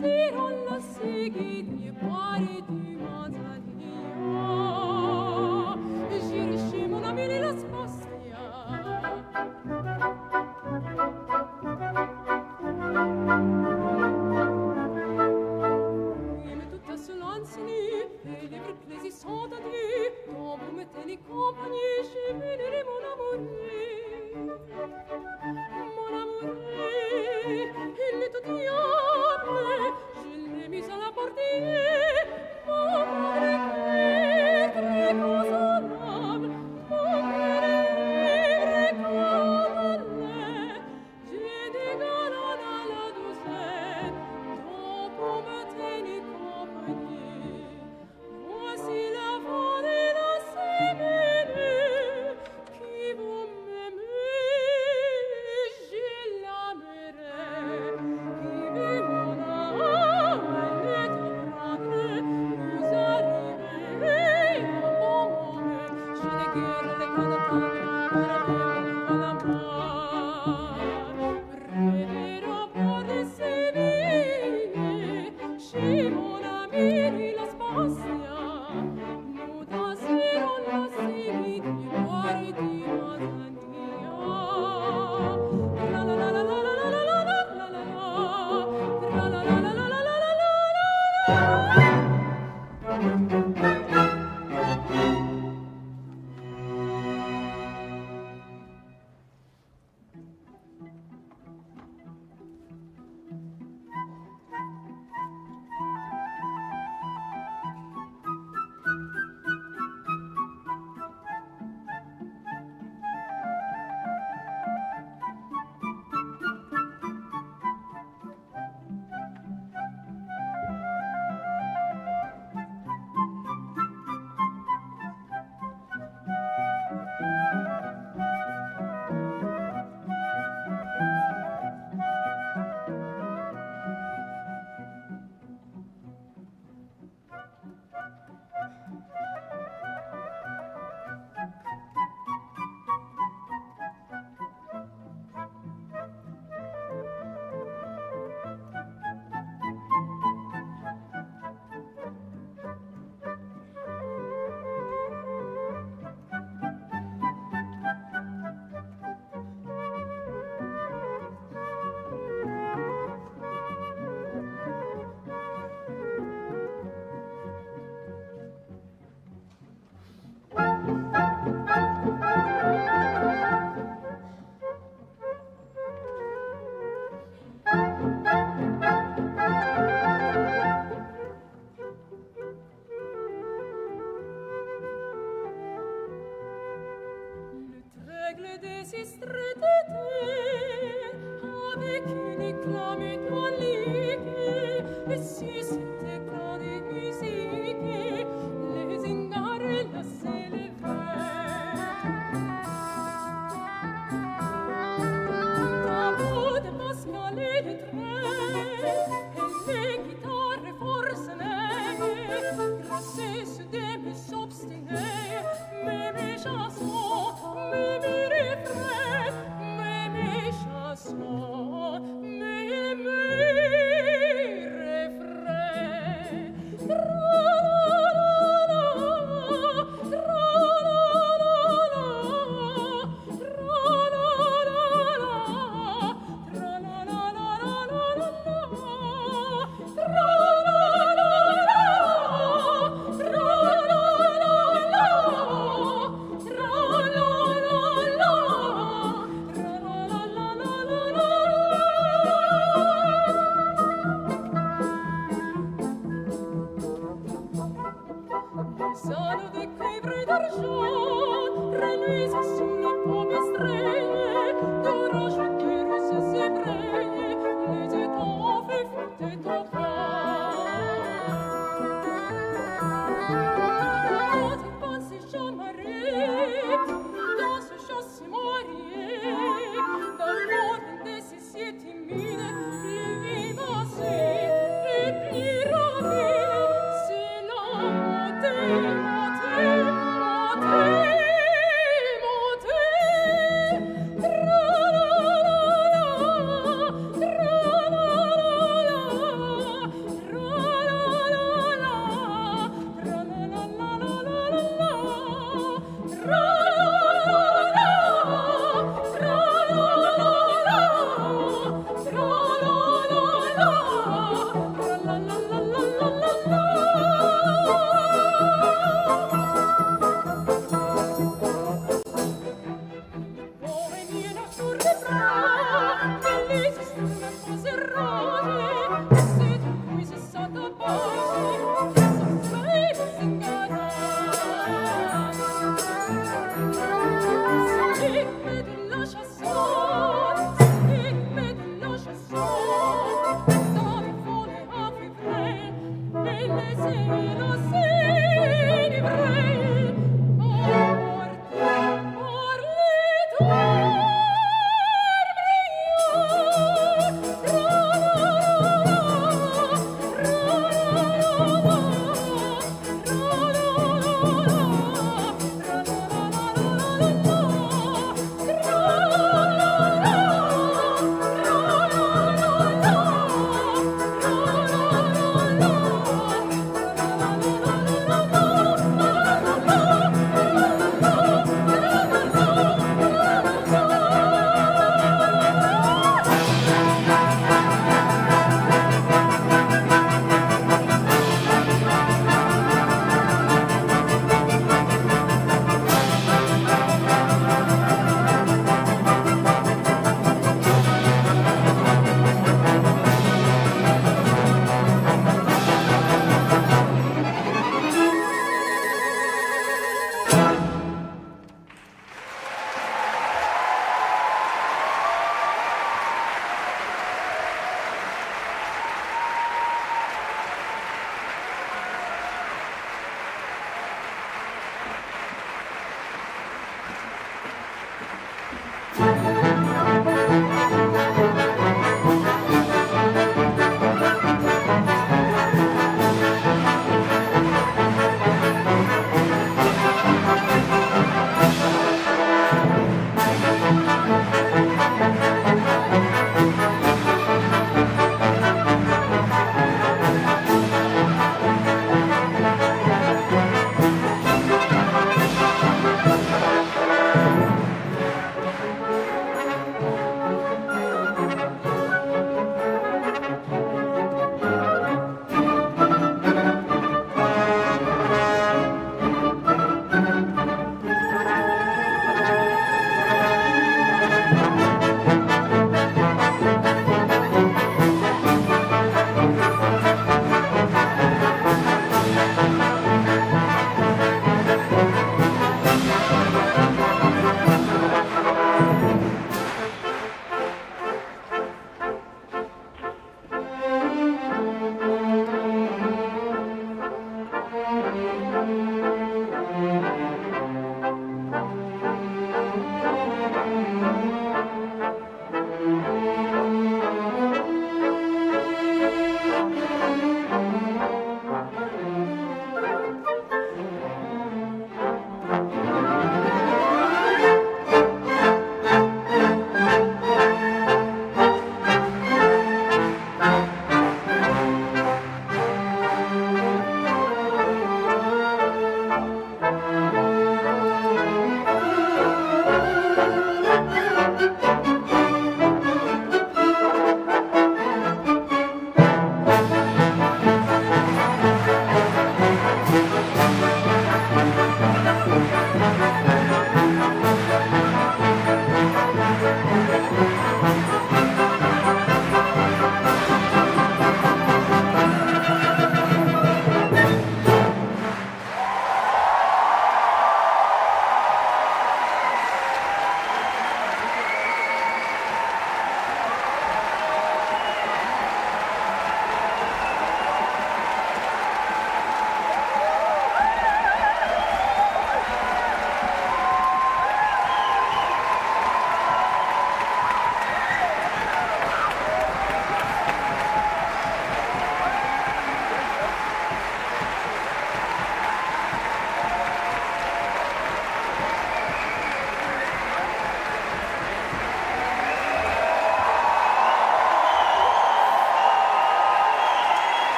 Speaker 4: Mon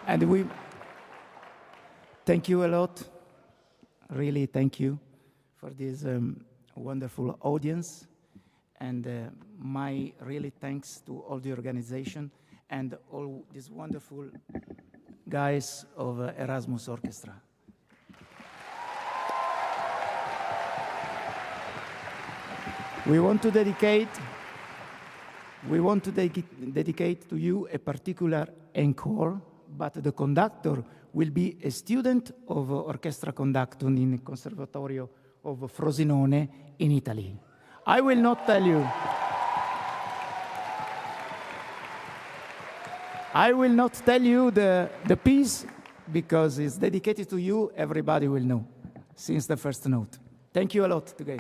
Speaker 4: And we thank you a lot. Really, thank you for this wonderful audience. And my really thanks to all the organization and all these wonderful guys of Erasmus Orchestra. We want to dedicate to you a particular encore, but the conductor will be a student of orchestra conducting in the Conservatorio of Frosinone in Italy. I will not tell you. I will not tell you the piece because it's dedicated to you. Everybody will know since the first note. Thank you a lot today.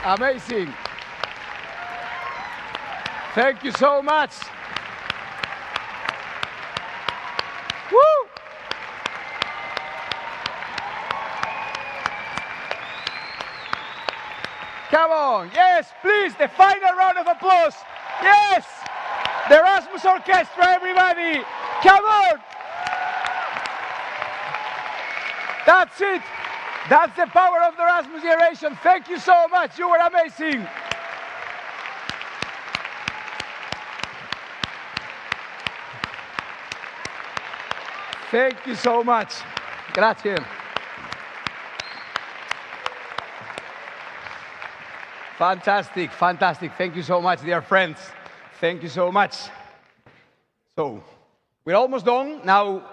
Speaker 1: Amazing. Thank you so much. Woo! Come on. Yes, please, the final round of applause. Yes! The Erasmus Orchestra, everybody. Come on. That's it. That's the power of the Erasmus generation. Thank you so much. You were amazing. Thank you so much. Grazie. Fantastic, fantastic. Thank you so much, dear friends. Thank you so much. So, we're almost done. Now,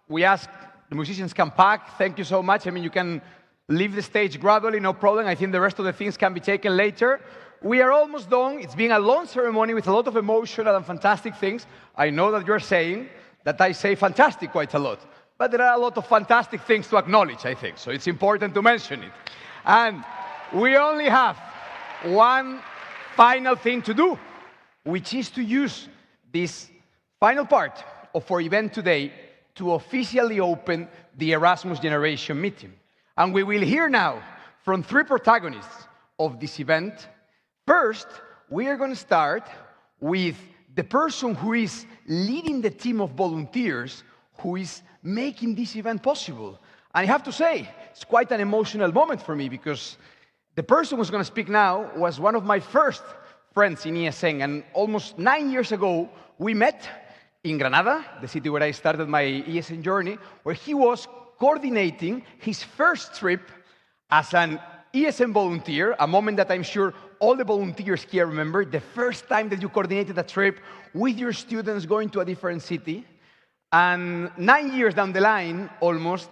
Speaker 1: we ask the musicians can pack. Thank you so much. I mean, you can leave the stage gradually, no problem. I think the rest of the things can be taken later. We are almost done. It's been a long ceremony with a lot of emotional and fantastic things. I know that you're saying that I say fantastic quite a lot. But there are a lot of fantastic things to acknowledge, I think. So it's important to mention it. And we only have one final thing to do, which is to use this final part of our event today to officially open the Erasmus Generation meeting. And we will hear now from three protagonists of this event. First, we are going to start with the person who is leading the team of volunteers who is making this event possible. And I have to say, it's quite an emotional moment for me because the person who's going to speak now was one of my first friends in ESN, and almost 9 years ago, we met in Granada, the city where I started my ESN journey, where he was coordinating his first trip as an ESN volunteer, a moment that I'm sure all the volunteers here remember, the first time that you coordinated a trip with your students going to a different city. And 9 years down the line, almost,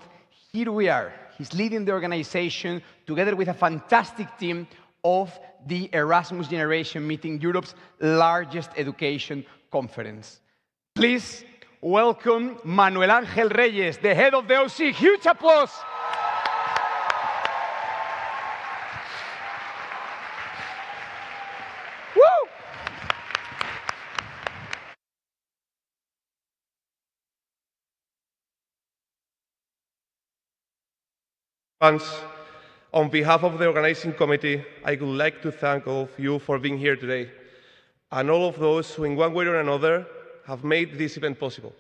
Speaker 1: here we are. He's leading the organization together with a fantastic team of the Erasmus Generation meeting, Europe's largest education conference. Please welcome Manuel Ángel Reyes, the head of the OC. Huge applause. Woo!
Speaker 5: On behalf of the organizing committee, I would like to thank all of you for being here today, and all of those who in one way or another have made this event possible.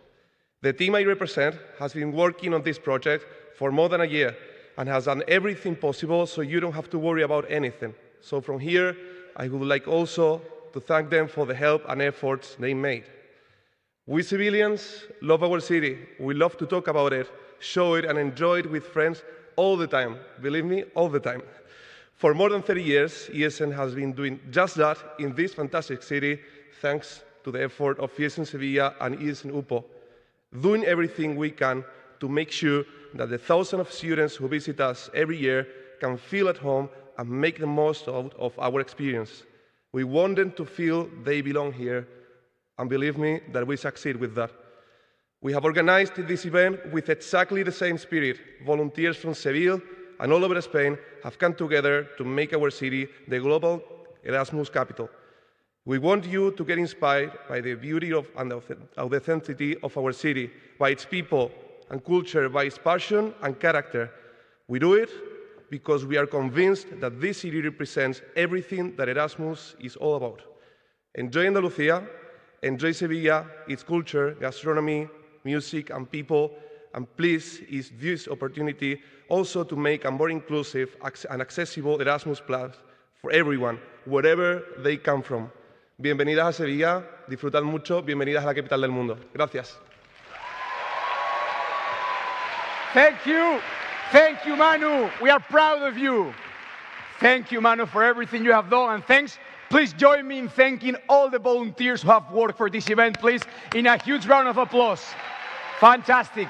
Speaker 5: The team I represent has been working on this project for more than a year and has done everything possible so you don't have to worry about anything. So from here, I would like also to thank them for the help and efforts they made. We civilians love our city. We love to talk about it, show it, and enjoy it with friends all the time. Believe me, all the time. For more than 30 years, ESN has been doing just that in this fantastic city, thanks to the effort of ESN Sevilla and ESN UPO, doing everything we can to make sure that the thousands of students who visit us every year can feel at home and make the most out of our experience. We want them to feel they belong here, and believe me that we succeed with that. We have organized this event with exactly the same spirit. Volunteers from Seville and all over Spain have come together to make our city the global Erasmus capital. We want you to get inspired by the beauty and the authenticity of our city, by its people and culture, by its passion and character. We do it because we are convinced that this city represents everything that Erasmus is all about. Enjoy Andalucía, enjoy Sevilla, its culture, gastronomy, music and people, and please use this opportunity also to make a more inclusive and accessible Erasmus Plus for everyone, wherever they come from. Bienvenidas a Sevilla, disfrutad mucho, bienvenidas a la capital del mundo. Gracias.
Speaker 1: Thank you, Manu. We are proud of you. Thank you, Manu, for everything you have done, and thanks. Please join me in thanking all the volunteers who have worked for this event, please, in a huge round of applause. Fantastic.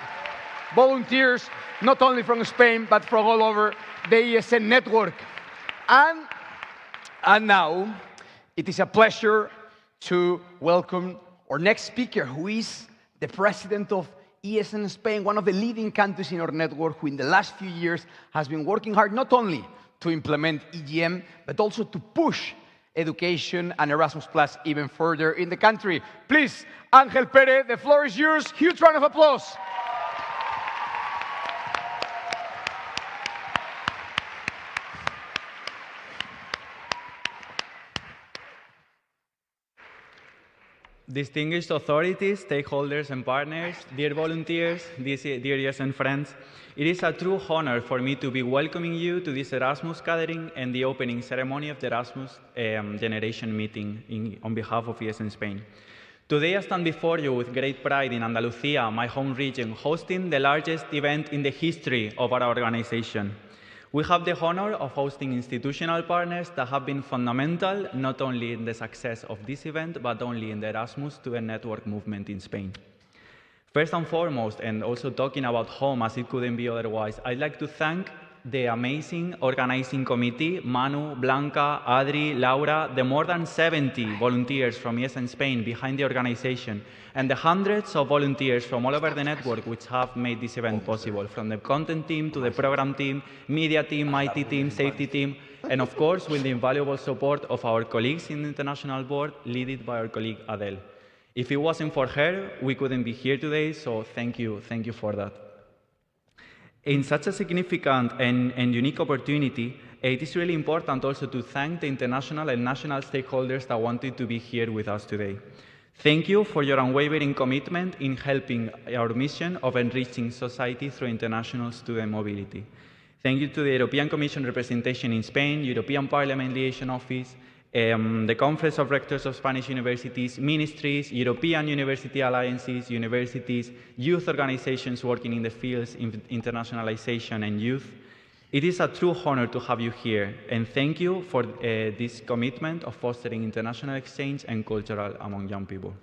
Speaker 1: Volunteers, not only from Spain, but from all over the ESN network. And now, it is a pleasure to welcome our next speaker, who is the president of ESN Spain, one of the leading countries in our network, who in the last few years has been working hard not only to implement EGM, but also to push education and Erasmus Plus even further in the country. Please, Ángel Pérez, the floor is yours. Huge round of applause.
Speaker 6: Distinguished authorities, stakeholders and partners, dear volunteers, dear ESN friends, it is a true honor for me to be welcoming you to this Erasmus gathering and the opening ceremony of the Erasmus Generation Meeting on behalf of ESN Spain. Today I stand before you with great pride in Andalusia, my home region, hosting the largest event in the history of our organization. We have the honor of hosting institutional partners that have been fundamental not only in the success of this event, but only in the Erasmus Student Network movement in Spain. First and foremost, and also talking about home as it couldn't be otherwise, I'd like to thank the amazing organizing committee, Manu, Blanca, Adri, Laura, the more than 70 volunteers from ESN Spain behind the organization, and the hundreds of volunteers from all over the network which have made this event possible, from the content team to the program team, media team, IT team, safety team, and of course with the invaluable support of our colleagues in the international board, led by our colleague Adele. If it wasn't for her, we couldn't be here today, so thank you for that. In such a significant and unique opportunity, it is really important also to thank the international and national stakeholders that wanted to be here with us today. Thank you for your unwavering commitment in helping our mission of enriching society through international student mobility. Thank you to the European Commission representation in Spain, European Parliament Liaison Office, the Conference of Rectors of Spanish Universities, ministries, European University Alliances, universities, youth organizations working in the fields of internationalization and youth. It is a true honor to have you here, and thank you for this commitment of fostering international exchange and cultural among young people.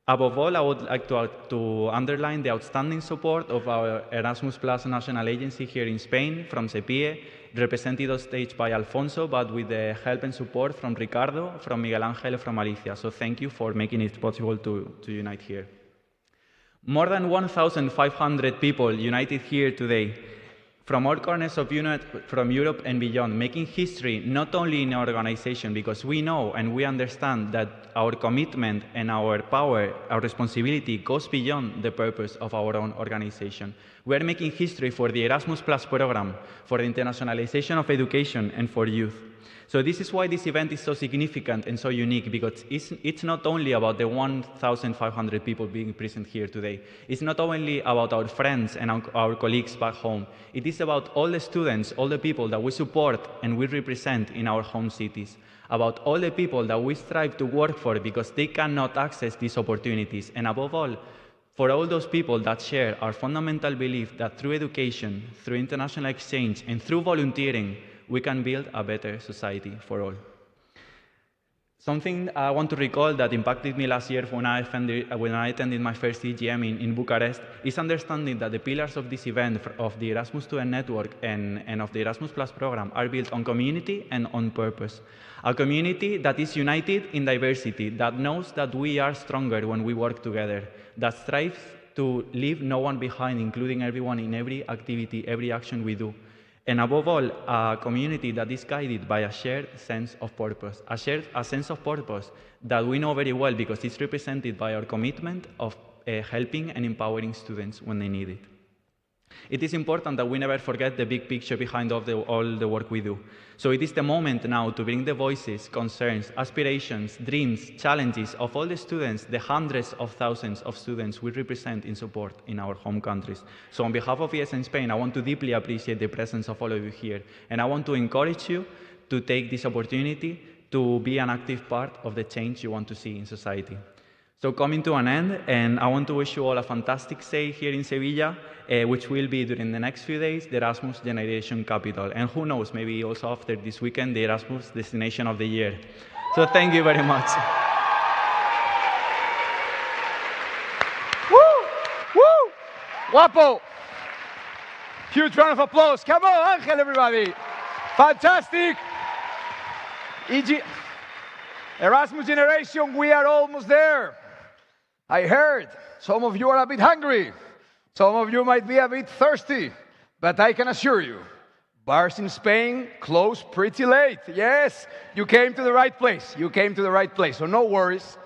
Speaker 6: Above all, I would like to underline the outstanding support of our Erasmus Plus national agency here in Spain, from Seville, represented on stage by Alfonso, but with the help and support from Ricardo, from Miguel Ángel, from Alicia. So thank you for making it possible to unite here. More than 1,500 people united here today, from all corners of Europe and beyond, making history not only in our organization, because we know and we understand that our commitment and our power, our responsibility goes beyond the purpose of our own organization. We are making history for the Erasmus Plus program, for the internationalization of education and for youth. So this is why this event is so significant and so unique, because it's not only about the 1,500 people being present here today. It's not only about our friends and our colleagues back home. It is about all the students, all the people that we support and we represent in our home cities, about all the people that we strive to work for because they cannot access these opportunities, and above all, for all those people that share our fundamental belief that through education, through international exchange, and through volunteering, we can build a better society for all. Something I want to recall that impacted me last year when I attended my first EGM in Bucharest is understanding that the pillars of this event, of the Erasmus Student Network and of the Erasmus Plus program, are built on community and on purpose. A community that is united in diversity, that knows that we are stronger when we work together, that strives to leave no one behind, including everyone in every activity, every action we do. And above all, a community that is guided by a shared sense of purpose, a sense of purpose that we know very well because it's represented by our commitment of helping and empowering students when they need it. It is important that we never forget the big picture behind all the work we do. So it is the moment now to bring the voices, concerns, aspirations, dreams, challenges of all the students, the hundreds of thousands of students we represent in support in our home countries. So on behalf of ESN Spain, I want to deeply appreciate the presence of all of you here. And I want to encourage you to take this opportunity to be an active part of the change you want to see in society. So coming to an end, and I want to wish you all a fantastic stay here in Sevilla, which will be during the next few days, the Erasmus Generation Capital. And who knows, maybe also after this weekend, the Erasmus Destination of the Year. So thank you very much.
Speaker 1: Woo! Woo! Guapo! Huge round of applause. Come on, Ángel, everybody. Fantastic. Erasmus Generation, we are almost there. I heard some of you are a bit hungry. Some of you might be a bit thirsty. But I can assure you, Bars in Spain close pretty late. Yes, you came to the right place. You came to the right place. So no worries,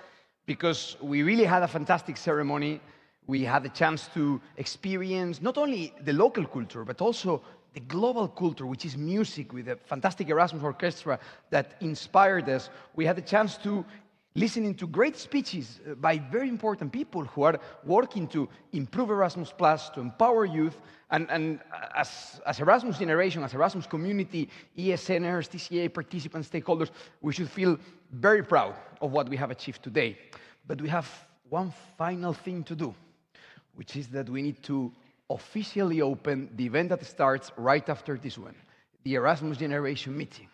Speaker 1: because we really had a fantastic ceremony. We had the chance to experience not only the local culture, but also the global culture, which is music, with a fantastic Erasmus Orchestra that inspired us. We had the chance to listen to great speeches by very important people who are working to improve Erasmus+, to empower youth. And as Erasmus generation, as Erasmus community, ESNers, TCA participants, stakeholders, we should feel very proud of what we have achieved today. But we have one final thing to do, which is that we need to officially open the event that starts right after this one, the Erasmus Generation Meeting.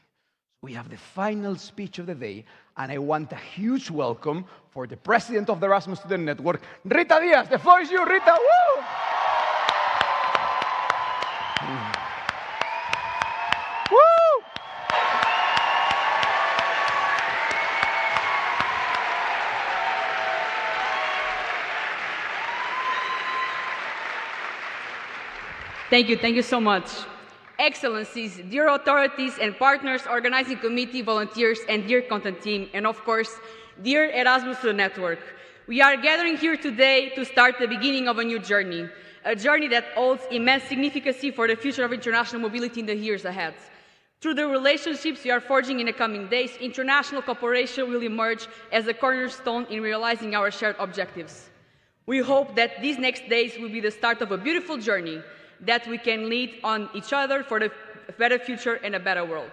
Speaker 1: We have the final speech of the day, and I want a huge welcome for the president of the Erasmus Student Network, Rita Diaz. The floor is you, Rita. Woo! Woo!
Speaker 7: Thank you so much. Excellencies, dear authorities and partners, organizing committee, volunteers, and dear content team, and of course, dear Erasmus Network. We are gathering here today to start the beginning of a new journey, a journey that holds immense significance for the future of international mobility in the years ahead. Through the relationships we are forging in the coming days, international cooperation will emerge as a cornerstone in realizing our shared objectives. We hope that these next days will be the start of a beautiful journey that we can lead on each other for a better future and a better world.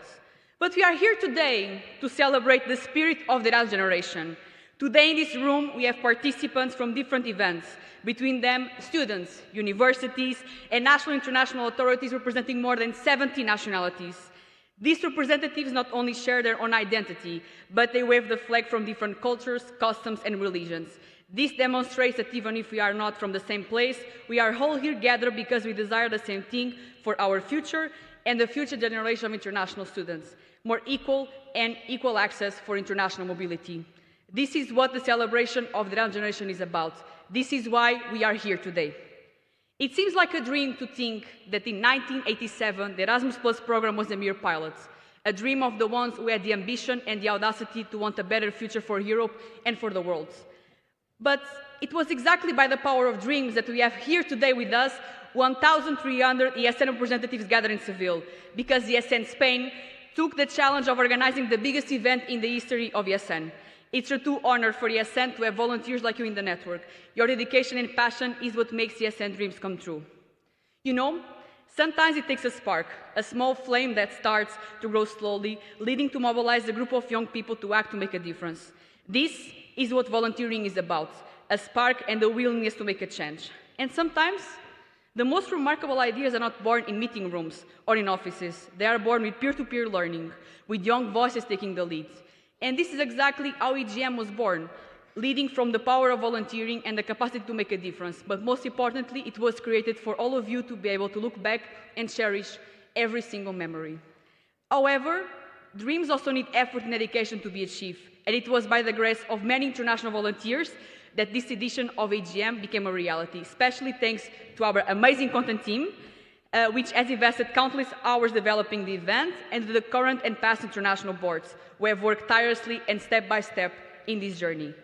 Speaker 7: But we are here today to celebrate the spirit of the Erasmus generation. Today in this room, we have participants from different events, between them students, universities, and national and international authorities representing more than 70 nationalities. These representatives not only share their own identity, but they wave the flag from different cultures, customs, and religions. This demonstrates that even if we are not from the same place, we are all here gathered because we desire the same thing for our future and the future generation of international students, more equal and equal access for international mobility. This is what the celebration of the Erasmus generation is about. This is why we are here today. It seems like a dream to think that in 1987, the Erasmus Plus program was a mere pilot, a dream of the ones who had the ambition and the audacity to want a better future for Europe and for the world. But it was exactly by the power of dreams that we have here today with us 1,300 ESN representatives gathered in Seville, because ESN Spain took the challenge of organizing the biggest event in the history of ESN. It's a true honor for ESN to have volunteers like you in the network. Your dedication and passion is what makes ESN dreams come true. You know, sometimes it takes a spark, a small flame that starts to grow slowly, leading to mobilize a group of young people to act to make a difference. This is what volunteering is about, a spark and the willingness to make a change. And sometimes, the most remarkable ideas are not born in meeting rooms or in offices. They are born with peer-to-peer learning, with young voices taking the lead. And this is exactly how EGM was born, leading from the power of volunteering and the capacity to make a difference. But most importantly, it was created for all of you to be able to look back and cherish every single memory. However, dreams also need effort and dedication to be achieved. And it was by the grace of many international volunteers that this edition of AGM became a reality, especially thanks to our amazing content team, which has invested countless hours developing the event, and to the current and past international boards, who have worked tirelessly and step by step in this journey.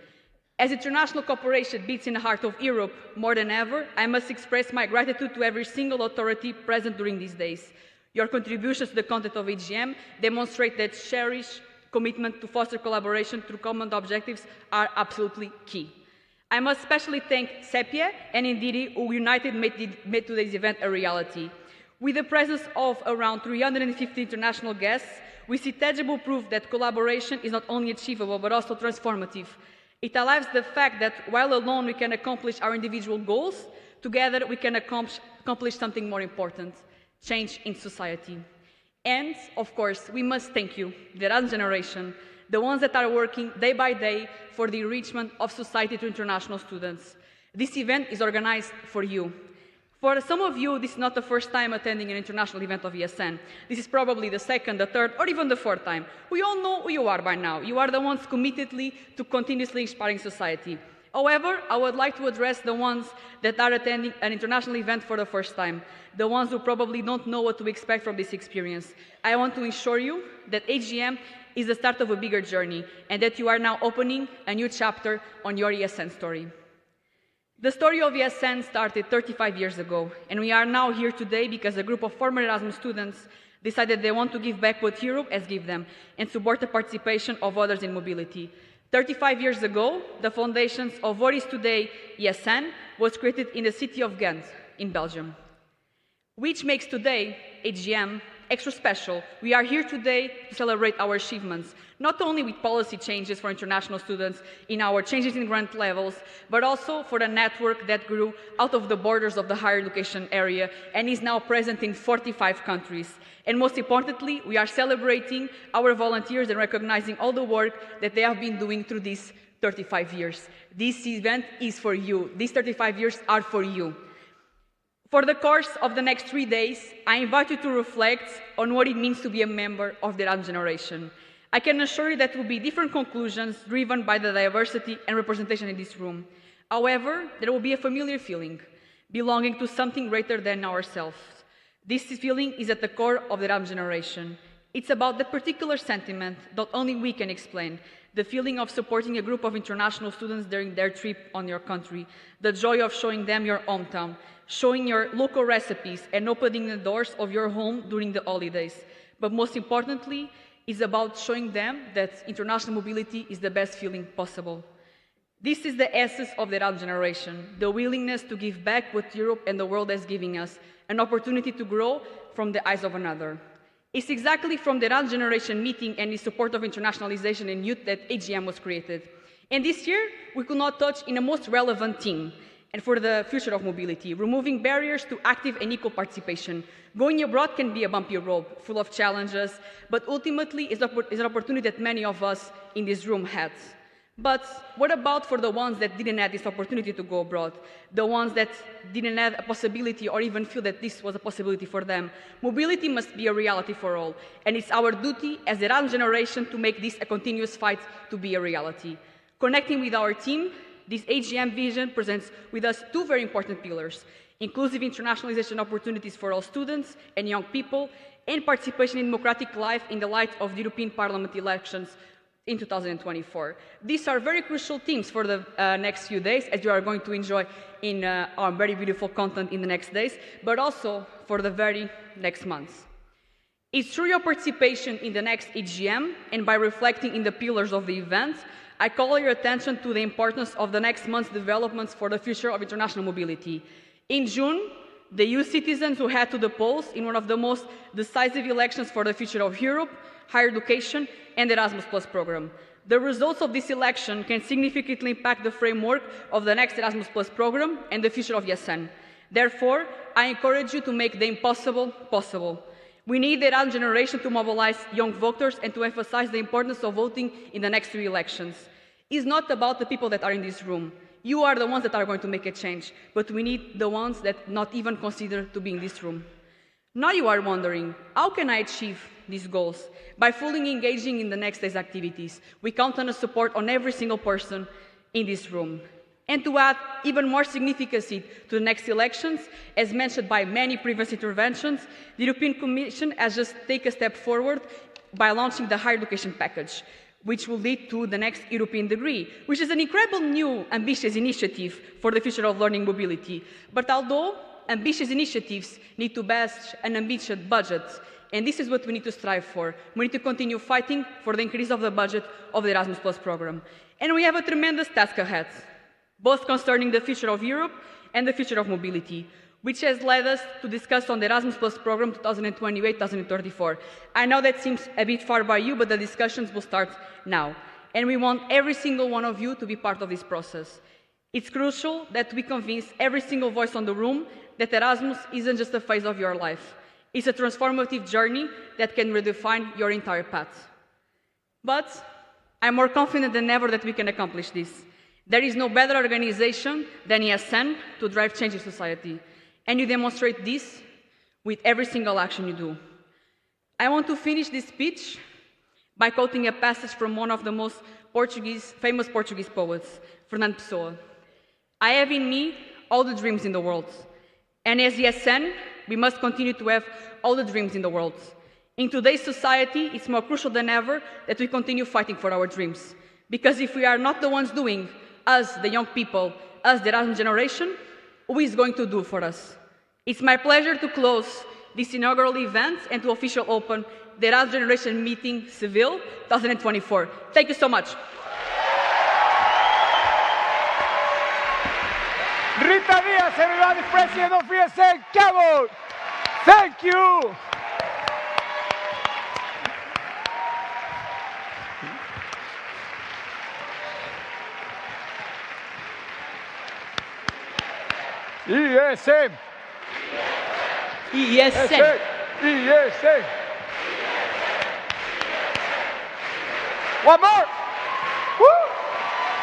Speaker 7: As international cooperation beats in the heart of Europe more than ever, I must express my gratitude to every single authority present during these days. Your contributions to the content of AGM demonstrate that cherished commitment to foster collaboration through common objectives are absolutely key. I must especially thank Sepie and Indiri, who united made today's event a reality. With the presence of around 350 international guests, we see tangible proof that collaboration is not only achievable but also transformative. It allows the fact that while alone we can accomplish our individual goals, together we can accomplish something more important, change in society. And, of course, we must thank you, the Erasmus generation, the ones that are working day by day for the enrichment of society to international students. This event is organized for you. For some of you, this is not the first time attending an international event of ESN. This is probably the second, the third, or even the fourth time. We all know who you are by now. You are the ones committedly to continuously inspiring society. However, I would like to address the ones that are attending an international event for the first time, the ones who probably don't know what to expect from this experience. I want to assure you that AGM is the start of a bigger journey and that you are now opening a new chapter on your ESN story. The story of ESN started 35 years ago, and we are now here today because a group of former Erasmus students decided they want to give back what Europe has given them and support the participation of others in mobility. 35 years ago, the foundations of what is today ESN was created in the city of Ghent in Belgium, which makes today AGM extra special. We are here today to celebrate our achievements, not only with policy changes for international students in our changes in grant levels, but also for the network that grew out of the borders of the higher education area and is now present in 45 countries. And most importantly, we are celebrating our volunteers and recognizing all the work that they have been doing through these 35 years. This event is for you. These 35 years are for you. For the course of the next 3 days, I invite you to reflect on what it means to be a member of the Erasmus generation. I can assure you that there will be different conclusions driven by the diversity and representation in this room. However, there will be a familiar feeling, belonging to something greater than ourselves. This feeling is at the core of the Erasmus generation. It's about the particular sentiment that only we can explain, the feeling of supporting a group of international students during their trip on your country, the joy of showing them your hometown, showing your local recipes and opening the doors of your home during the holidays. But most importantly, it's about showing them that international mobility is the best feeling possible. This is the essence of the Erasmus generation, the willingness to give back what Europe and the world has given us, an opportunity to grow from the eyes of another. It's exactly from the Erasmus generation meeting and the support of internationalization and youth that AGM was created. And this year, we could not touch in a most relevant theme, and for the future of mobility, removing barriers to active and equal participation. Going abroad can be a bumpy road, full of challenges, but ultimately is an opportunity that many of us in this room had. But what about for the ones that didn't have this opportunity to go abroad? The ones that didn't have a possibility or even feel that this was a possibility for them? Mobility must be a reality for all, and it's our duty as the Erasmus generation to make this a continuous fight to be a reality. Connecting with our team, this AGM vision presents with us two very important pillars: inclusive internationalization opportunities for all students and young people, and participation in democratic life in the light of the European Parliament elections in 2024. These are very crucial themes for the next few days, as you are going to enjoy in our very beautiful content in the next days, but also for the very next months. It's through your participation in the next AGM and by reflecting in the pillars of the event, I call your attention to the importance of the next month's developments for the future of international mobility. In June, the EU citizens who head to the polls in one of the most decisive elections for the future of Europe, higher education, and the Erasmus Plus program. The results of this election can significantly impact the framework of the next Erasmus Plus program and the future of ESN. Therefore, I encourage you to make the impossible possible. We need the Erasmus generation to mobilize young voters and to emphasize the importance of voting in the next 3 elections. It's not about the people that are in this room. You are the ones that are going to make a change, but we need the ones that not even consider to be in this room. Now you are wondering, how can I achieve these goals? By fully engaging in the next day's activities. We count on the support on every single person in this room. And to add even more significancy to the next elections, as mentioned by many previous interventions, the European Commission has just taken a step forward by launching the higher education package, which will lead to the next European degree, which is an incredible new ambitious initiative for the future of learning mobility. But although ambitious initiatives need to bash an ambitious budget, and this is what we need to strive for. We need to continue fighting for the increase of the budget of the Erasmus Plus program. And we have a tremendous task ahead, both concerning the future of Europe and the future of mobility, which has led us to discuss on the Erasmus Plus program 2028-2034. I know that seems a bit far by you, but the discussions will start now. And we want every single one of you to be part of this process. It's crucial that we convince every single voice on the room that Erasmus isn't just a phase of your life. It's a transformative journey that can redefine your entire path. But I'm more confident than ever that we can accomplish this. There is no better organization than ESN to drive change in society. And you demonstrate this with every single action you do. I want to finish this speech by quoting a passage from one of the most famous Portuguese poets, Fernando Pessoa. I have in me all the dreams in the world. And as ESN, we must continue to have all the dreams in the world. In today's society, it's more crucial than ever that we continue fighting for our dreams. Because if we are not the ones doing, us, the young people, us, the Erasmus generation, who is going to do for us? It's my pleasure to close this inaugural event and to officially open the Erasmus Generation Meeting Seville 2024. Thank you so much.
Speaker 1: Rita Diaz, everybody, President of ESN, come on! Thank you! ESN!
Speaker 7: ESN!
Speaker 1: ESN! One more! Woo!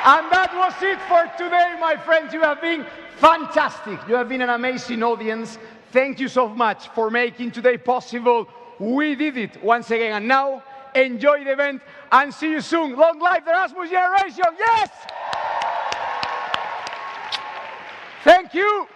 Speaker 1: And that was it for today, my friends. You have been fantastic. You have been an amazing audience. Thank you so much for making today possible. We did it once again. And now, enjoy the event and see you soon. Long life the Erasmus generation. Yes! Thank you.